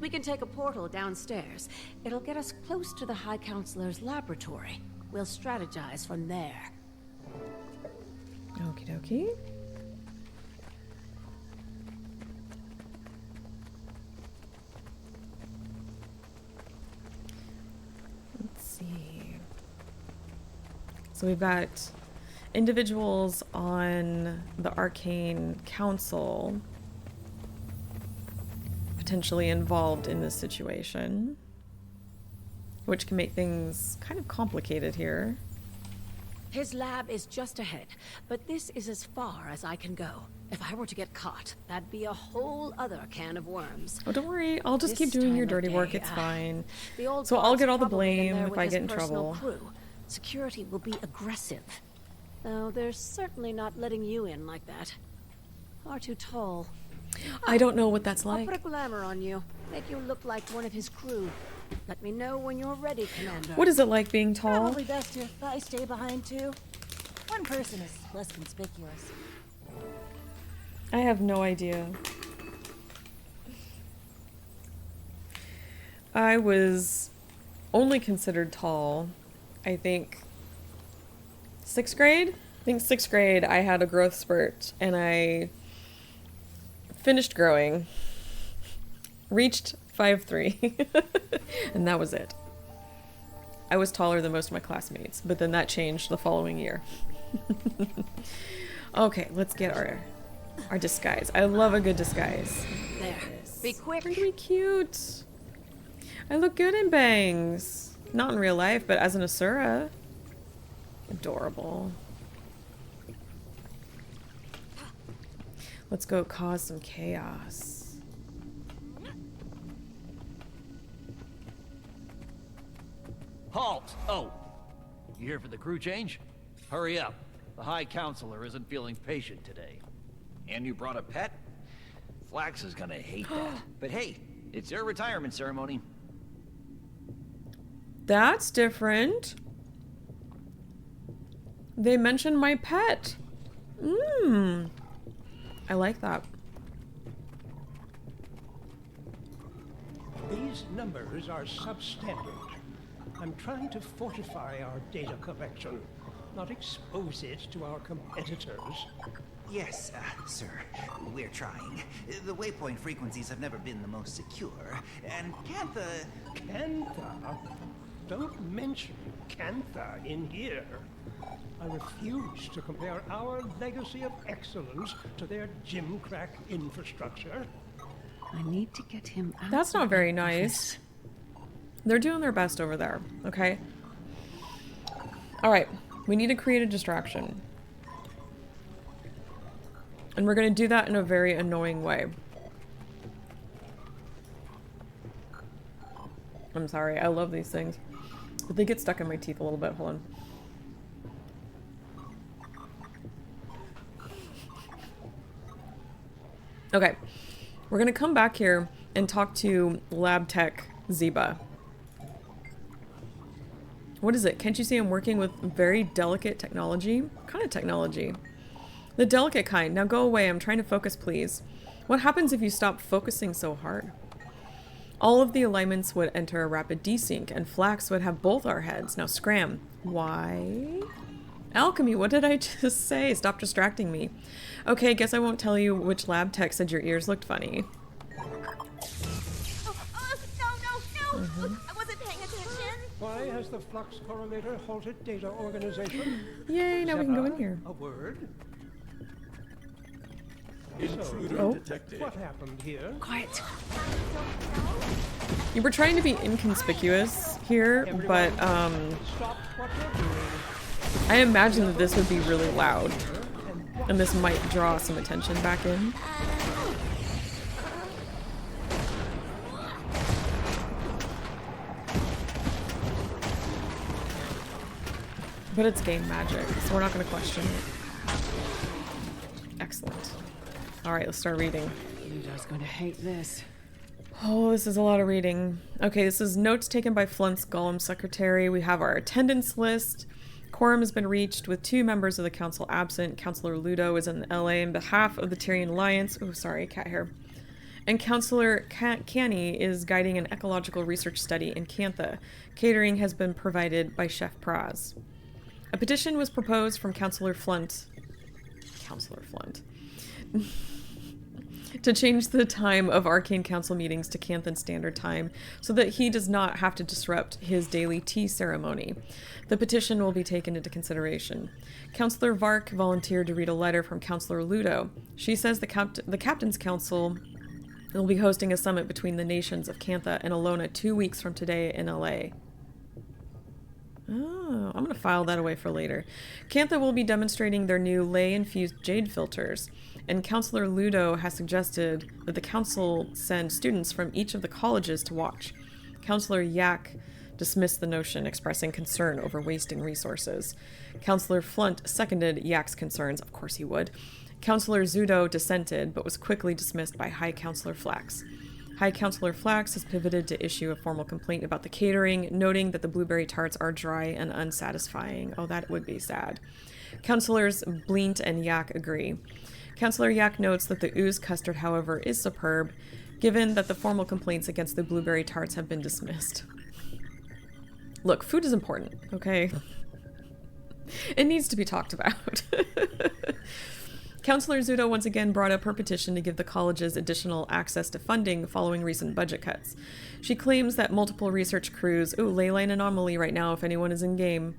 We can take a portal downstairs. It'll get us close to the High Counselor's laboratory. We'll strategize from there. Okie dokie. Let's see. So we've got individuals on the Arcane Council potentially involved in this situation, which can make things kind of complicated here. His lab is just ahead, but this is as far as I can go. If I were to get caught, that'd be a whole other can of worms. Oh, don't worry. I'll just keep This doing your time of dirty work. day, It's fine. The old So I'll bot's get all the probably in blame there if with I his get in personal trouble. Crew. Security will be aggressive. Though they're certainly not letting you in like that. Far too tall. I don't know what that's I'll like. put a glamour on you. Make you look like one of his crew. Let me know when you're ready, Commander. What is it like being tall? Probably best if I stay behind too. One person is less conspicuous. I have no idea. I was only considered tall, I think, 6th grade? I think 6th grade I had a growth spurt and I finished growing, reached 5'3", and that was it. I was taller than most of my classmates, but then that changed the following year. Okay, let's get our Our disguise. I love a good disguise. There. Be quick. Aren't we cute? I look good in bangs. Not in real life, but as an Asura. Adorable. Let's go cause some chaos. Halt! Oh, you here for the crew change? Hurry up. The High Counselor isn't feeling patient today. And you brought a pet? Flax is gonna hate that. But hey, it's their retirement ceremony. That's different. They mentioned my pet. I like that. These numbers are substandard. I'm trying to fortify our data collection, not expose it to our competitors. Yes, sir. We're trying. The waypoint frequencies have never been the most secure, and Cantha... Cantha? Don't mention Cantha in here. I refuse to compare our legacy of excellence to their gimcrack infrastructure. I need to get him out. That's not very nice. They're doing their best over there, okay? Alright, we need to create a distraction. And we're gonna do that in a very annoying way. I'm sorry, I love these things. But they get stuck in my teeth a little bit, hold on. Okay, we're gonna come back here and talk to Lab Tech Ziba. What is it? Can't you see I'm working with very delicate technology? What kind of technology? The delicate kind. Now go away. I'm trying to focus, please. What happens if you stop focusing so hard? All of the alignments would enter a rapid desync, and Flax would have both our heads. Now scram. Why? Alchemy, what did I just say? Stop distracting me. Okay, guess I won't tell you which lab tech said your ears looked funny. No. I wasn't paying attention. Why has the flux correlator halted data organization? Yay, now we can go in here. A word? Intruder detected. What happened here? Quiet. You were trying to be inconspicuous here, but I imagine that this would be really loud. And this might draw some attention back in. But it's game magic, so we're not going to question it. Excellent. Alright, let's start reading. Ludo's going to hate this. Oh, this is a lot of reading. Okay, this is notes taken by Flint's Golem secretary. We have our attendance list. Quorum has been reached with 2 members of the council absent. Councillor Ludo is in LA on behalf of the Tyrian Alliance. Oh, sorry, cat hair. And Councillor Canny is guiding an ecological research study in Cantha. Catering has been provided by Chef Praz. A petition was proposed from Councillor Flint. To change the time of Arcane Council meetings to Canthan Standard Time so that he does not have to disrupt his daily tea ceremony. The petition will be taken into consideration. Councillor Vark volunteered to read a letter from Councillor Ludo. She says the Captain's Council will be hosting a summit between the nations of Cantha and Alona 2 weeks from today in LA. Oh, I'm going to file that away for later. Cantha will be demonstrating their new ley-infused jade filters, and Councillor Ludo has suggested that the council send students from each of the colleges to watch. Councillor Yak dismissed the notion, expressing concern over wasting resources. Councillor Flint seconded Yak's concerns, of course he would. Councillor Zudo dissented, but was quickly dismissed by High Councillor Flax. High Councillor Flax has pivoted to issue a formal complaint about the catering, noting that the blueberry tarts are dry and unsatisfying. Oh, that would be sad. Councillors Bleant and Yak agree. Councillor Yak notes that the ooze custard, however, is superb, given that the formal complaints against the blueberry tarts have been dismissed. Look, food is important, okay? It needs to be talked about. Councillor Zudo once again brought up her petition to give the colleges additional access to funding following recent budget cuts. She claims that multiple research crews... Ooh, leyline anomaly right now if anyone is in game.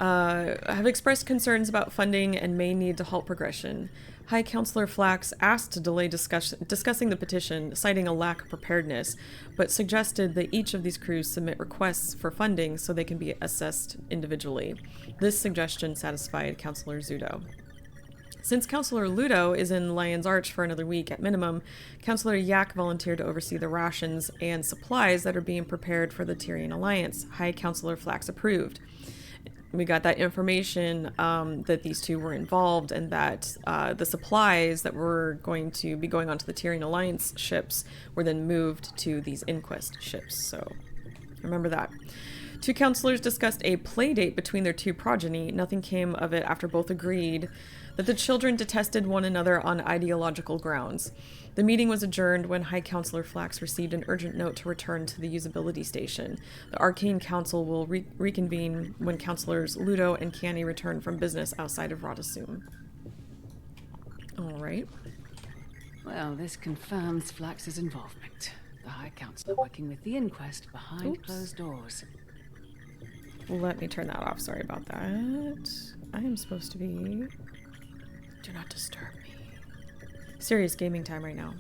have expressed concerns about funding and may need to halt progression. High Counselor Flax asked to delay discussing the petition, citing a lack of preparedness, but suggested that each of these crews submit requests for funding so they can be assessed individually. This suggestion satisfied Counselor Zudo. Since Counselor Ludo is in Lion's Arch for another week at minimum, Counselor Yak volunteered to oversee the rations and supplies that are being prepared for the Tyrian Alliance. High Counselor Flax approved. We got that information that these two were involved and that the supplies that were going to be going onto the Tyrian Alliance ships were then moved to these Inquest ships. So remember that. Two counselors discussed a play date between their two progeny. Nothing came of it after both agreed that the children detested one another on ideological grounds. The meeting was adjourned when High Counselor Flax received an urgent note to return to the usability station. The Arcane Council will reconvene when Counselors Ludo and Canny return from business outside of Radasum. Alright. Well, this confirms Flax's involvement. The High Counselor working with the Inquest behind closed doors. Let me turn that off. Sorry about that. I am supposed to be... Do not disturb me. Serious gaming time right now.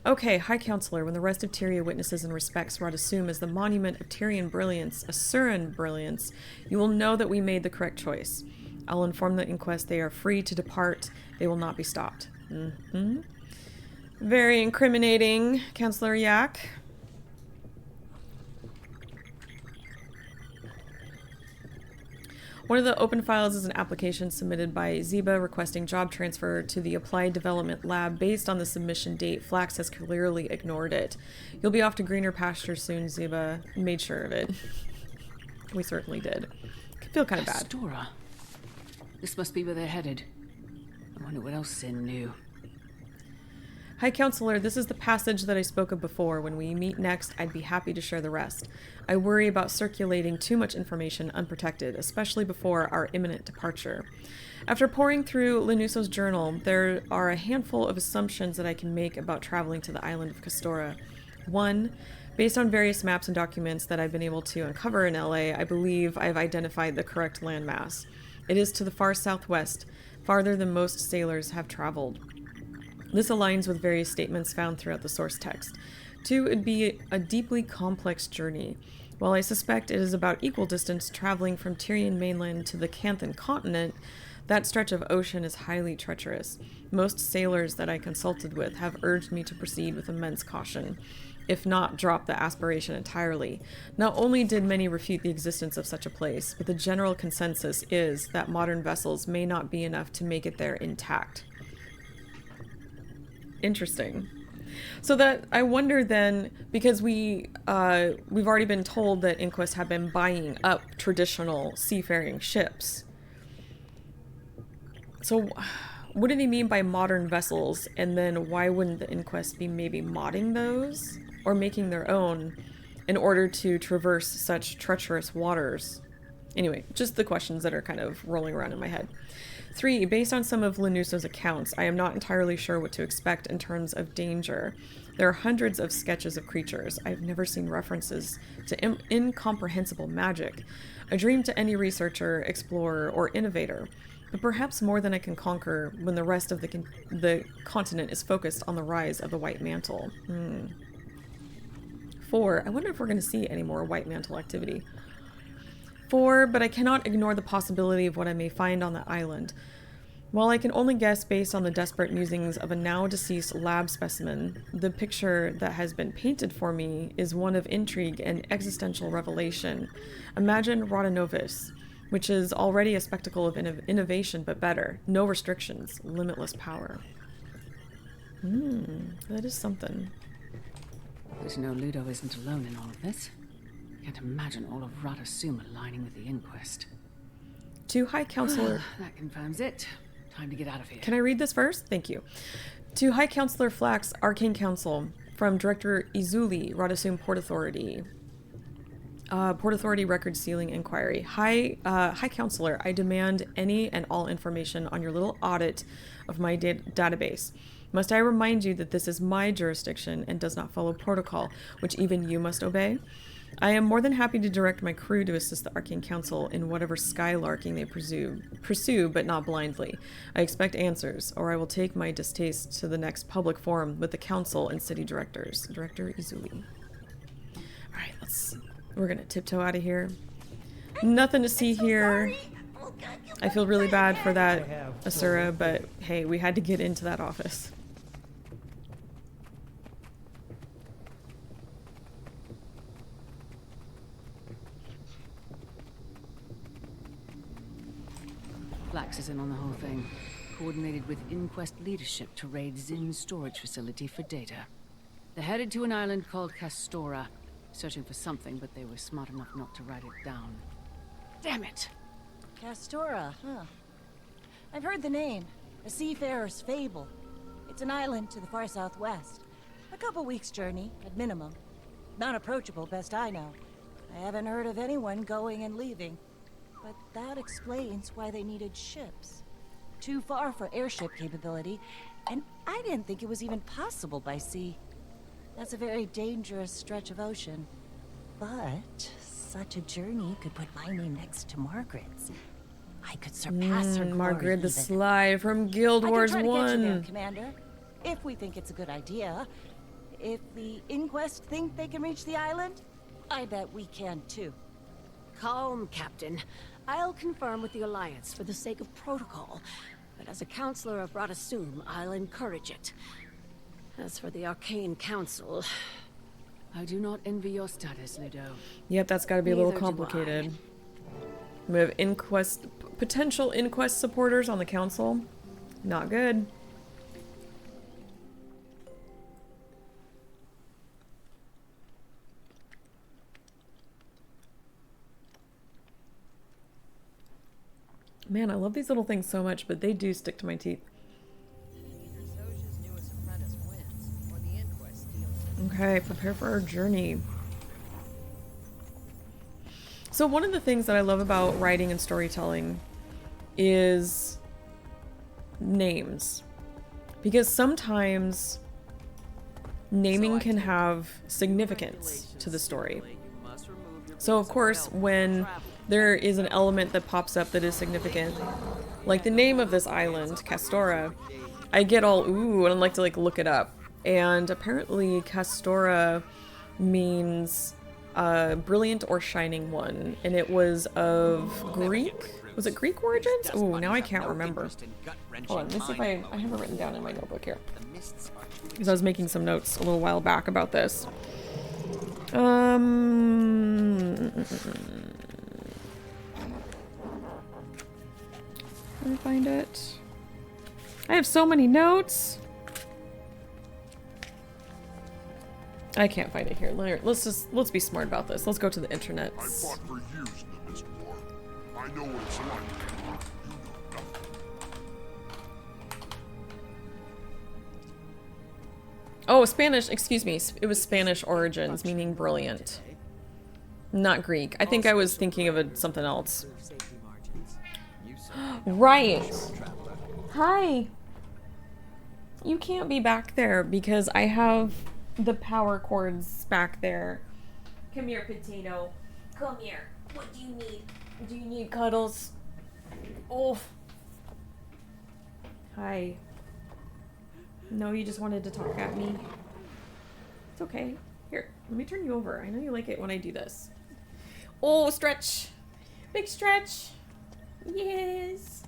Okay, High Counselor, when the rest of Tyria witnesses and respects Radasum as the monument of Tyrian brilliance, Asuran brilliance, you will know that we made the correct choice. I'll inform the Inquest they are free to depart. They will not be stopped. Mm-hmm. Very incriminating, Counselor Yak. One of the open files is an application submitted by Ziba requesting job transfer to the Applied Development Lab based on the submission date. Flax has clearly ignored it. You'll be off to greener pastures soon, Ziba. Made sure of it. We certainly did. I feel kind of bad. Astora. This must be where they're headed. I wonder what else Sin knew. High Counselor, this is the passage that I spoke of before. When we meet next, I'd be happy to share the rest. I worry about circulating too much information unprotected, especially before our imminent departure. After poring through Lenuso's journal, there are a handful of assumptions that I can make about traveling to the island of Castora. 1. Based on various maps and documents that I've been able to uncover in LA, I believe I've identified the correct landmass. It is to the far southwest, farther than most sailors have traveled. This aligns with various statements found throughout the source text. 2, it'd be a deeply complex journey. While I suspect it is about equal distance traveling from Tyrian mainland to the Canthan continent, that stretch of ocean is highly treacherous. Most sailors that I consulted with have urged me to proceed with immense caution, if not drop the aspiration entirely. Not only did many refute the existence of such a place, but the general consensus is that modern vessels may not be enough to make it there intact. Interesting. So that I wonder then, because we've already been told that Inquest have been buying up traditional seafaring ships. So what do they mean by modern vessels? And then why wouldn't the Inquest be maybe modding those or making their own in order to traverse such treacherous waters? Anyway, just the questions that are kind of rolling around in my head. 3, based on some of Lenuso's accounts, I am not entirely sure what to expect in terms of danger. There are hundreds of sketches of creatures. I've never seen references to incomprehensible magic. A dream to any researcher, explorer, or innovator, but perhaps more than I can conquer when the rest of the continent is focused on the rise of the White Mantle. 4, I wonder if we're going to see any more White Mantle activity. 4, but I cannot ignore the possibility of what I may find on the island. While I can only guess based on the desperate musings of a now-deceased lab specimen, the picture that has been painted for me is one of intrigue and existential revelation. Imagine Rodanovis, which is already a spectacle of innovation but better. No restrictions, limitless power. That is something. There's no Ludo isn't alone in all of this. Can't imagine all of Radasum aligning with the Inquest. To High Counselor... That confirms it. Time to get out of here. Can I read this first? Thank you. To High Counselor Flax, Arcane Council, from Director Izuli, Radasum Port Authority. Port Authority Record Sealing Inquiry. High Counselor, I demand any and all information on your little audit of my database. Must I remind you that this is my jurisdiction and does not follow protocol, which even you must obey? I am more than happy to direct my crew to assist the Arcane Council in whatever skylarking they pursue, but not blindly. I expect answers, or I will take my distaste to the next public forum with the council and city directors. Director Izuli. Alright, we're gonna tiptoe out of here. Nothing to see here. I feel really bad for that Asura, but hey, we had to get into that office. Flax is in on the whole thing. Coordinated with Inquest leadership to raid Zin's storage facility for data. They're headed to an island called Castora, searching for something, but they were smart enough not to write it down. Damn it! Castora, huh? I've heard the name. A seafarer's fable. It's an island to the far southwest. A couple weeks' journey, at minimum. Not approachable, best I know. I haven't heard of anyone going and leaving. But that explains why they needed ships. Too far for airship capability, and I didn't think it was even possible by sea. That's a very dangerous stretch of ocean. But such a journey could put my name next to Margaret's. I could surpass her glory Margaret the even. Sly from Guild Wars 1. I can try to get you there, Commander, if we think it's a good idea. If the Inquest think they can reach the island, I bet we can too. Calm, Captain. I'll confirm with the Alliance for the sake of protocol. But as a counselor of Ratasum, I'll encourage it. As for the Arcane Council... I do not envy your status, Ludo. Yep, that's got to be a little Neither do complicated. We have potential Inquest supporters on the council. Not good. Man, I love these little things so much, but they do stick to my teeth. Okay, prepare for our journey. So one of the things that I love about writing and storytelling is names. Because sometimes naming can have significance to the story. So of course, when there is an element that pops up that is significant, like the name of this island, Castora, I get all ooh, and I like to look it up. And apparently Castora means brilliant or shining one, and it was of Greek. Was it Greek origins? Oh, now I can't remember. Hold on, let me see if I have it written down in my notebook here. Because I was making some notes a little while back about this. Let me find it. I have so many notes. I can't find it here. Let's be smart about this. Let's go to the internet. I fought for years in the Mist War. I know what it's like. You know nothing. Oh, Spanish. Excuse me. It was Spanish origins, meaning brilliant. Not Greek. I think I was thinking of something else. Right. Hi. You can't be back there because I have the power cords back there. Come here, Patino. Come here. What do you need? Do you need cuddles? Oh. Hi. No, you just wanted to talk at me. It's okay. Here, let me turn you over. I know you like it when I do this. Oh, stretch. Big stretch. Yes.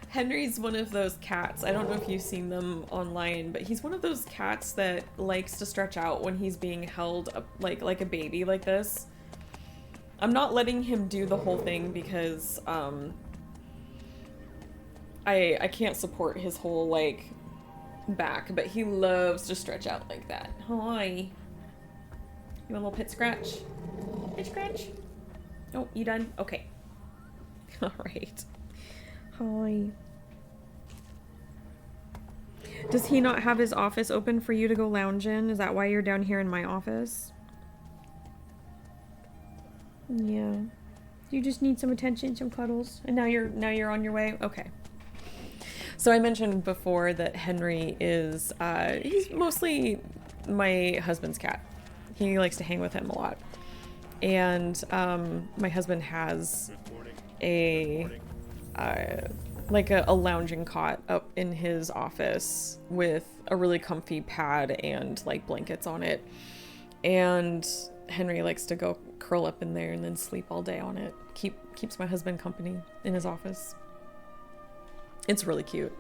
Henry's one of those cats. I don't know if you've seen them online, but he's one of those cats that likes to stretch out when he's being held up like a baby like this. I'm not letting him do the whole thing because I can't support his whole back, but he loves to stretch out like that. Hi. You want a little pit scratch? Pit scratch? Oh, you done? Okay. All right. Hi. Does he not have his office open for you to go lounge in? Is that why you're down here in my office? Yeah. You just need some attention, some cuddles, and now you're on your way? Okay. So I mentioned before that Henry is he's mostly my husband's cat. He likes to hang with him a lot. And my husband has a like a lounging cot up in his office with a really comfy pad and like blankets on it. And Henry likes to go curl up in there and then sleep all day on it. Keeps my husband company in his office. It's really cute.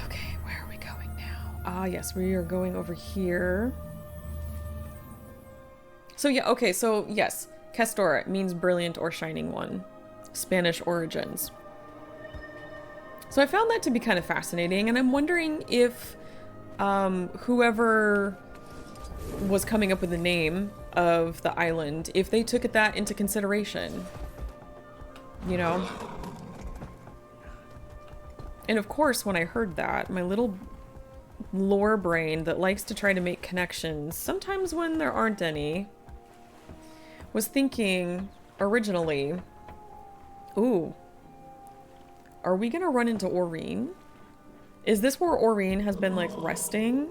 Okay, where are we going now? Ah, yes, we are going over here. So yeah, okay, so yes, Castor means brilliant or shining one. Spanish origins. So I found that to be kind of fascinating, and I'm wondering if whoever was coming up with the name of the island, if they took that into consideration. You know? And of course, when I heard that, my little lore brain that likes to try to make connections, sometimes when there aren't any, was thinking originally, ooh, are we gonna run into Aurene? Is this where Aurene has been like resting?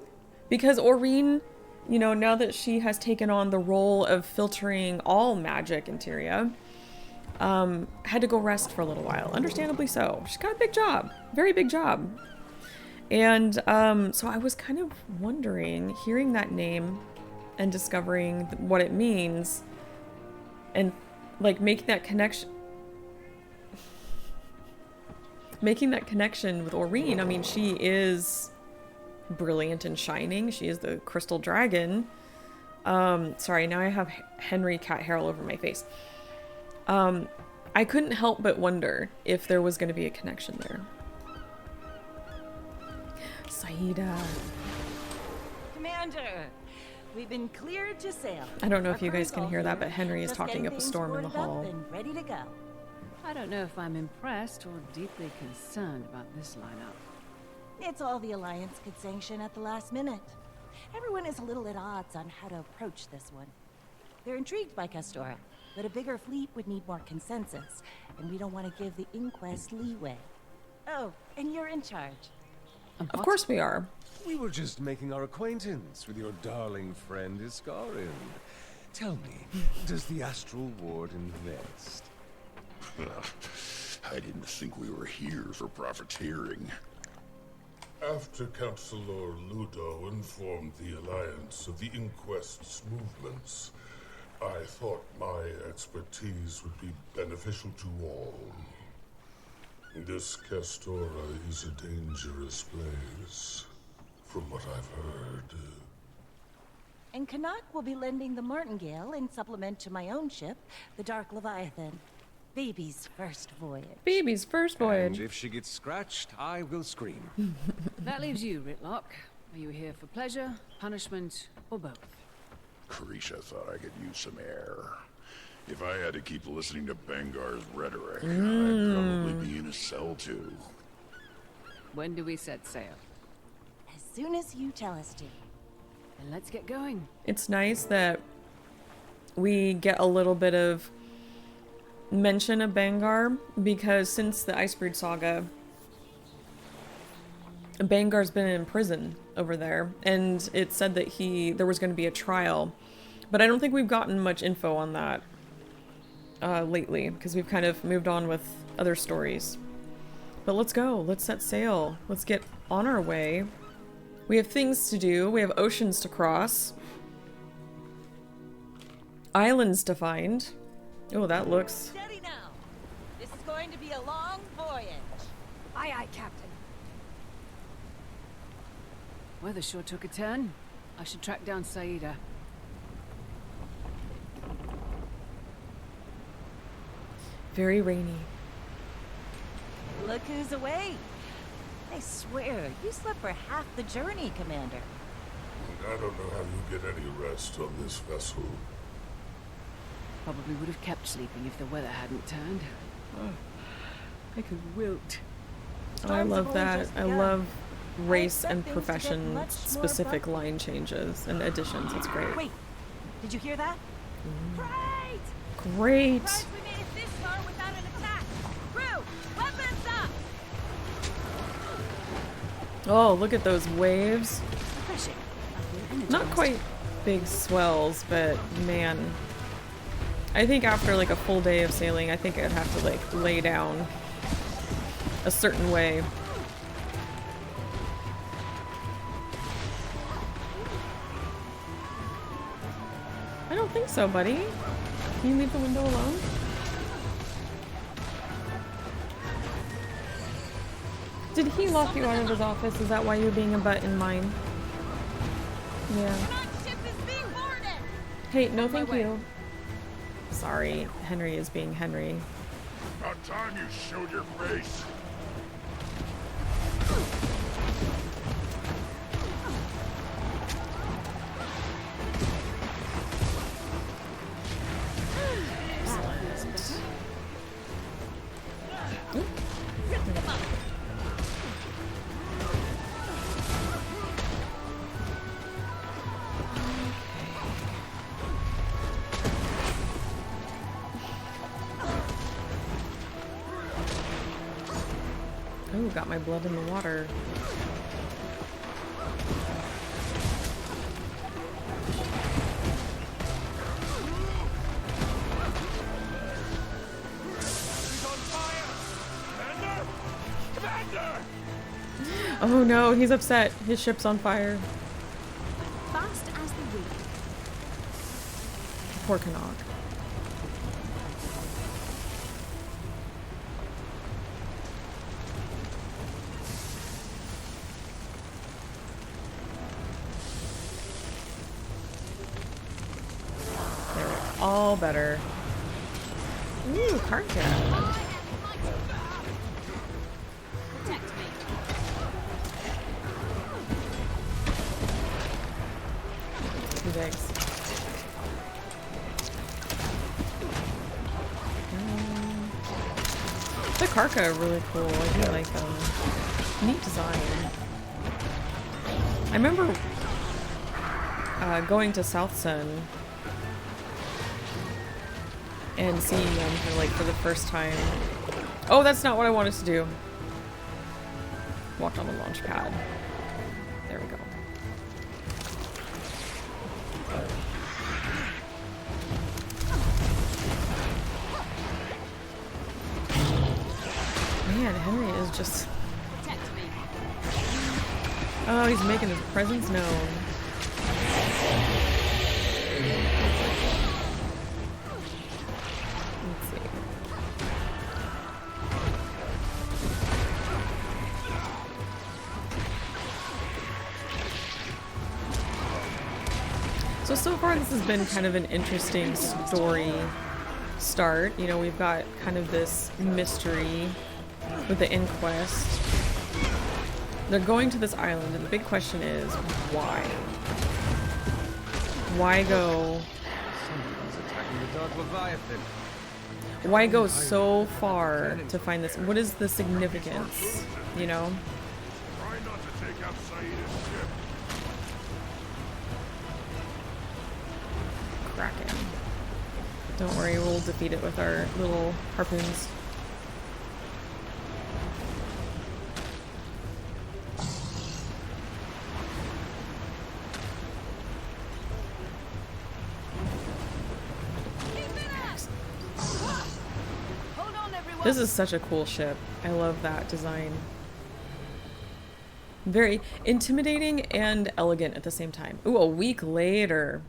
Because Aurene, you know, now that she has taken on the role of filtering all magic in Tyria, had to go rest for a little while. Understandably so. She's got a big job. Very big job. And so I was kind of wondering, hearing that name and discovering what it means and like making that connection with Aurene. I mean, she is brilliant and shining. She is the crystal dragon. Sorry, now I have Henry cat hair all over my face. I couldn't help but wonder if there was going to be a connection there. Saida. Commander, we've been cleared to sail. I don't know if you guys can hear that, but Henry is Just talking getting up a things storm in the boarded up hall. and ready to go. I don't know if I'm impressed or deeply concerned about this lineup. It's all the Alliance could sanction at the last minute. Everyone is a little at odds on how to approach this one. They're intrigued by Castora, but a bigger fleet would need more consensus, and we don't want to give the Inquest leeway. Oh, and you're in charge. Of course we are. We were just making our acquaintance with your darling friend Iskarin. Tell me, does the Astral Ward invest? I didn't think we were here for profiteering. After Councilor Ludo informed the Alliance of the Inquest's movements, I thought my expertise would be beneficial to all. This Castora is a dangerous place, from what I've heard. And Canuck will be lending the Martingale in supplement to my own ship, the Dark Leviathan. Baby's first voyage. Baby's first voyage. And if she gets scratched, I will scream. That leaves you, Ritlock. Are you here for pleasure, punishment, or both? Carisha thought I could use some air. If I had to keep listening to Bangar's rhetoric, I'd probably be in a cell too. When do we set sail? As soon as you tell us to. Then let's get going. It's nice that we get a little bit of mention of Bangar, because since the Icebreed saga, Bangar's been in prison over there, and it said that there was going to be a trial, but I don't think we've gotten much info on that lately, because we've kind of moved on with other stories. But let's go. Let's set sail. Let's get on our way. We have things to do. We have oceans to cross. Islands to find. Oh, that looks... Steady now. This is going to be a long voyage. Aye, aye, Captain. Weather sure took a turn. I should track down Saida. Very rainy. Look who's awake. I swear, you slept for half the journey, Commander. I don't know how you get any rest on this vessel. Probably would have kept sleeping if the weather hadn't turned. Oh, I could wilt. Oh, I love that. I love race and profession specific line changes and additions. It's great. Wait, did you hear that? Great! Great! Surprised we made it this far without an attack. Crew, weapons up! Oh, look at those waves. Refreshing. I feel Not quite big swells, but man, I think after like a full day of sailing, I think I'd have to like lay down a certain way. I don't think so, buddy. Can you leave the window alone? Did he lock you out of his office? Is that why you're being a butt in mine? Yeah. Hey, no thank you. Sorry, Henry is being Henry. About time you showed your face. Ooh, got my blood in the water. Oh no, he's upset. His ship's on fire. Fast as the wind. Poor Canuck. All better. Ooh, card cat. Thanks. The Karka are really cool. I do like them. Neat design. I remember going to South Sun and seeing them for the first time. Oh, that's not what I wanted to do. Walked on the launch pad. There we go. Man, Henry is just... Oh, he's making his presence known. Let's see. So far this has been kind of an interesting story start. You know, we've got kind of this mystery with the inquest. They're going to this island, and the big question is, why? Why go... Why go so far to find this? What is the significance, you know? Try not to take out Saida's ship. Kraken. Don't worry, we'll defeat it with our little harpoons. This is such a cool ship. I love that design. Very intimidating and elegant at the same time. Ooh, a week later.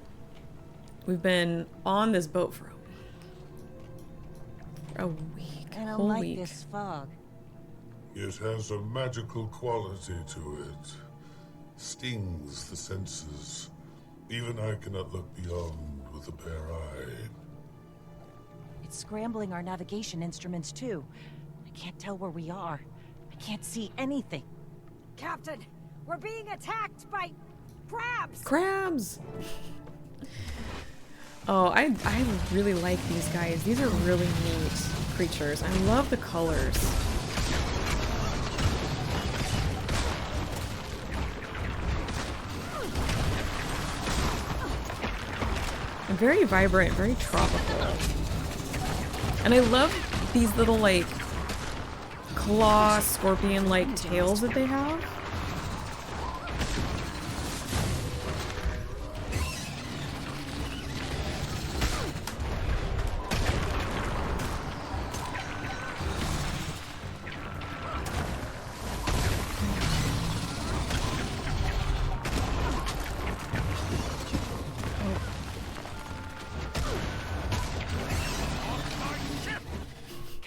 We've been on this boat for a week. I don't Whole like week. this fog. It has a magical quality to it. Stings the senses. Even I cannot look beyond with a bare eye. It's scrambling our navigation instruments too. I can't tell where we are. I can't see anything. Captain, we're being attacked by crabs. Crabs! Oh, I really like these guys. These are really neat creatures. I love the colors. And very vibrant, very tropical. And I love these little, like, claw, scorpion-like tails that they have.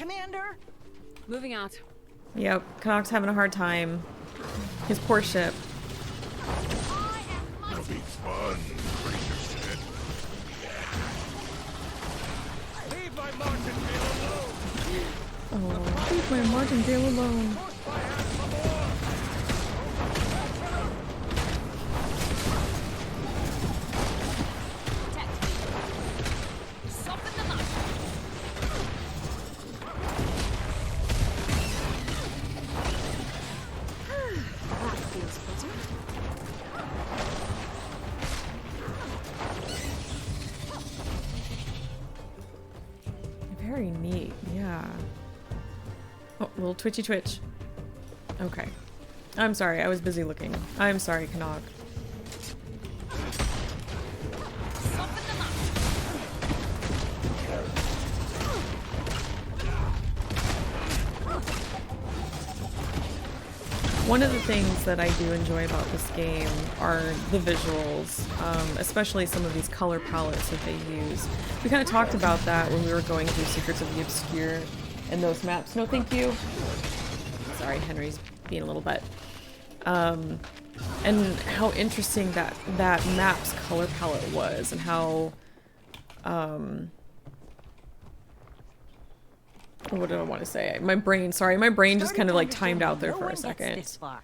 Commander? Moving out. Yep, Connacht's having a hard time. His poor ship. It'll be fun, Wintersday. Leave my martingale alone! Oh, leave my martingale alone. Very neat, yeah. Oh, little twitchy twitch. Okay. I'm sorry, I was busy looking. I'm sorry, Connacht. One of the things that I do enjoy about this game are the visuals, especially some of these color palettes that they use. We kind of talked about that when we were going through Secrets of the Obscure and those maps. No, thank you. Sorry, Henry's being a little butt. And how interesting that map's color palette was, and how what do I want to say? My brain just kind of like timed out there for a second. This far.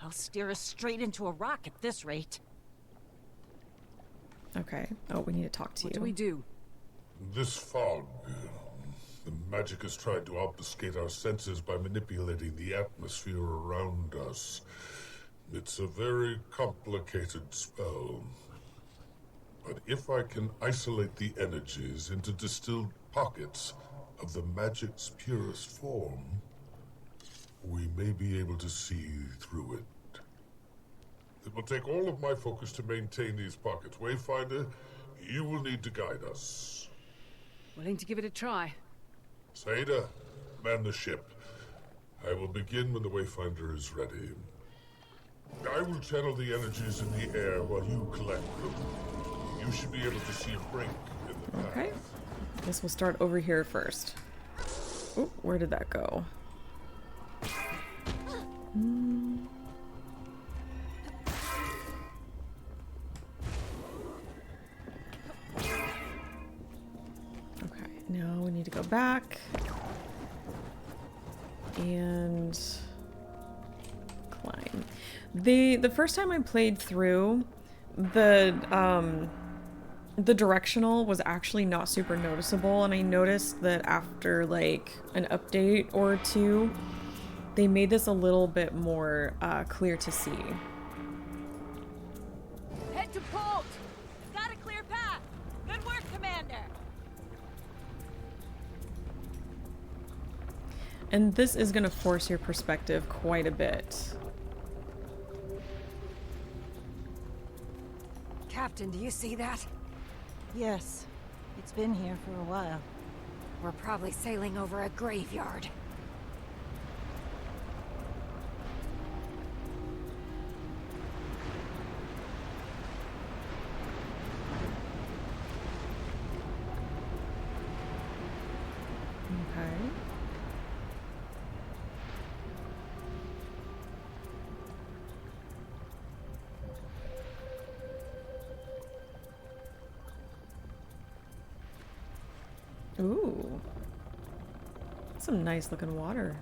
I'll steer us straight into a rock at this rate. Okay. Oh, we need to talk to you. What do we do? This fog. The magic has tried to obfuscate our senses by manipulating the atmosphere around us. It's a very complicated spell. But if I can isolate the energies into distilled pockets of the magic's purest form, we may be able to see through it. It will take all of my focus to maintain these pockets. Wayfinder, you will need to guide us. Willing to give it a try. Saida, man the ship. I will begin when the Wayfinder is ready. I will channel the energies in the air while you collect them. You should be able to see a break in the path. Okay. Guess we'll start over here first. Oh, where did that go? Okay, now we need to go back and climb. The first time I played through, the directional was actually not super noticeable, and I noticed that after like an update or two, they made this a little bit more clear to see. Head to port! Got a clear path! Good work, Commander! And this is going to force your perspective quite a bit. Captain, do you see that? Yes. It's been here for a while. We're probably sailing over a graveyard. Okay. Ooh. Some nice looking water.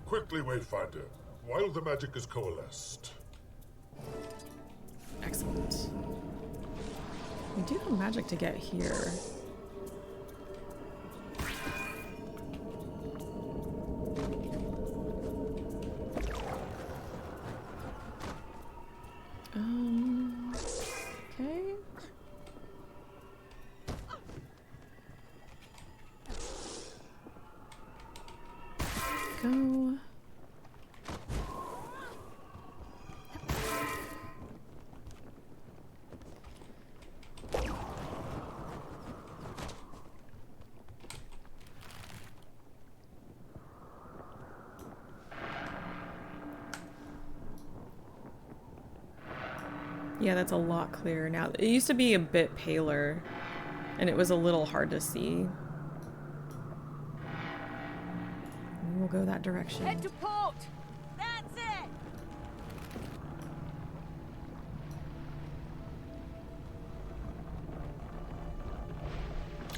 Quickly, Wayfinder, while the magic is coalesced. Excellent. We do have magic to get here. Okay. Go. Yeah, that's a lot clearer now. It used to be a bit paler, and it was a little hard to see. We'll go that direction. Head to port! That's it!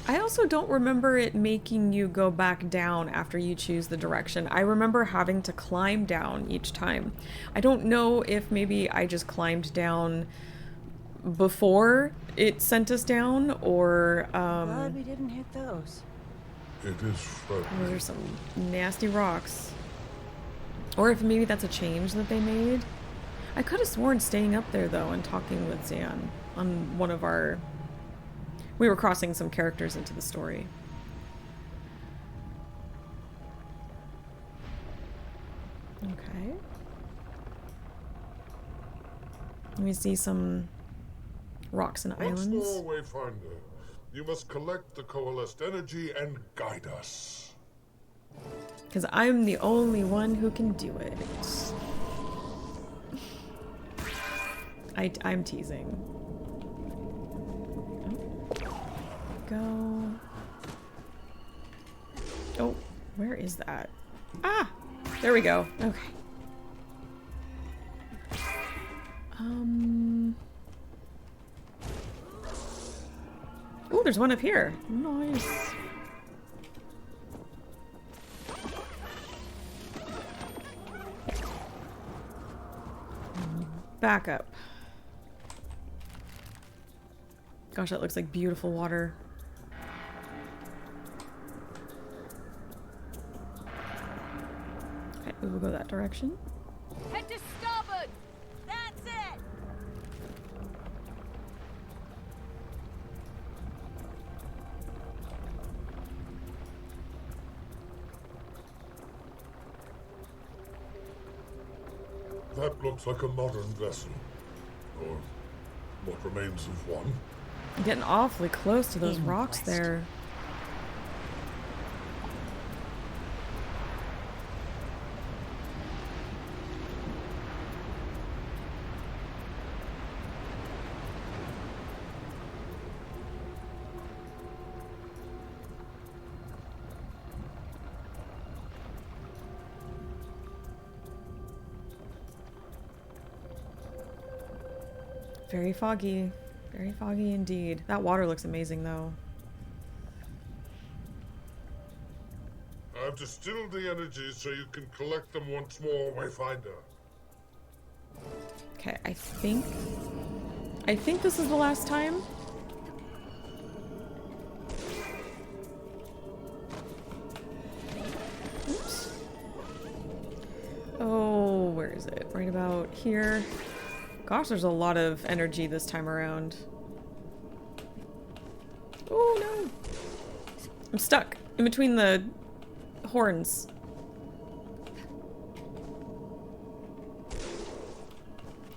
I also don't remember it making you go back down after you choose the direction. I remember having to climb down each time. I don't know if maybe I just climbed down before it sent us down, or Glad we didn't hit those. It is friendly. Those are some nasty rocks. Or if maybe that's a change that they made. I could have sworn staying up there though and talking with Zan on one of our... We were crossing some characters into the story. Okay. Let me see some rocks and Once islands. more, Wayfinder. You must collect the coalesced energy and guide us. Because I'm the only one who can do it. I'm teasing. Go. Oh, where is that? Ah! There we go. Okay. Ooh, there's one up here. Nice. Back up. Gosh, that looks like beautiful water. Okay, we will go that direction. Head to starboard! That's it! That looks like a modern vessel. Or what remains of one. I'm getting awfully close to those rocks there. Very foggy. Very foggy indeed. That water looks amazing though. I've distilled the energies so you can collect them once more, Wayfinder. Okay, I think this is the last time. Oops. Oh, where is it? Right about here. Gosh, there's a lot of energy this time around. Oh no! I'm stuck in between the horns.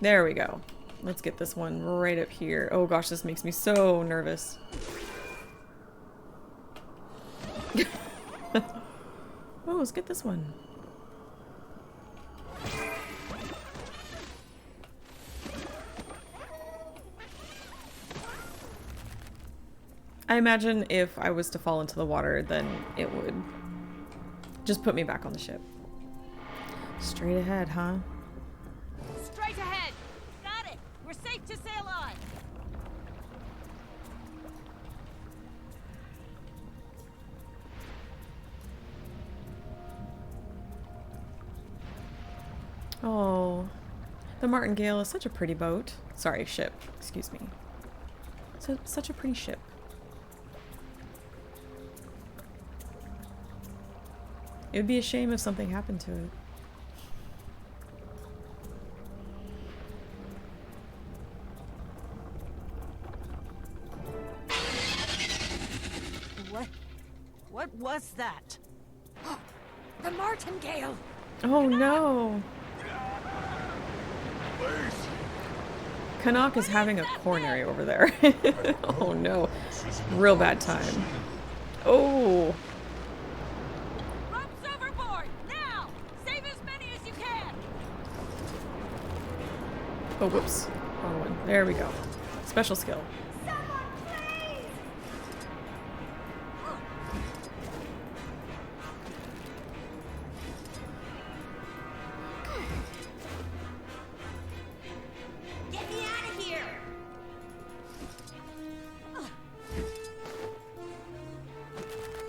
There we go. Let's get this one right up here. Oh gosh, this makes me so nervous. Oh, let's get this one. I imagine if I was to fall into the water, then it would just put me back on the ship. Straight ahead, huh? Straight ahead! Got it! We're safe to sail on! Oh, the Martingale is such a pretty boat. Sorry, ship. Excuse me. So, such a pretty ship. It would be a shame if something happened to it. What was that? The Martingale! Oh no! Canuck is having a coronary over there. Oh no. Real bad time. Oh! Ropes overboard! Now! Save as many as you can! Oh, whoops. Wrong one. There we go. Special skill.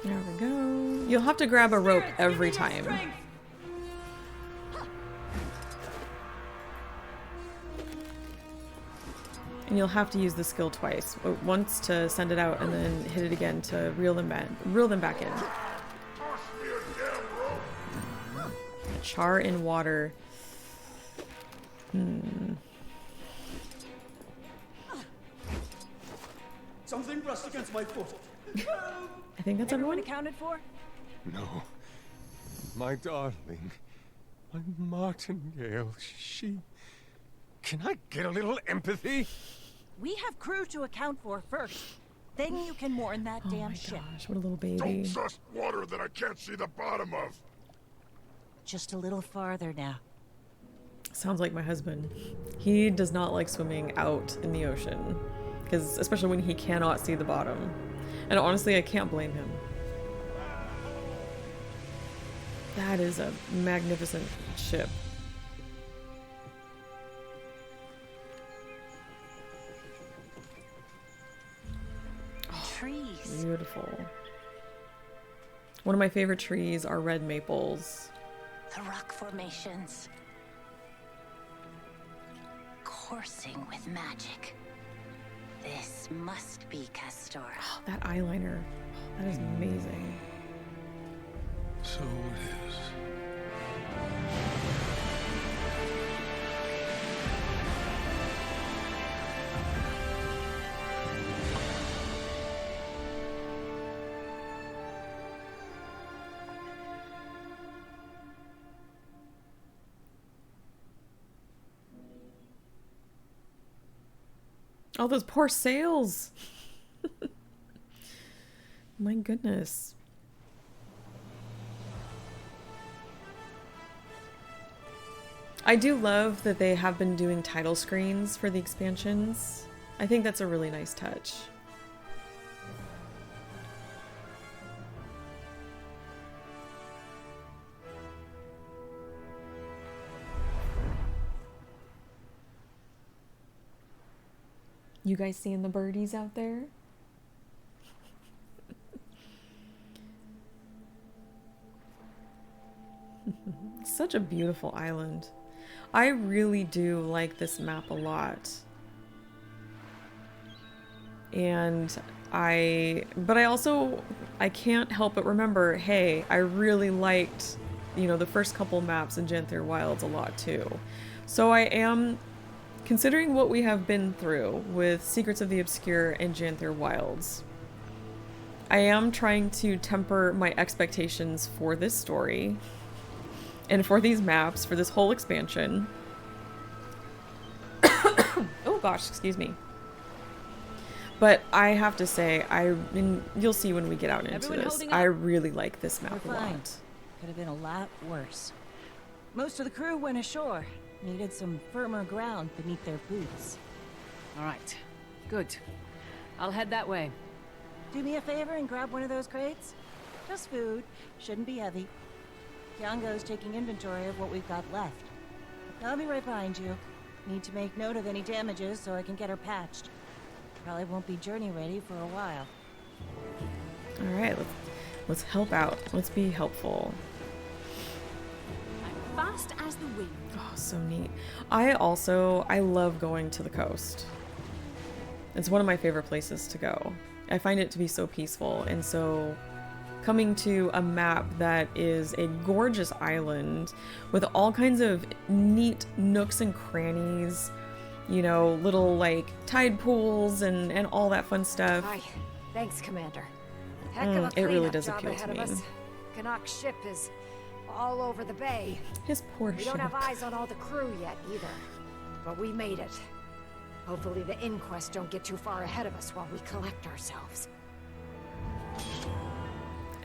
There we go. You'll have to grab a rope every time. And you'll have to use the skill twice. Once to send it out and then hit it again to reel them back in. Char in water. Something brushed against my foot. I think that's everyone accounted for? No. My darling. My martingale. She... Can I get a little empathy? We have crew to account for first. Then you can mourn that damn ship. Gosh, what a little baby. Don't trust water that I can't see the bottom of. Just a little farther now. Sounds like my husband. He does not like swimming out in the ocean. Because especially when he cannot see the bottom. And honestly, I can't blame him. That is a magnificent ship. Trees. Beautiful. One of my favorite trees are red maples. The rock formations. Coursing with magic. This must be Castora. Oh, that eyeliner. Oh, that is amazing. So it is. All those poor sails. My goodness. I do love that they have been doing title screens for the expansions. I think that's a really nice touch. You guys seeing the birdies out there? Such a beautiful island. I really do like this map a lot. And I can't help but remember, hey, I really liked, the first couple maps in Janthir Wilds a lot too. So I am, considering what we have been through with Secrets of the Obscure and Janthir Wilds, I am trying to temper my expectations for this story and for these maps, for this whole expansion. Oh gosh, excuse me. But I have to say, you'll see when we get out into this, I really like this map a lot. Could have been a lot worse. Most of the crew went ashore. Needed some firmer ground beneath their boots. All right. Good. I'll head that way. Do me a favor and grab one of those crates. Just food. Shouldn't be heavy. Kiango's taking inventory of what we've got left. I'll be right behind you. Need to make note of any damages so I can get her patched. Probably won't be journey ready for a while. All right, let's help out. Let's be helpful. I'm fast as the wind. Oh, so neat. I love going to the coast. It's one of my favorite places to go. I find it to be so peaceful, and so coming to a map that is a gorgeous island with all kinds of neat nooks and crannies, little like tide pools and all that fun stuff. Hi. Thanks, Commander. Heck of a it really cleanup does job appeal ahead to me. of us. Canuck's ship is all over the bay. His poor We ship. don't have eyes on all the crew yet either, but we made it. Hopefully the inquest don't get too far ahead of us while we collect ourselves.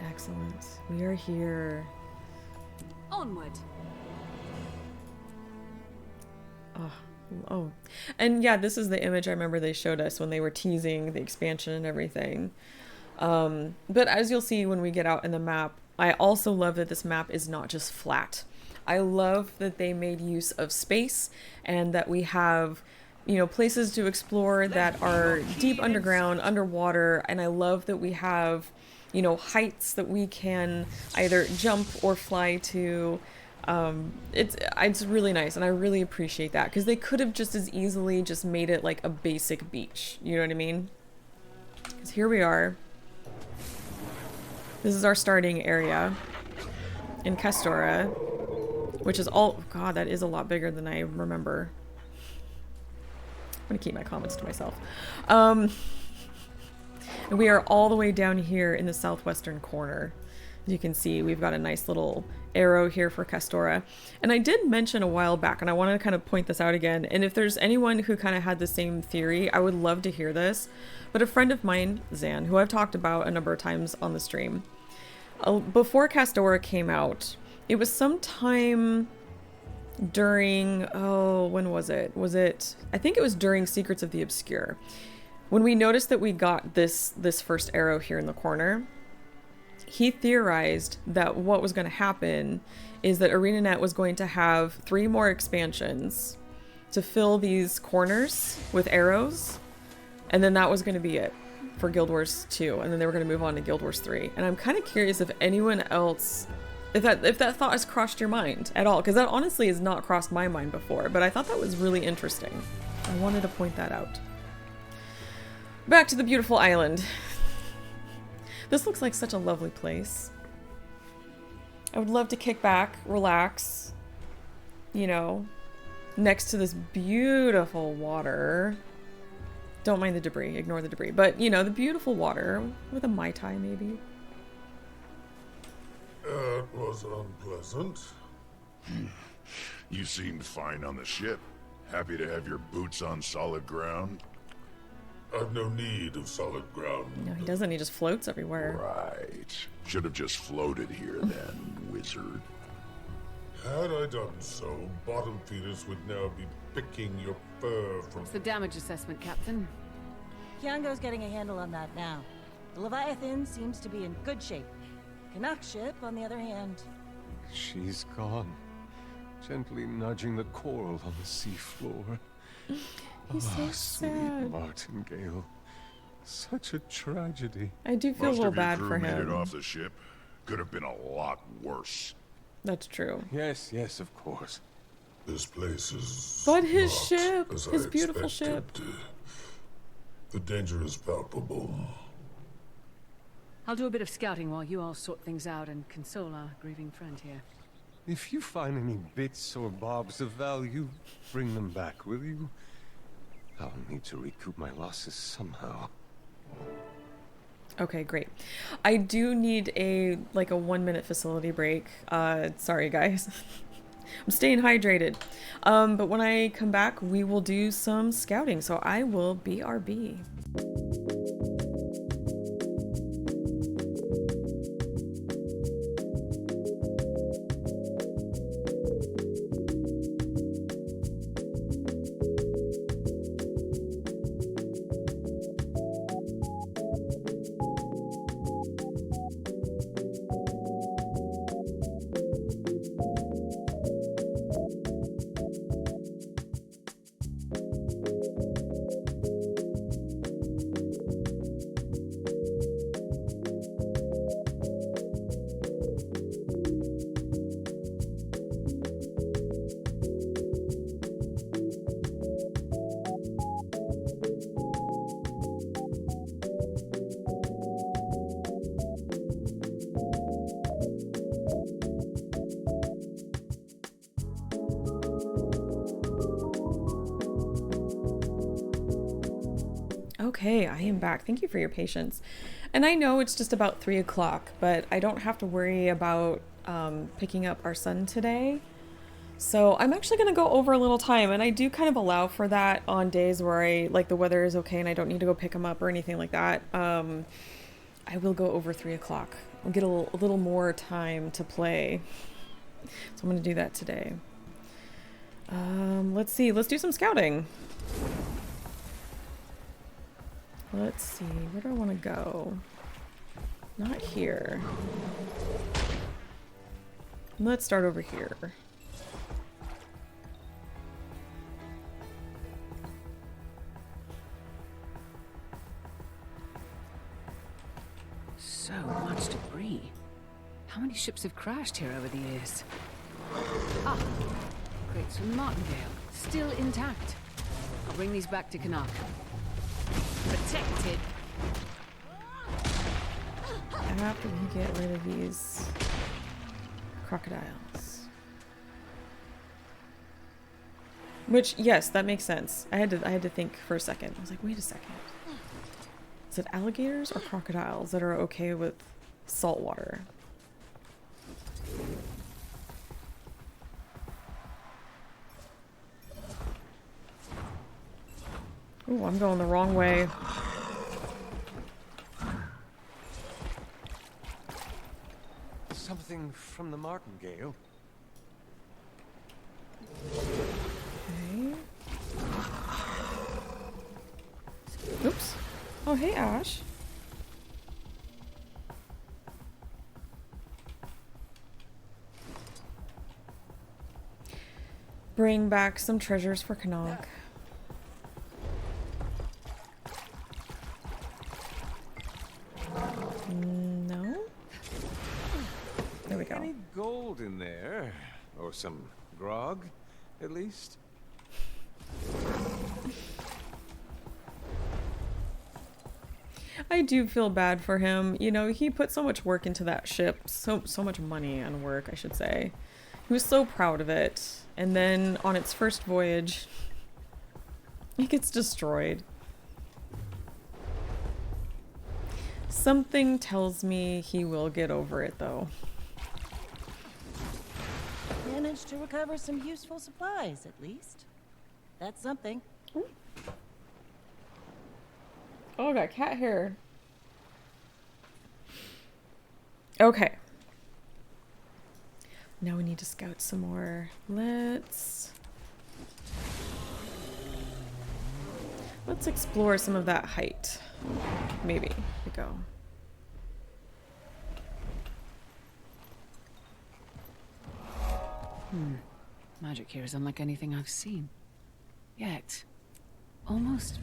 Excellent. We are here. Onward. Oh. And yeah, this is the image I remember they showed us when they were teasing the expansion and everything. But as you'll see when we get out in the map, I also love that this map is not just flat. I love that they made use of space and that we have, you know, places to explore that are deep underground, underwater, and I love that we have, you know, heights that we can either jump or fly to. It's really nice, and I really appreciate that, because they could have just as easily just made it like a basic beach, you know what I mean? Because here we are. This is our starting area in Castora, which is all, God, that is a lot bigger than I remember. I'm gonna keep my comments to myself. And we are all the way down here in the southwestern corner. As you can see, we've got a nice little arrow here for Castora. And I did mention a while back, and I want to kind of point this out again, and if there's anyone who kind of had the same theory, I would love to hear this. But a friend of mine, Zan, who I've talked about a number of times on the stream, before Castora came out, it was sometime during, oh, when was it? I think it was during Secrets of the Obscure, when we noticed that we got this first arrow here in the corner. He theorized that what was going to happen is that ArenaNet was going to have 3 more expansions to fill these corners with arrows, and then that was going to be it for Guild Wars 2, and then they were going to move on to Guild Wars 3. And I'm kind of curious if anyone else, if that thought has crossed your mind at all, because that honestly has not crossed my mind before, but I thought that was really interesting. I wanted to point that out. Back to the beautiful island. This looks like such a lovely place. I would love to kick back, relax, you know, next to this beautiful water. Don't mind the debris, ignore the debris, but you know, the beautiful water with a Mai Tai maybe. It was unpleasant. You seemed fine on the ship. Happy to have your boots on solid ground? I've no need of solid ground. No, he doesn't. He just floats everywhere. Right. Should have just floated here then, wizard. Had I done so, Bottom Feeders would now be picking your fur from... What's the damage assessment, Captain? Kiango's getting a handle on that now. The Leviathan seems to be in good shape. Canuck's ship, on the other hand... She's gone, gently nudging the coral on the seafloor. He's so sad. Sweet Martingale. Such a tragedy. I do feel a little bad for him. Made it off the ship. Could have been a lot worse. That's true. Yes, yes, of course. This place is... But his not ship, as his I beautiful expected. ship. The danger is palpable. I'll do a bit of scouting while you all sort things out and console our grieving friend here. If you find any bits or bobs of value, bring them back, will you? I'll need to recoup my losses somehow. Okay, great. I do need a 1-minute facility break. Sorry guys. I'm staying hydrated. But when I come back, we will do some scouting. So I will BRB. Okay, I am back. Thank you for your patience. And I know it's just about 3 o'clock, but I don't have to worry about picking up our son today. So I'm actually going to go over a little time, and I do kind of allow for that on days where the weather is okay and I don't need to go pick him up or anything like that. I will go over 3 o'clock. I'll get a little more time to play. So I'm going to do that today. Let's see. Let's do some scouting. Let's see, where do I want to go? Not here. Let's start over here. So much debris. How many ships have crashed here over the years? Ah, crates from Martingale, still intact. I'll bring these back to Canuck. Protected. After we get rid of these crocodiles. Which, yes, that makes sense. I had to think for a second. I was like, wait a second. Is it alligators or crocodiles that are okay with salt water? Ooh, I'm going the wrong way. Something from the Martingale. Okay. Oops. Oh, hey, Ash. Bring back some treasures for Canuck. No? There we go. Any gold in there? Or some grog, at least? I do feel bad for him. You know, he put so much work into that ship. So much money and work, I should say. He was so proud of it. And then on its first voyage, it gets destroyed. Something tells me he will get over it, though. Managed to recover some useful supplies, at least. That's something. Oh, I got cat hair. Okay. Now we need to scout some more. Let's explore some of that height. Maybe. Here we go. Magic here is unlike anything I've seen. Yet, almost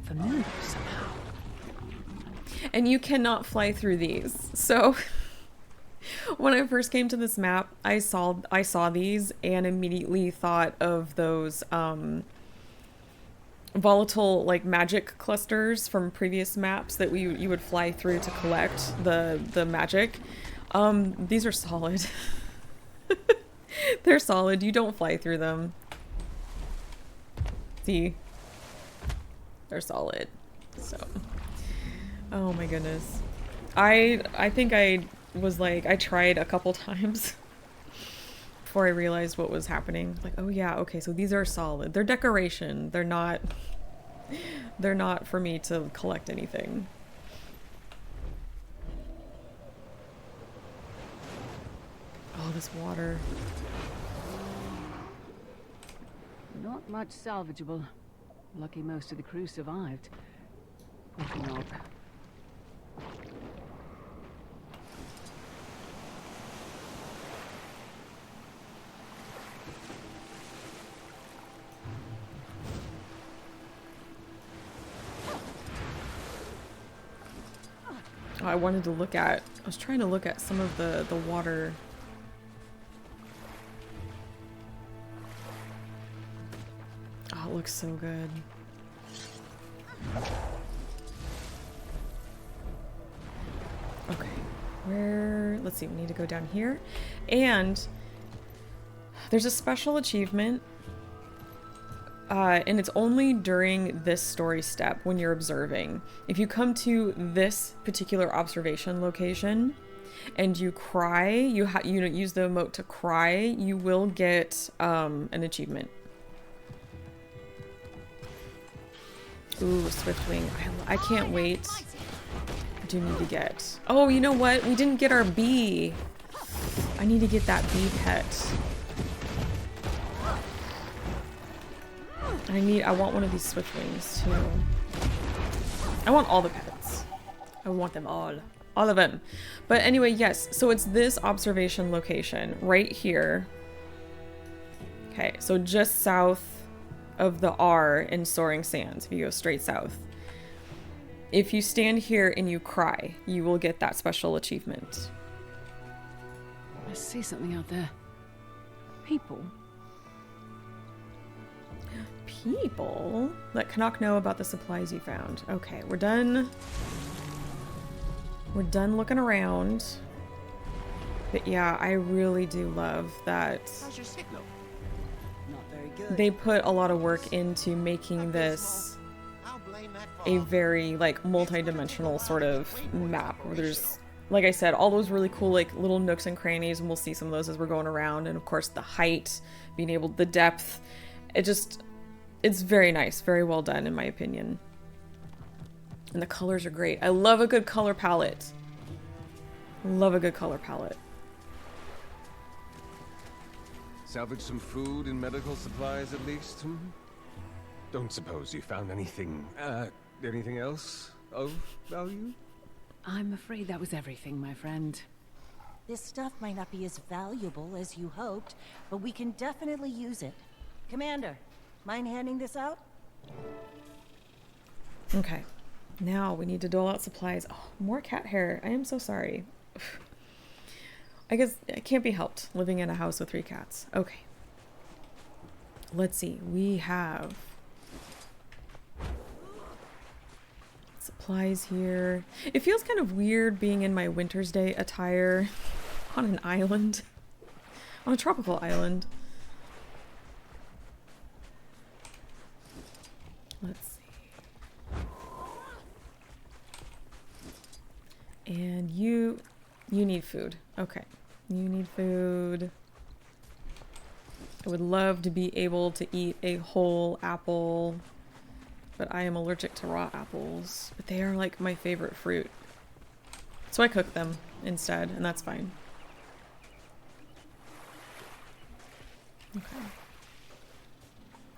familiar somehow. And you cannot fly through these. So when I first came to this map, I saw these and immediately thought of those volatile like magic clusters from previous maps that you would fly through to collect the magic. These are solid. They're solid. You don't fly through them. See? They're solid. So, oh my goodness. I think I was like, I tried a couple times before I realized what was happening. Like, oh yeah, okay, so these are solid. They're decoration. They're not for me to collect anything. Oh, this water. Not much salvageable. Lucky most of the crew survived. Poor Nog. Oh, I wanted to look at, I was trying to look at some of the water. Oh, it looks so good. Okay, let's see, we need to go down here. And there's a special achievement. And it's only during this story step when you're observing. If you come to this particular observation location and you cry, you use the emote to cry, you will get an achievement. Ooh, Swiftwing. I can't wait. I do need to get... Oh, you know what? We didn't get our bee. I need to get that bee pet. I want one of these Swiftwings too. I want all the pets. I want them all. All of them. But anyway, yes. So it's this observation location right here. Okay, so just south of the R in Soaring Sands, if you go straight south. If you stand here and you cry, you will get that special achievement. I see something out there. People. People? Let Canuck know about the supplies you found. Okay, we're done. We're done looking around. But yeah, I really do love that How's your signal? Not very good. they put a lot of work into making this a very like multi-dimensional sort of map where there's, like I said, all those really cool like little nooks and crannies, and we'll see some of those as we're going around, and of course the height, being able, the depth, it's very nice, very well done in my opinion. And the colors are great. I love a good color palette. Love a good color palette. Salvage some food and medical supplies at least, hmm? Don't suppose you found anything else of value? I'm afraid that was everything, my friend. This stuff might not be as valuable as you hoped, but we can definitely use it. Commander, mind handing this out? Okay. Now we need to dole out supplies. Oh, more cat hair. I am so sorry. I guess it can't be helped living in a house with 3 cats. Okay. Let's see. We have supplies here. It feels kind of weird being in my Wintersday attire on an island. On a tropical island. Let's see. And you need food. Okay. You need food. I would love to be able to eat a whole apple, but I am allergic to raw apples. But they are like my favorite fruit. So I cook them instead, and that's fine. Okay.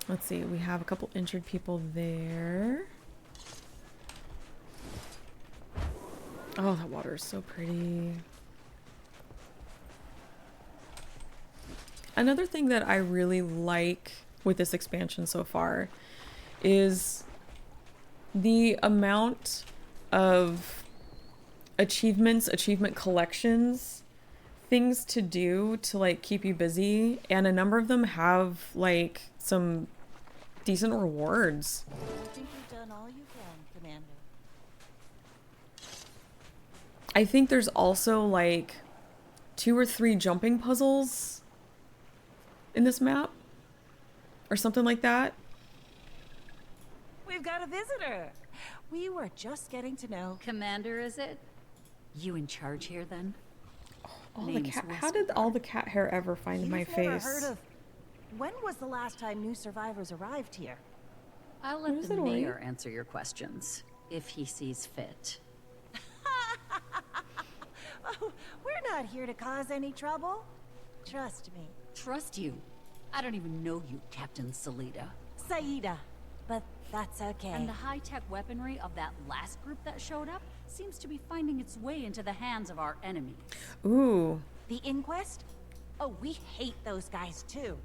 Let's see, we have a couple injured people there. Oh, that water is so pretty. Another thing that I really like with this expansion so far is the amount of achievements, achievement collections, things to do to like keep you busy, and a number of them have like some decent rewards. I think you've done all you can, Commander. I think there's also like 2 or 3 jumping puzzles in this map or something like that. We've got a visitor. We were just getting to know. Commander, is it? You in charge here then? All the cat, how did all the cat hair ever find my face? Heard of... When was the last time new survivors arrived here? I'll let the mayor answer your questions, if he sees fit. Oh, we're not here to cause any trouble. Trust me. Trust you? I don't even know you, Captain Salida. Saida, but that's okay. And the high-tech weaponry of that last group that showed up seems to be finding its way into the hands of our enemies. Ooh. The Inquest? Oh, we hate those guys too.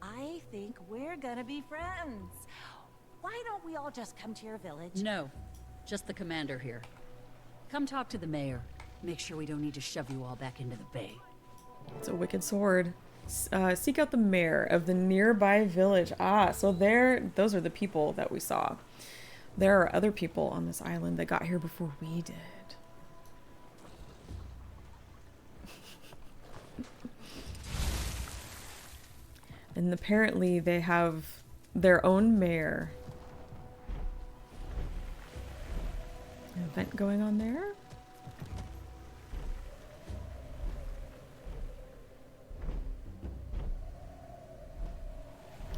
I think we're gonna be friends. Why don't we all just come to your village? No, just the commander here. Come talk to the mayor. Make sure we don't need to shove you all back into the bay. It's a wicked sword. Seek out the mayor of the nearby village. Ah, so those are the people that we saw. There are other people on this island that got here before we did. And apparently they have their own mayor. An event going on there?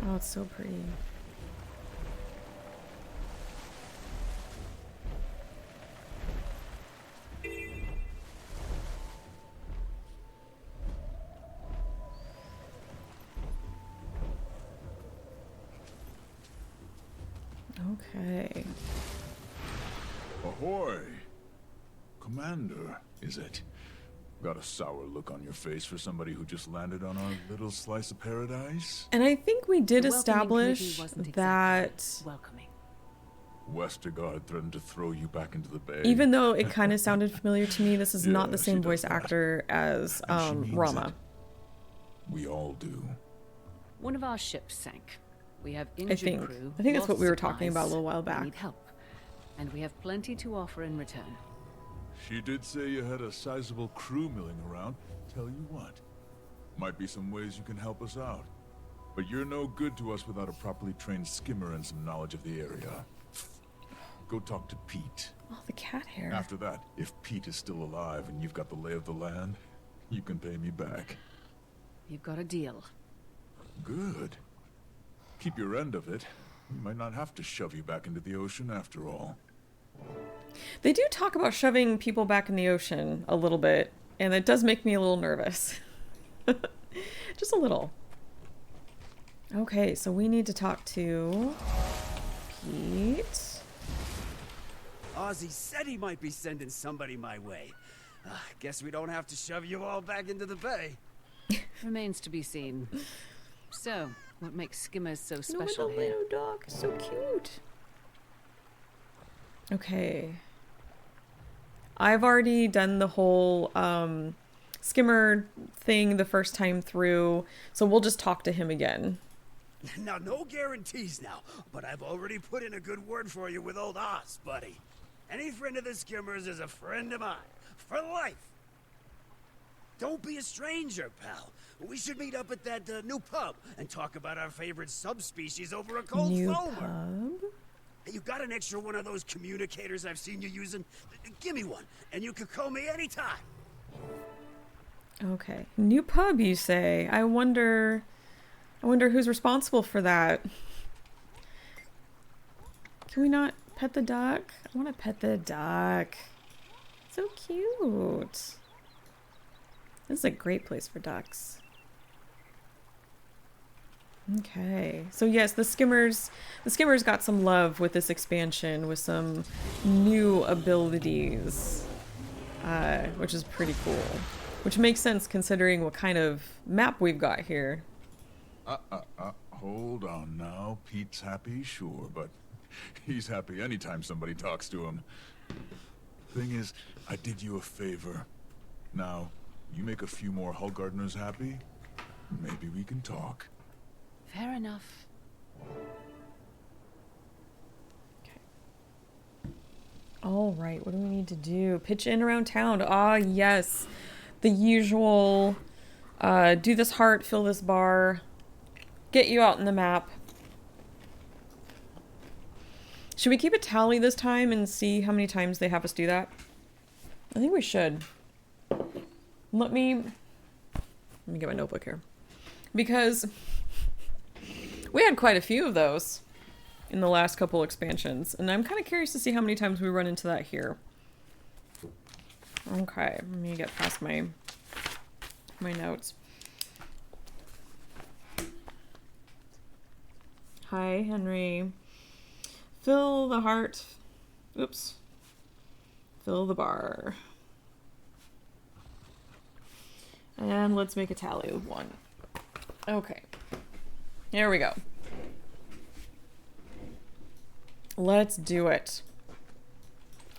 Oh, it's so pretty. Okay. Ahoy! Commander, is it? Got a sour look on your face for somebody who just landed on our little slice of paradise? And I think we did establish that welcoming. Westergaard threatened to throw you back into the bay. Even though it kind of sounded familiar to me, this is Yeah, not the same she does voice that. actor as And she means Rama. it. We all do. One of our ships sank. We have I injured think. crew. I think that's what lost we were talking about a supplies. little while We back. need help, and we have plenty to offer in return. She did say you had a sizable crew milling around. Tell you what, might be some ways you can help us out. But you're no good to us without a properly trained skimmer and some knowledge of the area. Go talk to Pete. Oh, the cat hair. After that, if Pete is still alive and you've got the lay of the land, you can pay me back. You've got a deal. Good. Keep your end of it. We might not have to shove you back into the ocean after all. They do talk about shoving people back in the ocean a little bit, and it does make me a little nervous. Just a little. Okay, so we need to talk to Pete. Ozzy said he might be sending somebody my way. Guess we don't have to shove you all back into the bay. Remains to be seen. So, what makes skimmers so special the here? little dog, so cute. Okay. I've already done the whole skimmer thing the first time through, so we'll just talk to him again. Now, no guarantees now, but I've already put in a good word for you with old Oz, buddy. Any friend of the skimmers is a friend of mine. For life. Don't be a stranger, pal. We should meet up at that new pub and talk about our favorite subspecies over a cold New foamer. pub? Hey, you got an extra one of those communicators I've seen you using? Give me one, and you can call me anytime. Okay. New pub, you say? I wonder who's responsible for that. Can we not pet the duck? I want to pet the duck. So cute. This is a great place for ducks. Okay. So yes, the skimmers got some love with this expansion with some new abilities, which is pretty cool. Which makes sense considering what kind of map we've got here. Hold on now. Pete's happy, sure, but he's happy anytime somebody talks to him. Thing is, I did you a favor. Now, you make a few more Hull Gardeners happy, maybe we can talk. Fair enough. All right, what do we need to do? Pitch in around town. Ah, yes. The usual, do this heart, fill this bar, get you out in the map. Should we keep a tally this time and see how many times they have us do that? I think we should. Let me get my notebook here. Because we had quite a few of those in the last couple expansions, and I'm kind of curious to see how many times we run into that here. Okay, let me get past my notes. Hi, Henry. Fill the heart. Oops. Fill the bar. And let's make a tally of 1. Okay. Here we go. Let's do it.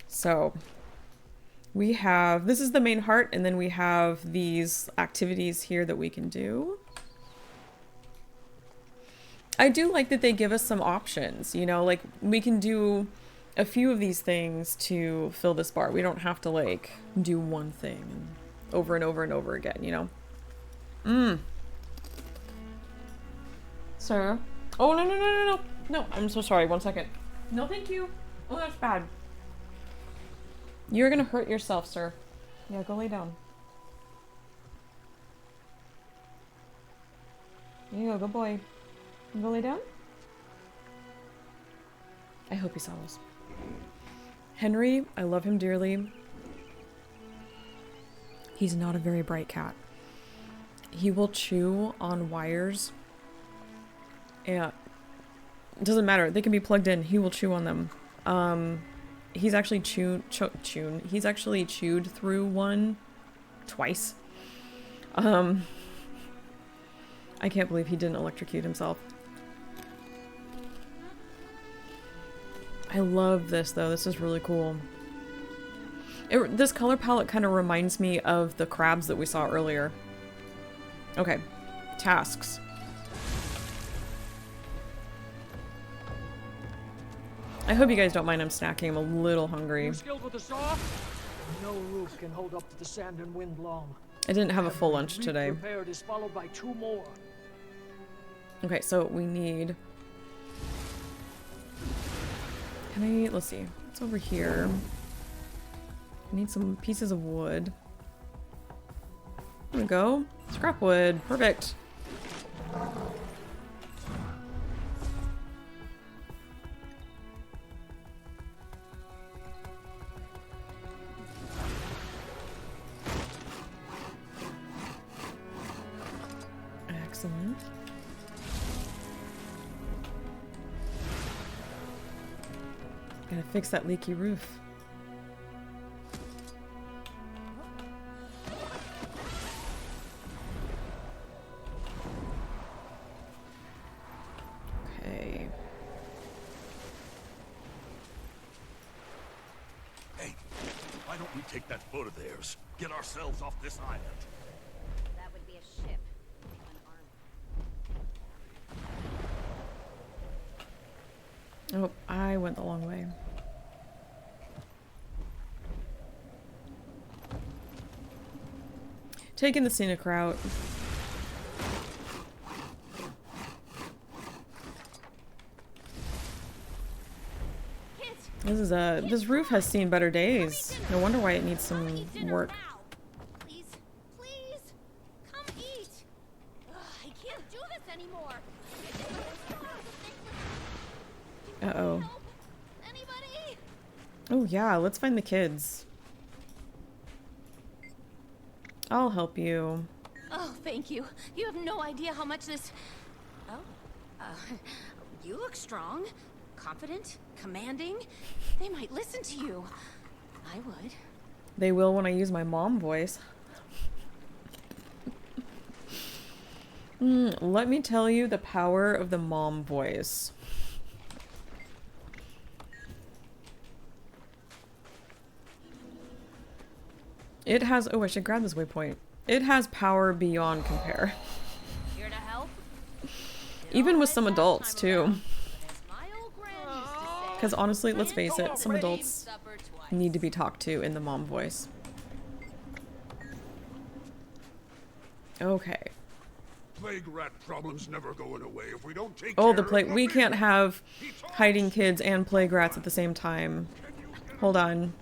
So, we have, this is the main heart, and then we have these activities here that we can do. I do like that they give us some options, you know, like we can do a few of these things to fill this bar. We don't have to like do one thing and over and over and over again, you know? Sir? Oh, no. No, I'm so sorry. 1 second. No, thank you. Oh, that's bad. You're gonna hurt yourself, sir. Yeah, go lay down. There you go, good boy. You go lay down? I hope he settles. Henry, I love him dearly. He's not a very bright cat. He will chew on wires. Yeah. It doesn't matter. They can be plugged in. He will chew on them. He's actually he's actually chewed through one twice. I can't believe he didn't electrocute himself. I love this though. This is really cool. This color palette kind of reminds me of the crabs that we saw earlier. Okay, tasks. I hope you guys don't mind I'm snacking. I'm a little hungry. You skilled with the saw? No roof can hold up to the sand and wind long. I didn't have a full lunch today. Repaired is followed by 2 more. Okay, so we need... Can I... Let's see. What's over here? I need some pieces of wood. There we go. Scrap wood. Perfect. Excellent. Gotta fix that leaky roof. Okay. Hey, why don't we take that boat of theirs? Get ourselves off this island. That would be a ship. Oh, I went the long way. Taking the scenic route. This roof has seen better days. No wonder why it needs some work. Please, please, come eat. Ugh, I can't do this anymore. Uh-oh. Oh yeah, let's find the kids. I'll help you. Oh, thank you. You have no idea how much this... Oh, you look strong, confident, commanding. They might listen to you. I would. They will when I use my mom voice. Let me tell you the power of the mom voice. It has... Oh, I should grab this waypoint. It has power beyond compare. Here to help? Even with some adults, too. Because honestly, let's face it, some adults need to be talked to in the mom voice. Okay. Plague rat problem's never going away if we don't take Oh, care the plague. of We can't have hiding kids and plague rats at the same time. Hold on.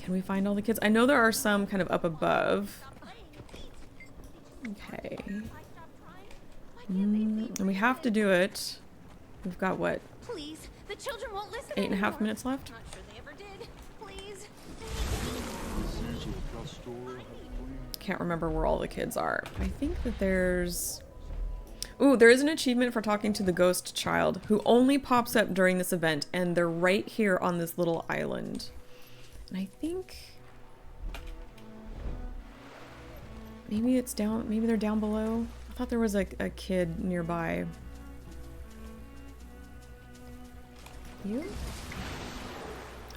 Can we find all the kids? I know there are some kind of up above. Okay. And we have to do it. We've got what? Please, the children won't listen 8.5 minutes left? Not sure they ever did. Please. Can't remember where all the kids are. I think that there's... Ooh, there is an achievement for talking to the ghost child who only pops up during this event, and they're right here on this little island. And I think... Maybe it's down... Maybe they're down below? I thought there was a kid nearby. You?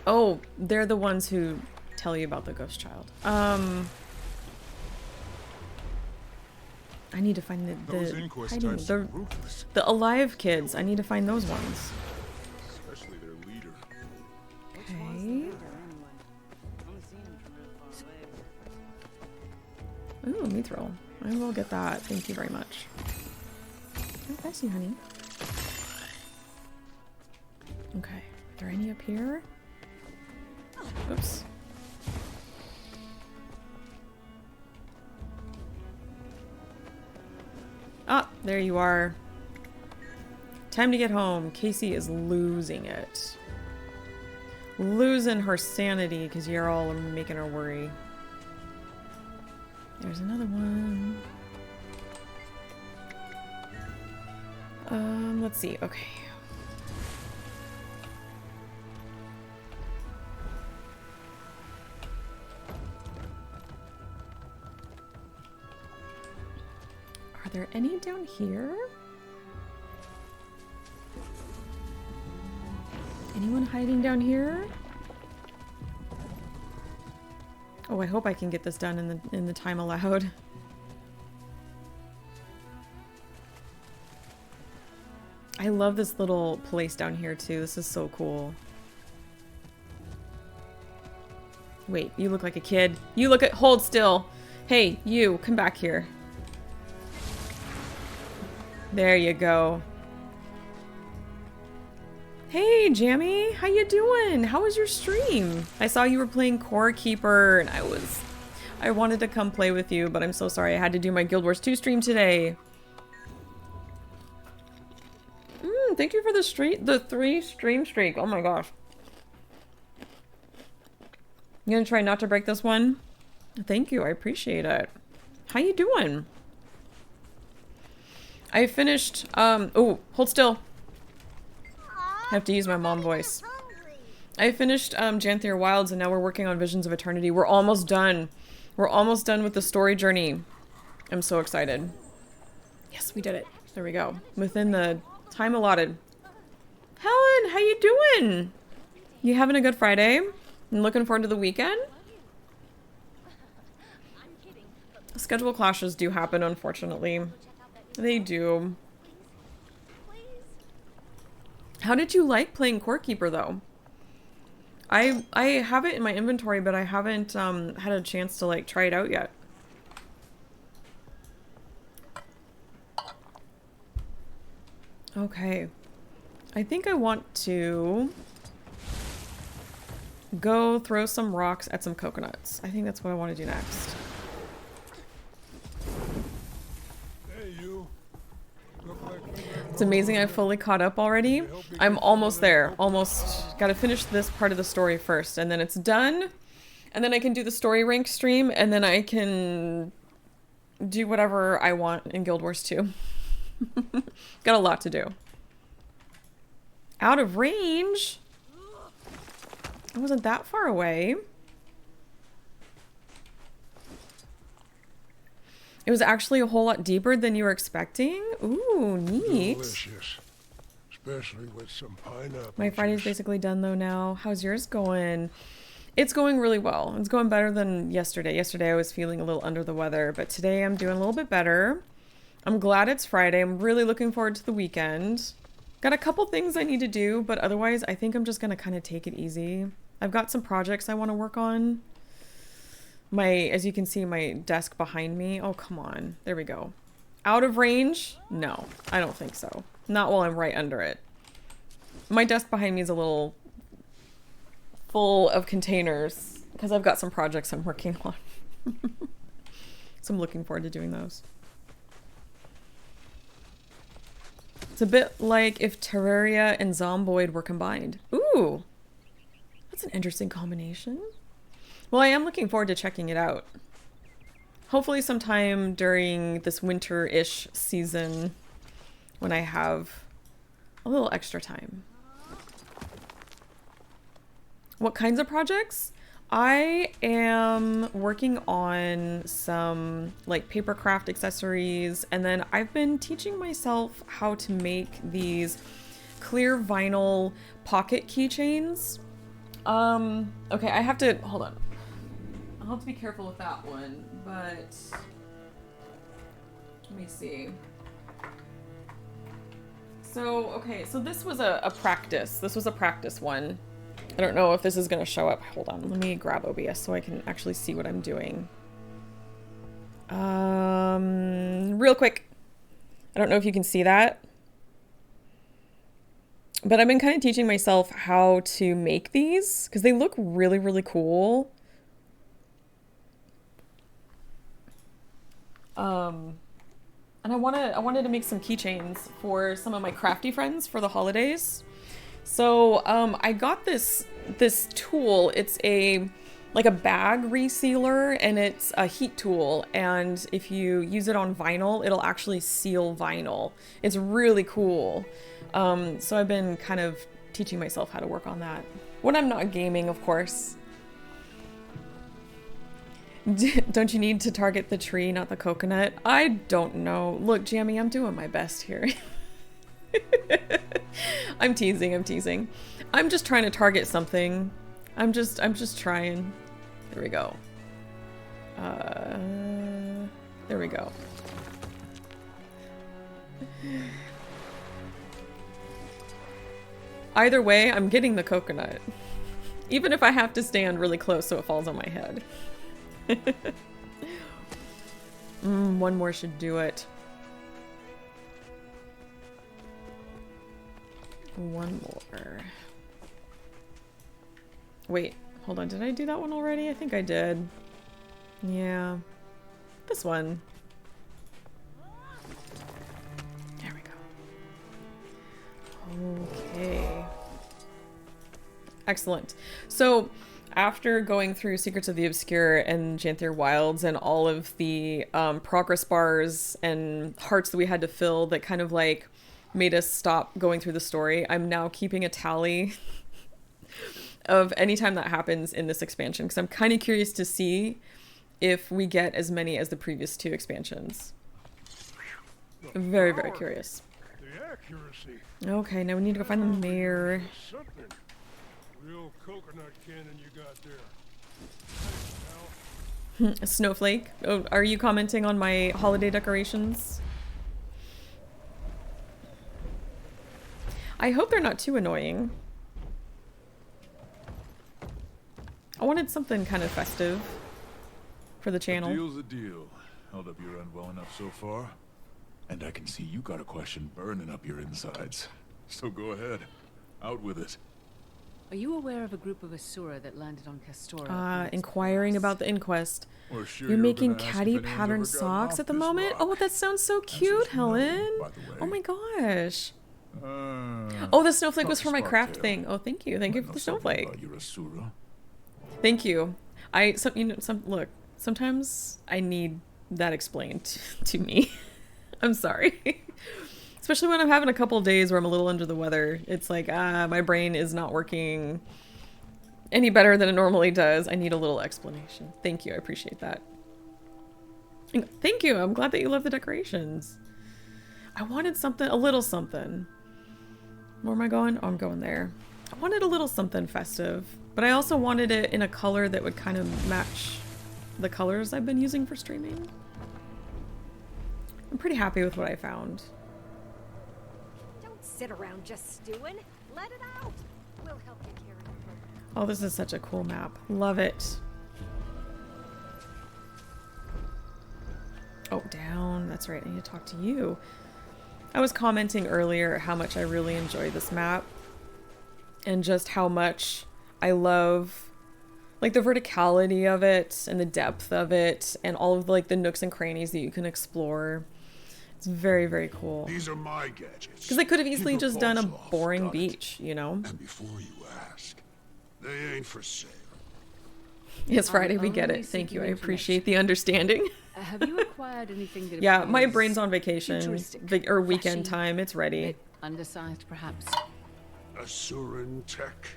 Oh, they're the ones who tell you about the ghost child. I need to find the alive kids. I need to find those ones. Especially their leader. Okay. Ooh, mithril. I will get that. Thank you very much. Oh, bless you, honey. Okay. Are there any up here? Oops. Ah, there you are. Time to get home. Casey is losing it. Losing her sanity because you're all making her worry. There's another one. Let's see. Okay. Are there any down here? hiding down here? Oh, I hope I can get this done in the time allowed. I love this little place down here too. This is so cool. Wait, you look like a kid. You look at- hold still. Hey, you, come back here. There you go. Hey, Jammy, how you doing? How was your stream? I saw you were playing Core Keeper, and I wanted to come play with you, but I'm so sorry I had to do my Guild Wars 2 stream today. Thank you for the 3 stream streak. Oh my gosh. You gonna try not to break this one? Thank you, I appreciate it. How you doing? I finished, oh, hold still. I have to use my mom voice. I finished Janthir Wilds, and now we're working on Visions of Eternity. We're almost done. We're almost done with the story journey. I'm so excited. Yes, we did it. There we go. Within the time allotted. Helen, how you doing? You having a good Friday? And looking forward to the weekend? Schedule clashes do happen, unfortunately. They do. How did you like playing Core Keeper, though? I have it in my inventory, but I haven't had a chance to like try it out yet. Okay. I think I want to go throw some rocks at some coconuts. I think that's what I want to do next. Hey, you. It's amazing I've fully caught up already. I'm almost there. Almost. Gotta finish this part of the story first, and then it's done. And then I can do the story rank stream, and then I can do whatever I want in Guild Wars 2. Got a lot to do. Out of range? I wasn't that far away. It was actually a whole lot deeper than you were expecting. Ooh, neat. Delicious. Especially with some pineapple. My Friday's basically done though now. How's yours going? It's going really well. It's going better than yesterday. Yesterday I was feeling a little under the weather, but today I'm doing a little bit better. I'm glad it's Friday. I'm really looking forward to the weekend. Got a couple things I need to do, but otherwise I think I'm just gonna kind of take it easy. I've got some projects I want to work on. As you can see, my desk behind me. Oh, come on. There we go. Out of range? No, I don't think so. Not while I'm right under it. My desk behind me is a little full of containers because I've got some projects I'm working on. So I'm looking forward to doing those. It's a bit like if Terraria and Zomboid were combined. Ooh, that's an interesting combination. Well, I am looking forward to checking it out. Hopefully sometime during this winter-ish season when I have a little extra time. What kinds of projects? I am working on some like paper craft accessories, and then I've been teaching myself how to make these clear vinyl pocket keychains. Okay, I have to, hold on. I'll have to be careful with that one, but let me see. So, okay, so this was a practice. This was a practice one. I don't know if this is going to show up. Hold on, let me grab OBS so I can actually see what I'm doing. Real quick. I don't know if you can see that. But I've been kind of teaching myself how to make these because they look really, really cool. And I wanted to make some keychains for some of my crafty friends for the holidays. So I got this tool. It's like a bag resealer, and it's a heat tool. And if you use it on vinyl, it'll actually seal vinyl. It's really cool. So I've been kind of teaching myself how to work on that when I'm not gaming, of course. Don't you need to target the tree, not the coconut? I don't know. Look, Jammy, I'm doing my best here. I'm teasing. I'm just trying to target something. I'm just trying. There we go. There we go. Either way, I'm getting the coconut. Even if I have to stand really close so it falls on my head. One more should do it. One more. Wait, hold on. Did I do that one already? I think I did. Yeah. This one. There we go. Okay. Excellent. So, after going through Secrets of the Obscure and Janthir Wilds and all of the progress bars and hearts that we had to fill that kind of like made us stop going through the story, I'm now keeping a tally of any time that happens in this expansion because I'm kind of curious to see if we get as many as the previous 2 expansions. I'm very, very curious. The accuracy. Okay, now we need to go find the mayor. Something. Real coconut cannon you got there. A snowflake. Oh, are you commenting on my holiday decorations? I hope they're not too annoying. I wanted something kind of festive for the channel. A deal's a deal. Held up your end well enough so far. And I can see you got a question burning up your insides. So go ahead. Out with it. Are you aware of a group of Asura that landed on Castora? Inquiring about the inquest. Sure You're making catty pattern socks at the moment? Oh, that sounds so cute, Helen. Oh my gosh. Oh, the snowflake was for my craft thing. Oh, thank you. Thank you for the snowflake. Thank you. Look, sometimes I need that explained to me. I'm sorry. Especially when I'm having a couple of days where I'm a little under the weather. It's like, my brain is not working any better than it normally does. I need a little explanation. Thank you. I appreciate that. Thank you. I'm glad that you love the decorations. I wanted something, a little something. Where am I going? Oh, I'm going there. I wanted a little something festive, but I also wanted it in a color that would kind of match the colors I've been using for streaming. I'm pretty happy with what I found. Don't sit around just stewing. Let it out. We'll help you carry it. Oh, this is such a cool map. Love it. Oh, down. That's right. I need to talk to you. I was commenting earlier how much I really enjoy this map and just how much I love like the verticality of it and the depth of it and all of like the nooks and crannies that you can explore. It's very, very cool. These are my gadgets. Because I could have easily just done a boring beach, you know? And before you ask, they ain't for sale. It's Friday, we get it. Thank you. I appreciate the understanding. Have you acquired anything that yeah, my brain's on vacation or weekend time. It's ready. Undersized, perhaps. Asuran tech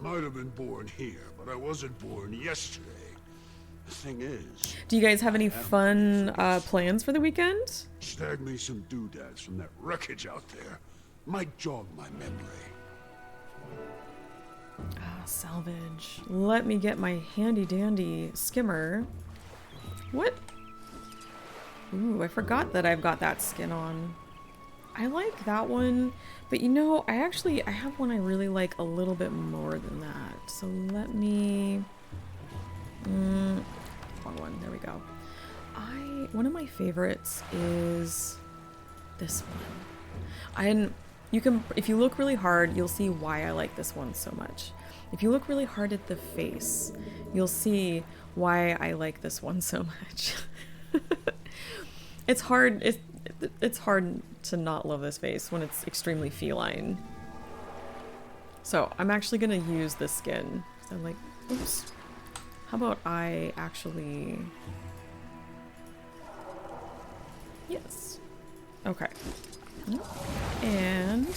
might have been born here, but I wasn't born yesterday. The thing is, do you guys have any fun plans for the weekend? Snag me some doodads from that wreckage out there. Might jog my memory. Ah, salvage. Let me get my handy dandy skimmer. What? Ooh, I forgot that I've got that skin on. I like that one, but you know, I have one I really like a little bit more than that. So let me... wrong one. There we go. One of my favorites is this one. If you look really hard, you'll see why I like this one so much. If you look really hard at the face, you'll see why I like this one so much. It's hard to not love this face when it's extremely feline. So I'm actually gonna use this skin. So I'm like, oops. How about I actually... Yes. Okay. And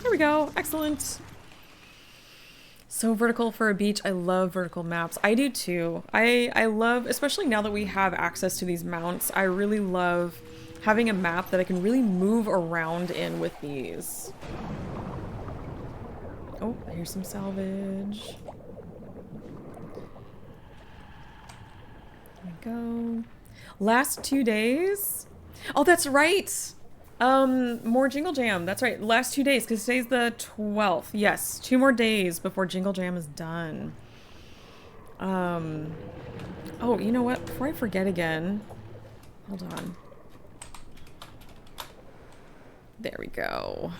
there we go. Excellent. So vertical for a beach. I love vertical maps. I do too. I love, especially now that we have access to these mounts, I really love having a map that I can really move around in with these. Oh, here's some salvage. There we go. Last 2 days? Oh, that's right. More Jingle Jam. That's right. Last 2 days, because today's the 12th. Yes, 2 more days before Jingle Jam is done. Oh, you know what? Before I forget again, hold on. There we go.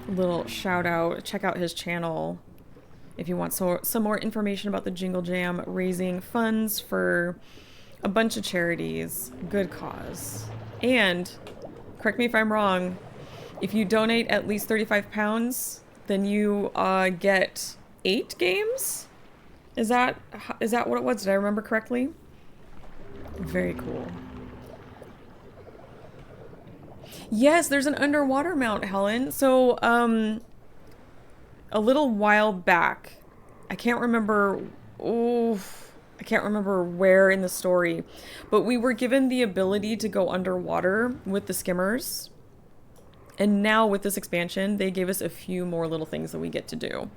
A little shout out. Check out his channel if you want some more information about the Jingle Jam, raising funds for a bunch of charities. Good cause. And, correct me if I'm wrong, if you donate at least 35 pounds, then you get 8 games? Is that what it was? Did I remember correctly? Very cool. Yes, there's an underwater mount, Helen. So, a little while back, I can't remember where in the story, but we were given the ability to go underwater with the skimmers. And now with this expansion, they gave us a few more little things that we get to do.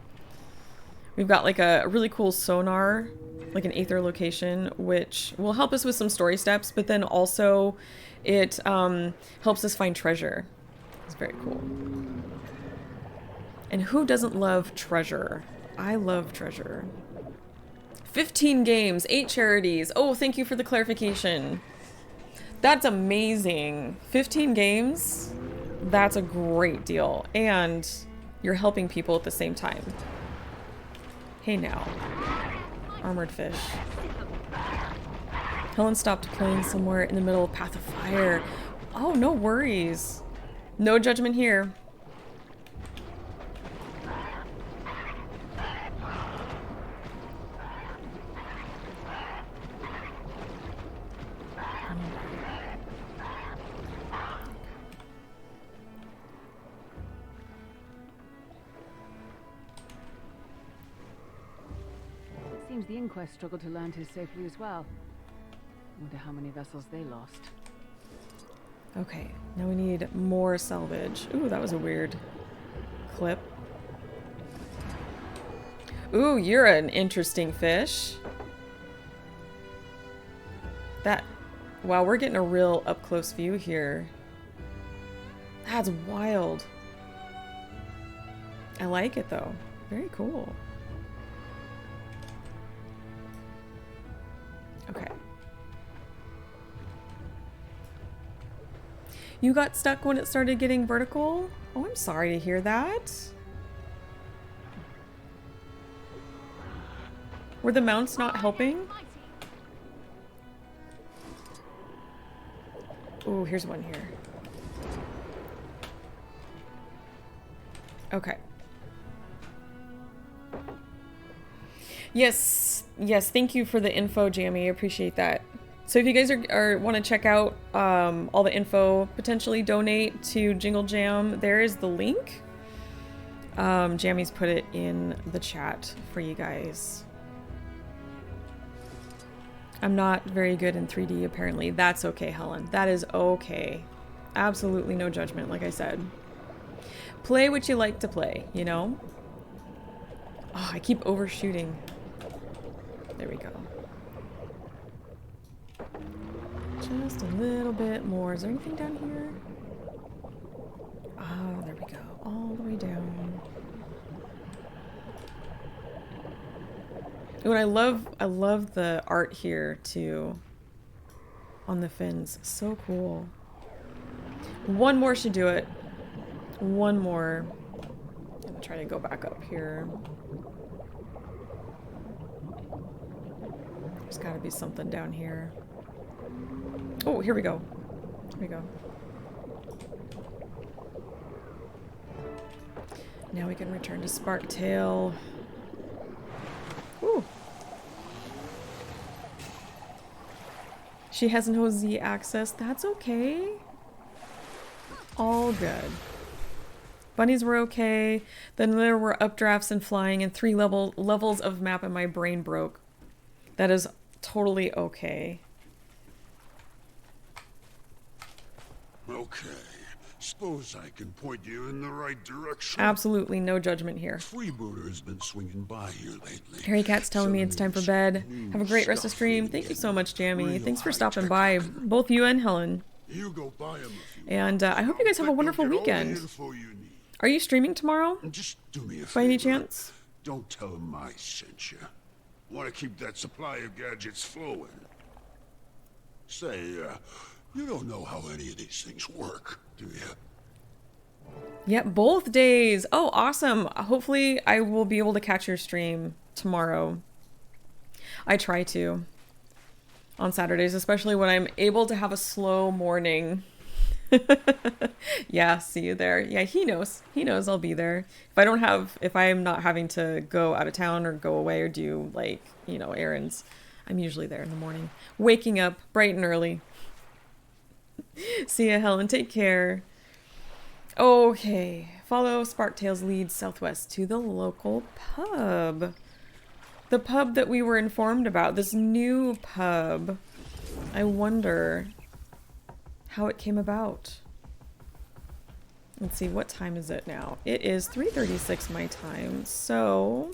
We've got like a really cool sonar, like an aether location, which will help us with some story steps, but then also it helps us find treasure. It's very cool. And who doesn't love treasure? I love treasure. 15 games, 8 charities. Oh, thank you for the clarification. That's amazing. 15 games? That's a great deal. And you're helping people at the same time. Hey now. Armored fish. Helen stopped playing somewhere in the middle of Path of Fire. Oh, no worries. No judgment here. Seems the Inquest struggled to land here safely as well. Wonder how many vessels they lost. Okay, now we need more salvage. Ooh, that was a weird clip. Ooh, you're an interesting fish. Wow, we're getting a real up-close view here. That's wild. I like it though. Very cool. Okay. You got stuck when it started getting vertical? Oh, I'm sorry to hear that. Were the mounts not helping? Ooh, here's one here. Okay. Yes, thank you for the info, Jamie. I appreciate that. So if you guys want to check out all the info, potentially donate to Jingle Jam, there is the link. Jamie's put it in the chat for you guys. I'm not very good in 3D, apparently. That's okay, Helen. That is okay. Absolutely no judgment, like I said. Play what you like to play, you know? Oh, I keep overshooting. There we go. Just a little bit more. Is there anything down here? Oh, there we go. All the way down. Oh, and I love the art here too. On the fins. So cool. One more should do it. One more. I'm gonna try to go back up here. There's gotta be something down here. Oh, here we go. Here we go. Now we can return to Sparktail. Ooh. She has no Z access. That's okay. All good. Bunnies were okay. Then there were updrafts and flying and 3 levels of map and my brain broke. That is totally okay. Okay, Suppose I can point you in the right direction. Absolutely no judgment here. Freebooter's been swinging by here lately. Harry Cat's telling me it's time for bed. Have a great rest of stream. Thank you so much, Jammy. Thanks for stopping by, both you and Helen. You go buy him And I hope you guys have a wonderful weekend. Are you streaming tomorrow? Just do me a favor. By any chance? Don't tell him I sent you. Want to keep that supply of gadgets flowing. Say, you don't know how any of these things work, do you? Yep, both days. Oh, awesome. Hopefully I will be able to catch your stream tomorrow. I try to. On Saturdays, especially when I'm able to have a slow morning. Yeah, see you there. Yeah, he knows. He knows I'll be there. If I'm not having to go out of town or go away or do, like, you know, errands, I'm usually there in the morning. Waking up bright and early. See ya, Helen. Take care. Okay. Follow Sparktail's lead southwest to the local pub. The pub that we were informed about. This new pub. I wonder how it came about. Let's see, what time is it now? It is 3:36 my time, so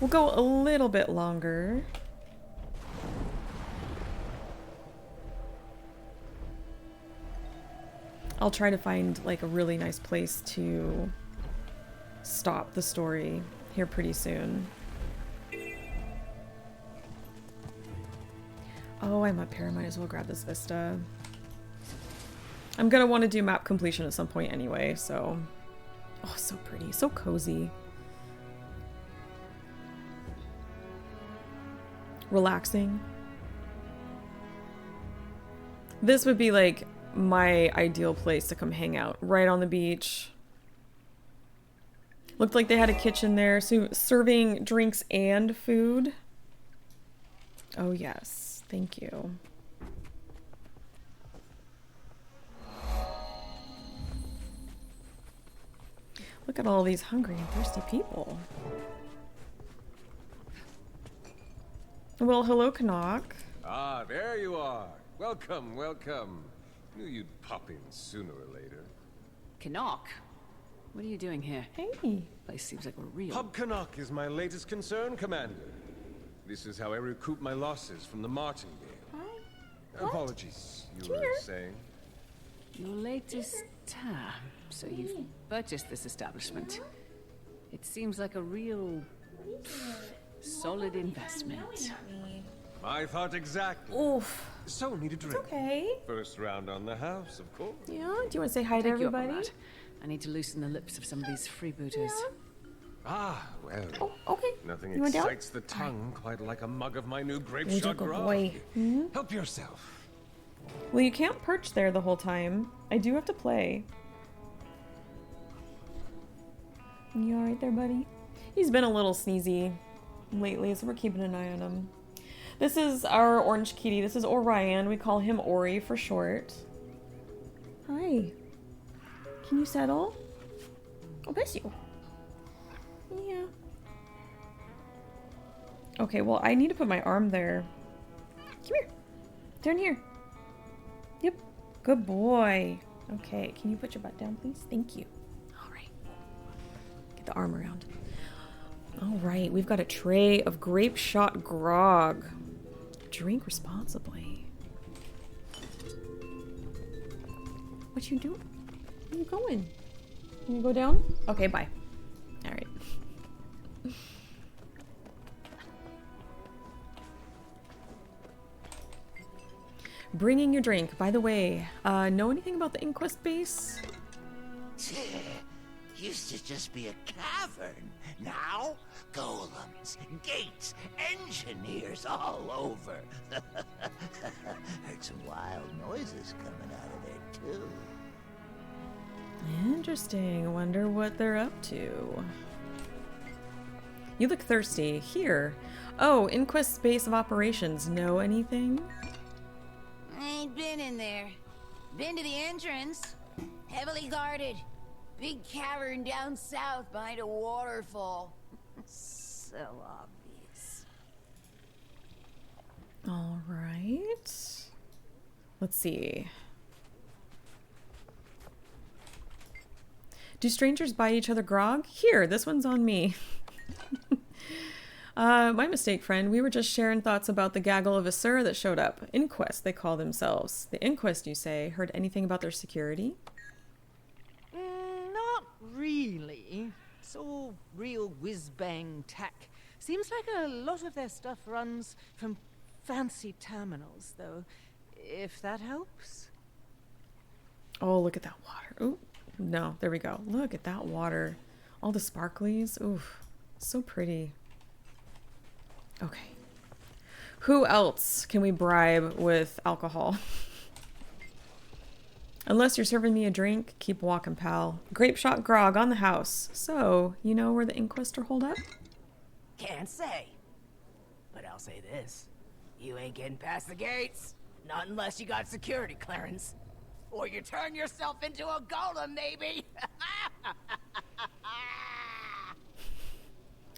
we'll go a little bit longer. I'll try to find like a really nice place to stop the story here pretty soon. Oh, I'm up here. I might as well grab this vista. I'm gonna want to do map completion at some point anyway, so... Oh, so pretty. So cozy. Relaxing. This would be like my ideal place to come hang out. Right on the beach. Looked like they had a kitchen there, so serving drinks and food. Oh yes, thank you. Look at all these hungry and thirsty people. Well, hello, Canuck. Ah, there you are. Welcome, welcome. Knew you'd pop in sooner or later. Canuck? What are you doing here? Hey. Place seems like we're real. Pub Canuck is my latest concern, Commander. This is how I recoup my losses from the Martingale. Apologies, you were saying? Your latest tab. So you've purchased this establishment. It seems like a real solid investment. I thought exactly. Oof. So need a drink. It's okay. First round on the house, of course. Yeah, do you want to say hi to everybody? I need to loosen the lips of some of these freebooters. Ah, well. Oh, okay. Nothing You want down? excites the tongue quite like a mug of my new grape You're shot a good grog. boy. Mm-hmm. Help yourself. Well, you can't perch there the whole time. I do have to play. You alright there, buddy? He's been a little sneezy lately, so we're keeping an eye on him. This is our orange kitty. This is Orion. We call him Ori for short. Hi. Can you settle? Oh, bless you. Yeah. Okay, well, I need to put my arm there. Come here. Down here. Yep. Good boy. Okay, can you put your butt down, please? Thank you. All right. Get the arm around. All right, we've got a tray of grape shot grog. Drink responsibly. What you doing? Where you going? Can you go down? Okay, bye. All right. Bringing your drink. By the way, know anything about the Inquest base? Used to just be a cavern. Now, golems, gates, engineers all over. Heard some wild noises coming out of there, too. Interesting. Wonder what they're up to. You look thirsty. Here. Oh, Inquest base of operations. Know anything? I ain't been in there. Been to the entrance. Heavily guarded. Big cavern down south behind a waterfall. So obvious. All right. Let's see. Do strangers buy each other grog? Here, this one's on me. My mistake, friend. We were just sharing thoughts about the gaggle of Asura that showed up. Inquest, they call themselves. The Inquest, you say. Heard anything about their security? Not really. It's all real whiz-bang tech. Seems like a lot of their stuff runs from fancy terminals, though, if that helps. Oh, look at that water. Ooh, no, there we go. Look at that water. All the sparklies. Oof, so pretty. Okay. Who else can we bribe with alcohol? Unless you're serving me a drink, keep walking, pal. Grape shot grog on the house. So, you know where the Inquest are holed up? Can't say. But I'll say this. You ain't getting past the gates. Not unless you got security clearance. Or you turn yourself into a golem, maybe.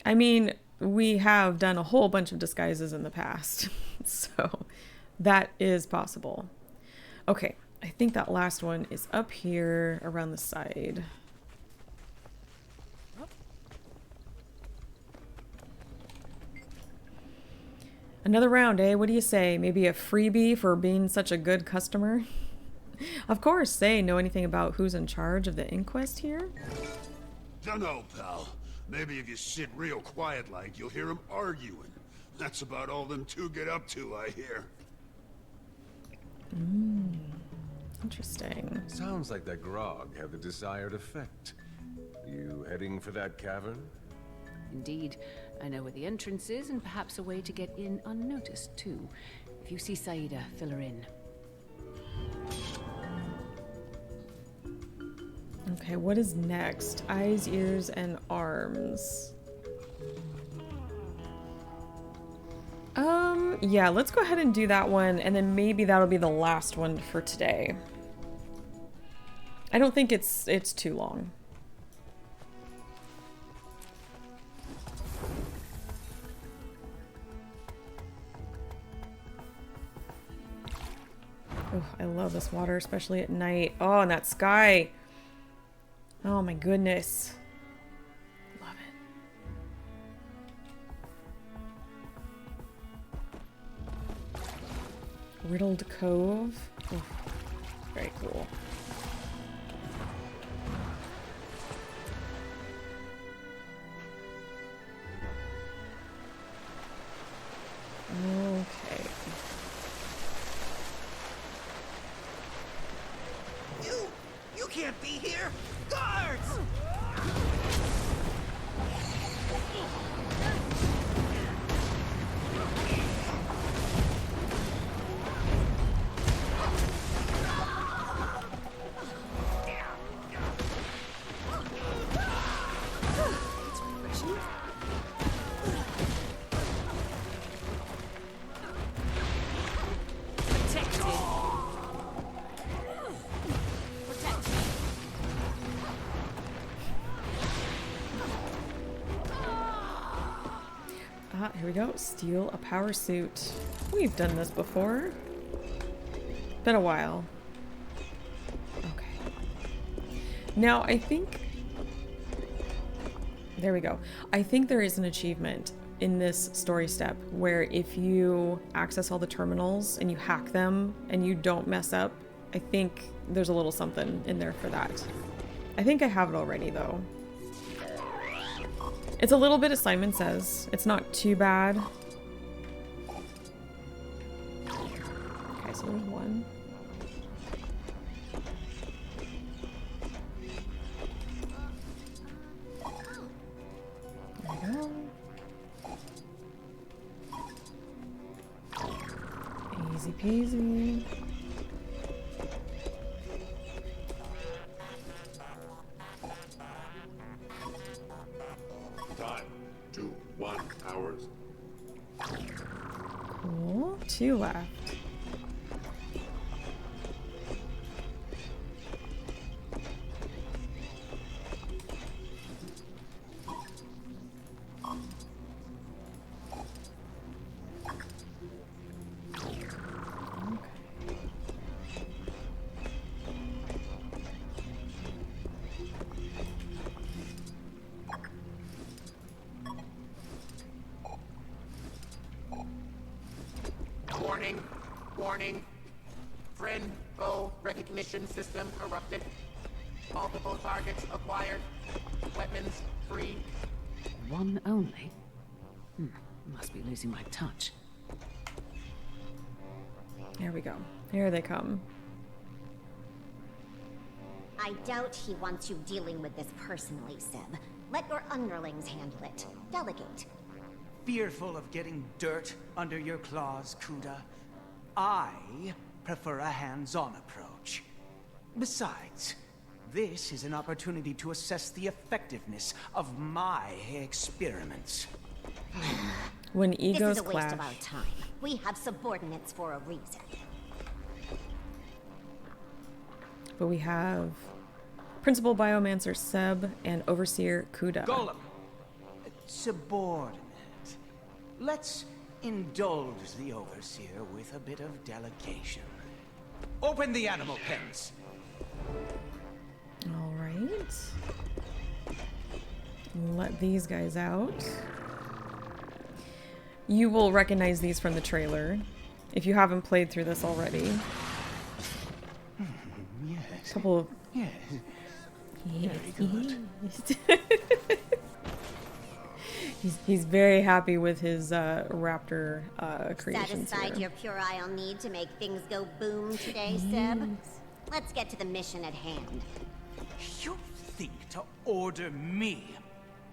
I mean, we have done a whole bunch of disguises in the past. So, that is possible. Okay, I think that last one is up here around the side. Another round, eh? What do you say? Maybe a freebie for being such a good customer? Of course, say, know anything about who's in charge of the Inquest here? Dunno, pal. Maybe if you sit real quiet like, you'll hear them arguing. That's about all them two get up to, I hear. Interesting. Sounds like that grog had the desired effect. You heading for that cavern? Indeed. I know where the entrance is, and perhaps a way to get in unnoticed, too. If you see Saida, fill her in. Okay, what is next? Eyes, ears, and arms. Yeah, let's go ahead and do that one, and then maybe that'll be the last one for today. I don't think it's too long. Oh, I love this water, especially at night. Oh, and that sky. Oh my goodness. Love it. Riddled Cove. Oh, very cool. Okay. You can't be here! Guards! Here we go. Steal a power suit. We've done this before. Been a while. Okay. Now, I think... There we go. I think there is an achievement in this story step where if you access all the terminals and you hack them and you don't mess up, I think there's a little something in there for that. I think I have it already, though. It's a little bit as Simon says. It's not too bad. Okay, so there's one. There we go. Easy peasy. Cool. 2 left. Warning. Friend foe recognition system corrupted. Multiple targets acquired. Weapons free. One only? Must be losing my touch. There we go. Here they come. I doubt he wants you dealing with this personally, Seb. Let your underlings handle it. Delegate. Fearful of getting dirt under your claws, Kuda? I prefer a hands-on approach. Besides, this is an opportunity to assess the effectiveness of my experiments. When This egos is a waste clash. of our time. We have subordinates for a reason. But we have Principal Biomancer Seb and Overseer Kuda. Golem. Subordinate. Let's indulge the Overseer with a bit of delegation. Open the animal pens. All right. Let these guys out. You will recognize these from the trailer if you haven't played through this already. Yes. Couple of Yes. Very good. he's very happy with his raptor creations Satisfied here. your puerile need to make things go boom today, Seb? Let's get to the mission at hand. You think to order me,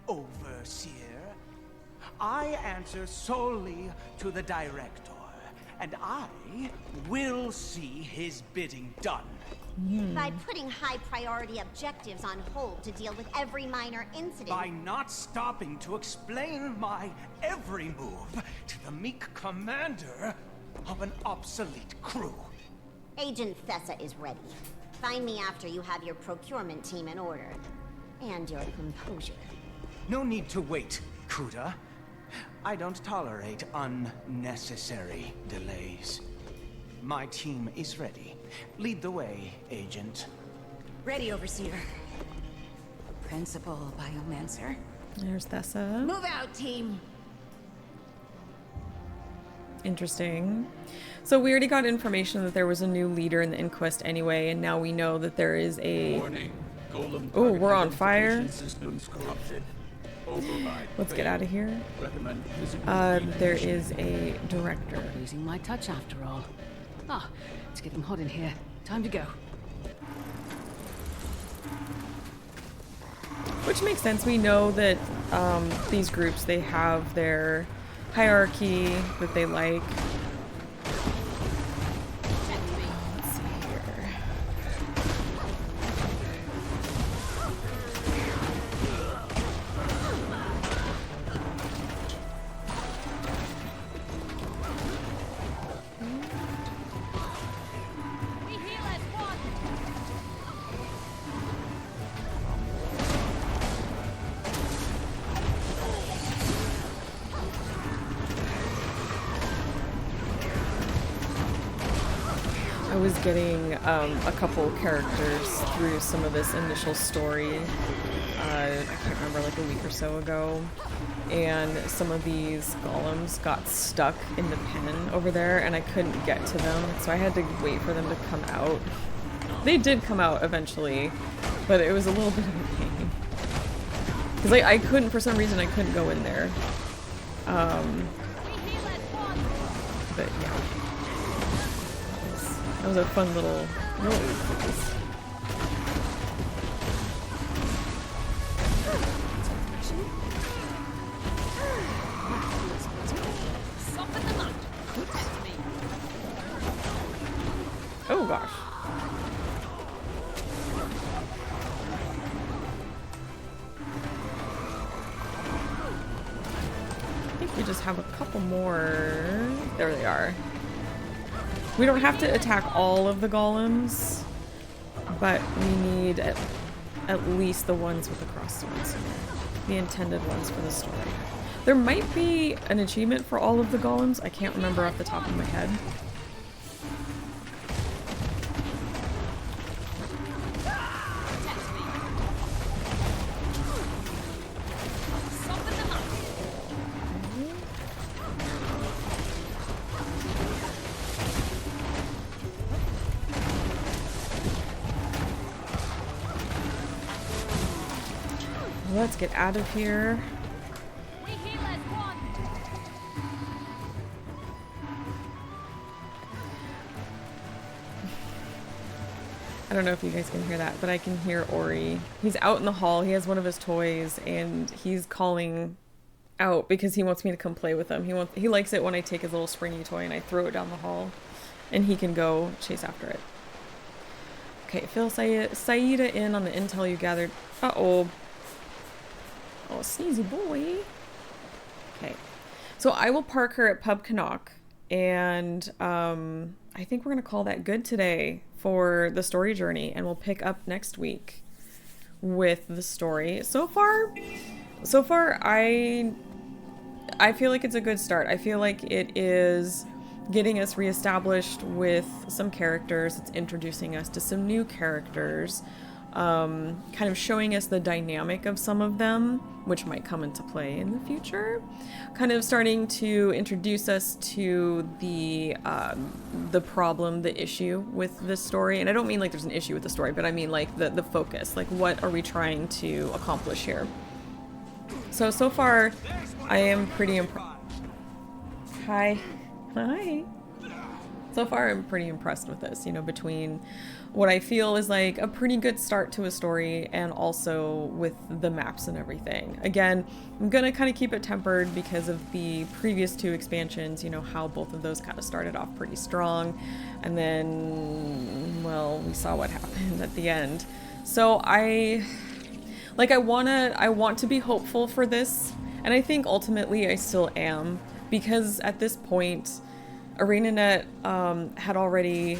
Overseer? I answer solely to the Director, and I will see his bidding done. By putting high priority objectives on hold to deal with every minor incident. By not stopping to explain my every move to the meek commander of an obsolete crew. Agent Thessa is ready. Find me after you have your procurement team in order. And your composure. No need to wait, Kuda. I don't tolerate unnecessary delays. My team is ready. Lead the way, Agent. Ready, Overseer. Principal Biomancer. There's Thessa. Move out, team. Interesting. So we already got information that there was a new leader in the Inquest anyway, and now we know that there is a... Oh, we're on fire. Let's get out of here. There is a director. Losing my touch after all. Ah, it's getting hot in here. Time to go. Which makes sense. We know that these groups, they have their hierarchy that they like. Let's see here. I was getting a couple characters through some of this initial story. I can't remember, like a week or so ago. And some of these golems got stuck in the pen over there, and I couldn't get to them, so I had to wait for them to come out. They did come out eventually, but it was a little bit of a pain. Because I couldn't, for some reason, I couldn't go in there. But yeah. That was a fun little phase. Oh gosh. I think we just have a couple more. There they are. We don't have to attack all of the golems, but we need at least the ones with the cross swords. The intended ones for the story. There might be an achievement for all of the golems. I can't remember off the top of my head. let's get out of here. I don't know if you guys can hear that, but I can hear Ori. He's out in the hall. He has one of his toys, and he's calling out because he wants me to come play with him. He likes it when I take his little springy toy and I throw it down the hall, and he can go chase after it. Okay, fill Saida in on the intel you gathered. Uh-oh. Oh, sneezy boy. Okay. So I will park her at Pub Canuck, and I think we're going to call that good today for the story journey, and we'll pick up next week with the story. So far I feel like it's a good start. I feel like it is getting us reestablished with some characters. It's introducing us to some new characters, kind of showing us the dynamic of some of them, which might come into play in the future. Kind of starting to introduce us to the problem, the issue with this story. And I don't mean like there's an issue with the story, but I mean like the focus. Like, what are we trying to accomplish here? So far, I am pretty impressed. Hi. So far, I'm pretty impressed with this, you know, between what I feel is like a pretty good start to a story and also with the maps and everything. Again, I'm gonna kind of keep it tempered because of the previous two expansions, you know, how both of those kind of started off pretty strong. And then, well, we saw what happened at the end. So I want to be hopeful for this. And I think ultimately I still am, because at this point, ArenaNet had already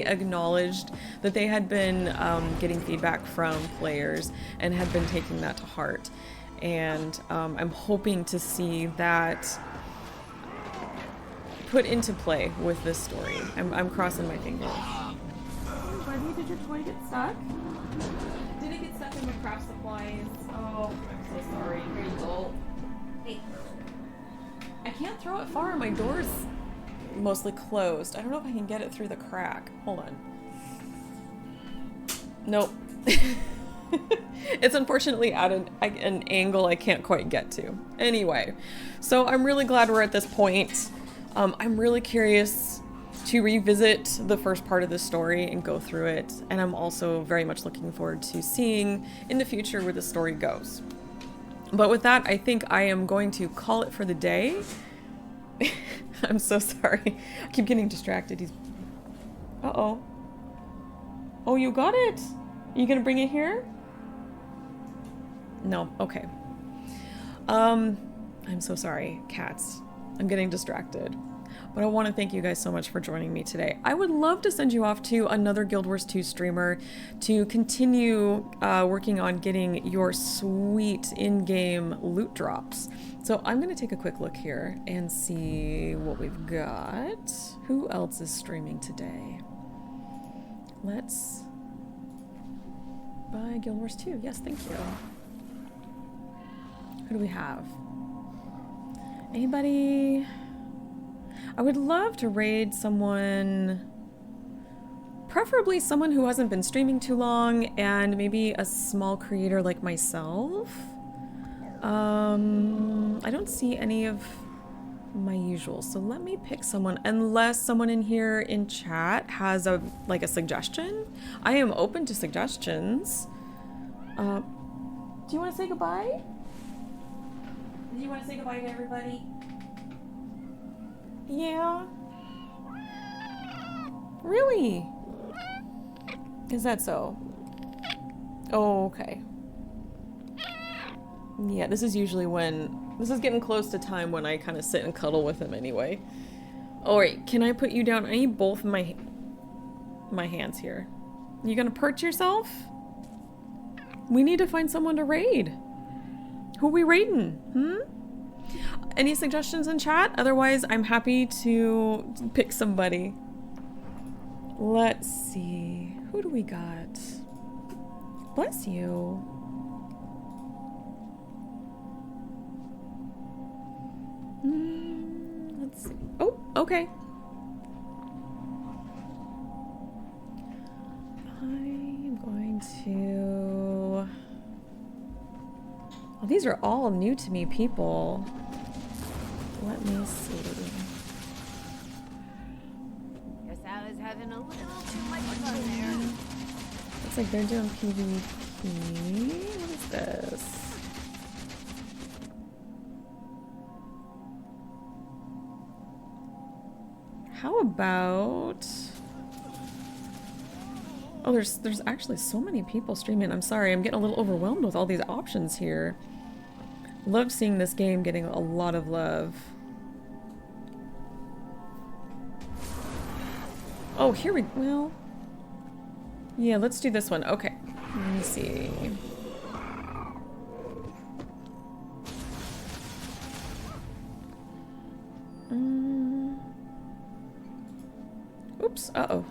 acknowledged that they had been getting feedback from players and had been taking that to heart. And I'm hoping to see that put into play with this story. I'm crossing my fingers. Buddy, did your toy get stuck? Did it get stuck in the craft supplies? Oh, I'm so sorry. Here you go. Hey. I can't throw it far. My door's mostly closed. I don't know if I can get it through the crack. Hold on. Nope. It's unfortunately at an angle I can't quite get to. Anyway, so I'm really glad we're at this point. I'm really curious to revisit the first part of the story and go through it. And I'm also very much looking forward to seeing in the future where the story goes. But with that, I think I am going to call it for the day. I'm so sorry. I keep getting distracted. Uh-oh. Oh, you got it? Are you gonna bring it here? No, okay. I'm so sorry, cats. I'm getting distracted. But I want to thank you guys so much for joining me today. I would love to send you off to another Guild Wars 2 streamer to continue working on getting your sweet in-game loot drops. So I'm going to take a quick look here and see what we've got. Who else is streaming today? Let's buy Guild Wars 2. Yes, thank you. Who do we have? Anybody? I would love to raid someone, preferably someone who hasn't been streaming too long and maybe a small creator like myself. I don't see any of my usuals, so let me pick someone, unless someone in here in chat has a suggestion. I am open to suggestions. Do you want to say goodbye? Do you want to say goodbye to everybody? Yeah. Really? Is that so? Oh, okay. Yeah, this is usually this is getting close to time when I kind of sit and cuddle with him anyway. Alright, can I put you down? I need both of my hands here. You gonna perch yourself? We need to find someone to raid. Who are we raiding? Any suggestions in chat? Otherwise, I'm happy to pick somebody. Let's see. Who do we got? Bless you. Let's see. Oh, okay. I'm going to Well, these are all new to me people. Let me see. Guess I was having a little too much fun there. Looks like they're doing PvP. What is this? How about... Oh, there's actually so many people streaming. I'm sorry, I'm getting a little overwhelmed with all these options here. Love seeing this game getting a lot of love. Oh, here we... Well... Yeah, let's do this one. Okay. Let me see. Oops. Uh-oh.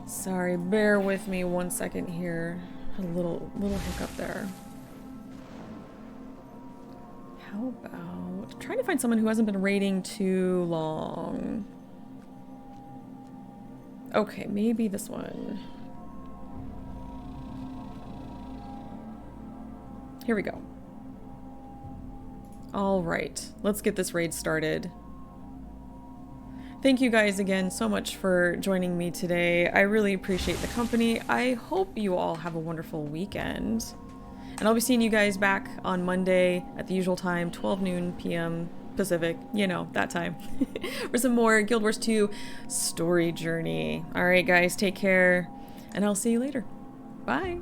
Sorry, bear with me 1 second here. Had a little hiccup there. How about... trying to find someone who hasn't been raiding too long. Okay, maybe this one. Here we go. All right, let's get this raid started. Thank you guys again so much for joining me today. I really appreciate the company. I hope you all have a wonderful weekend. And I'll be seeing you guys back on Monday at the usual time, 12 noon p.m. Pacific, you know, that time, for some more Guild Wars 2 story journey. All right, guys, take care, and I'll see you later. Bye.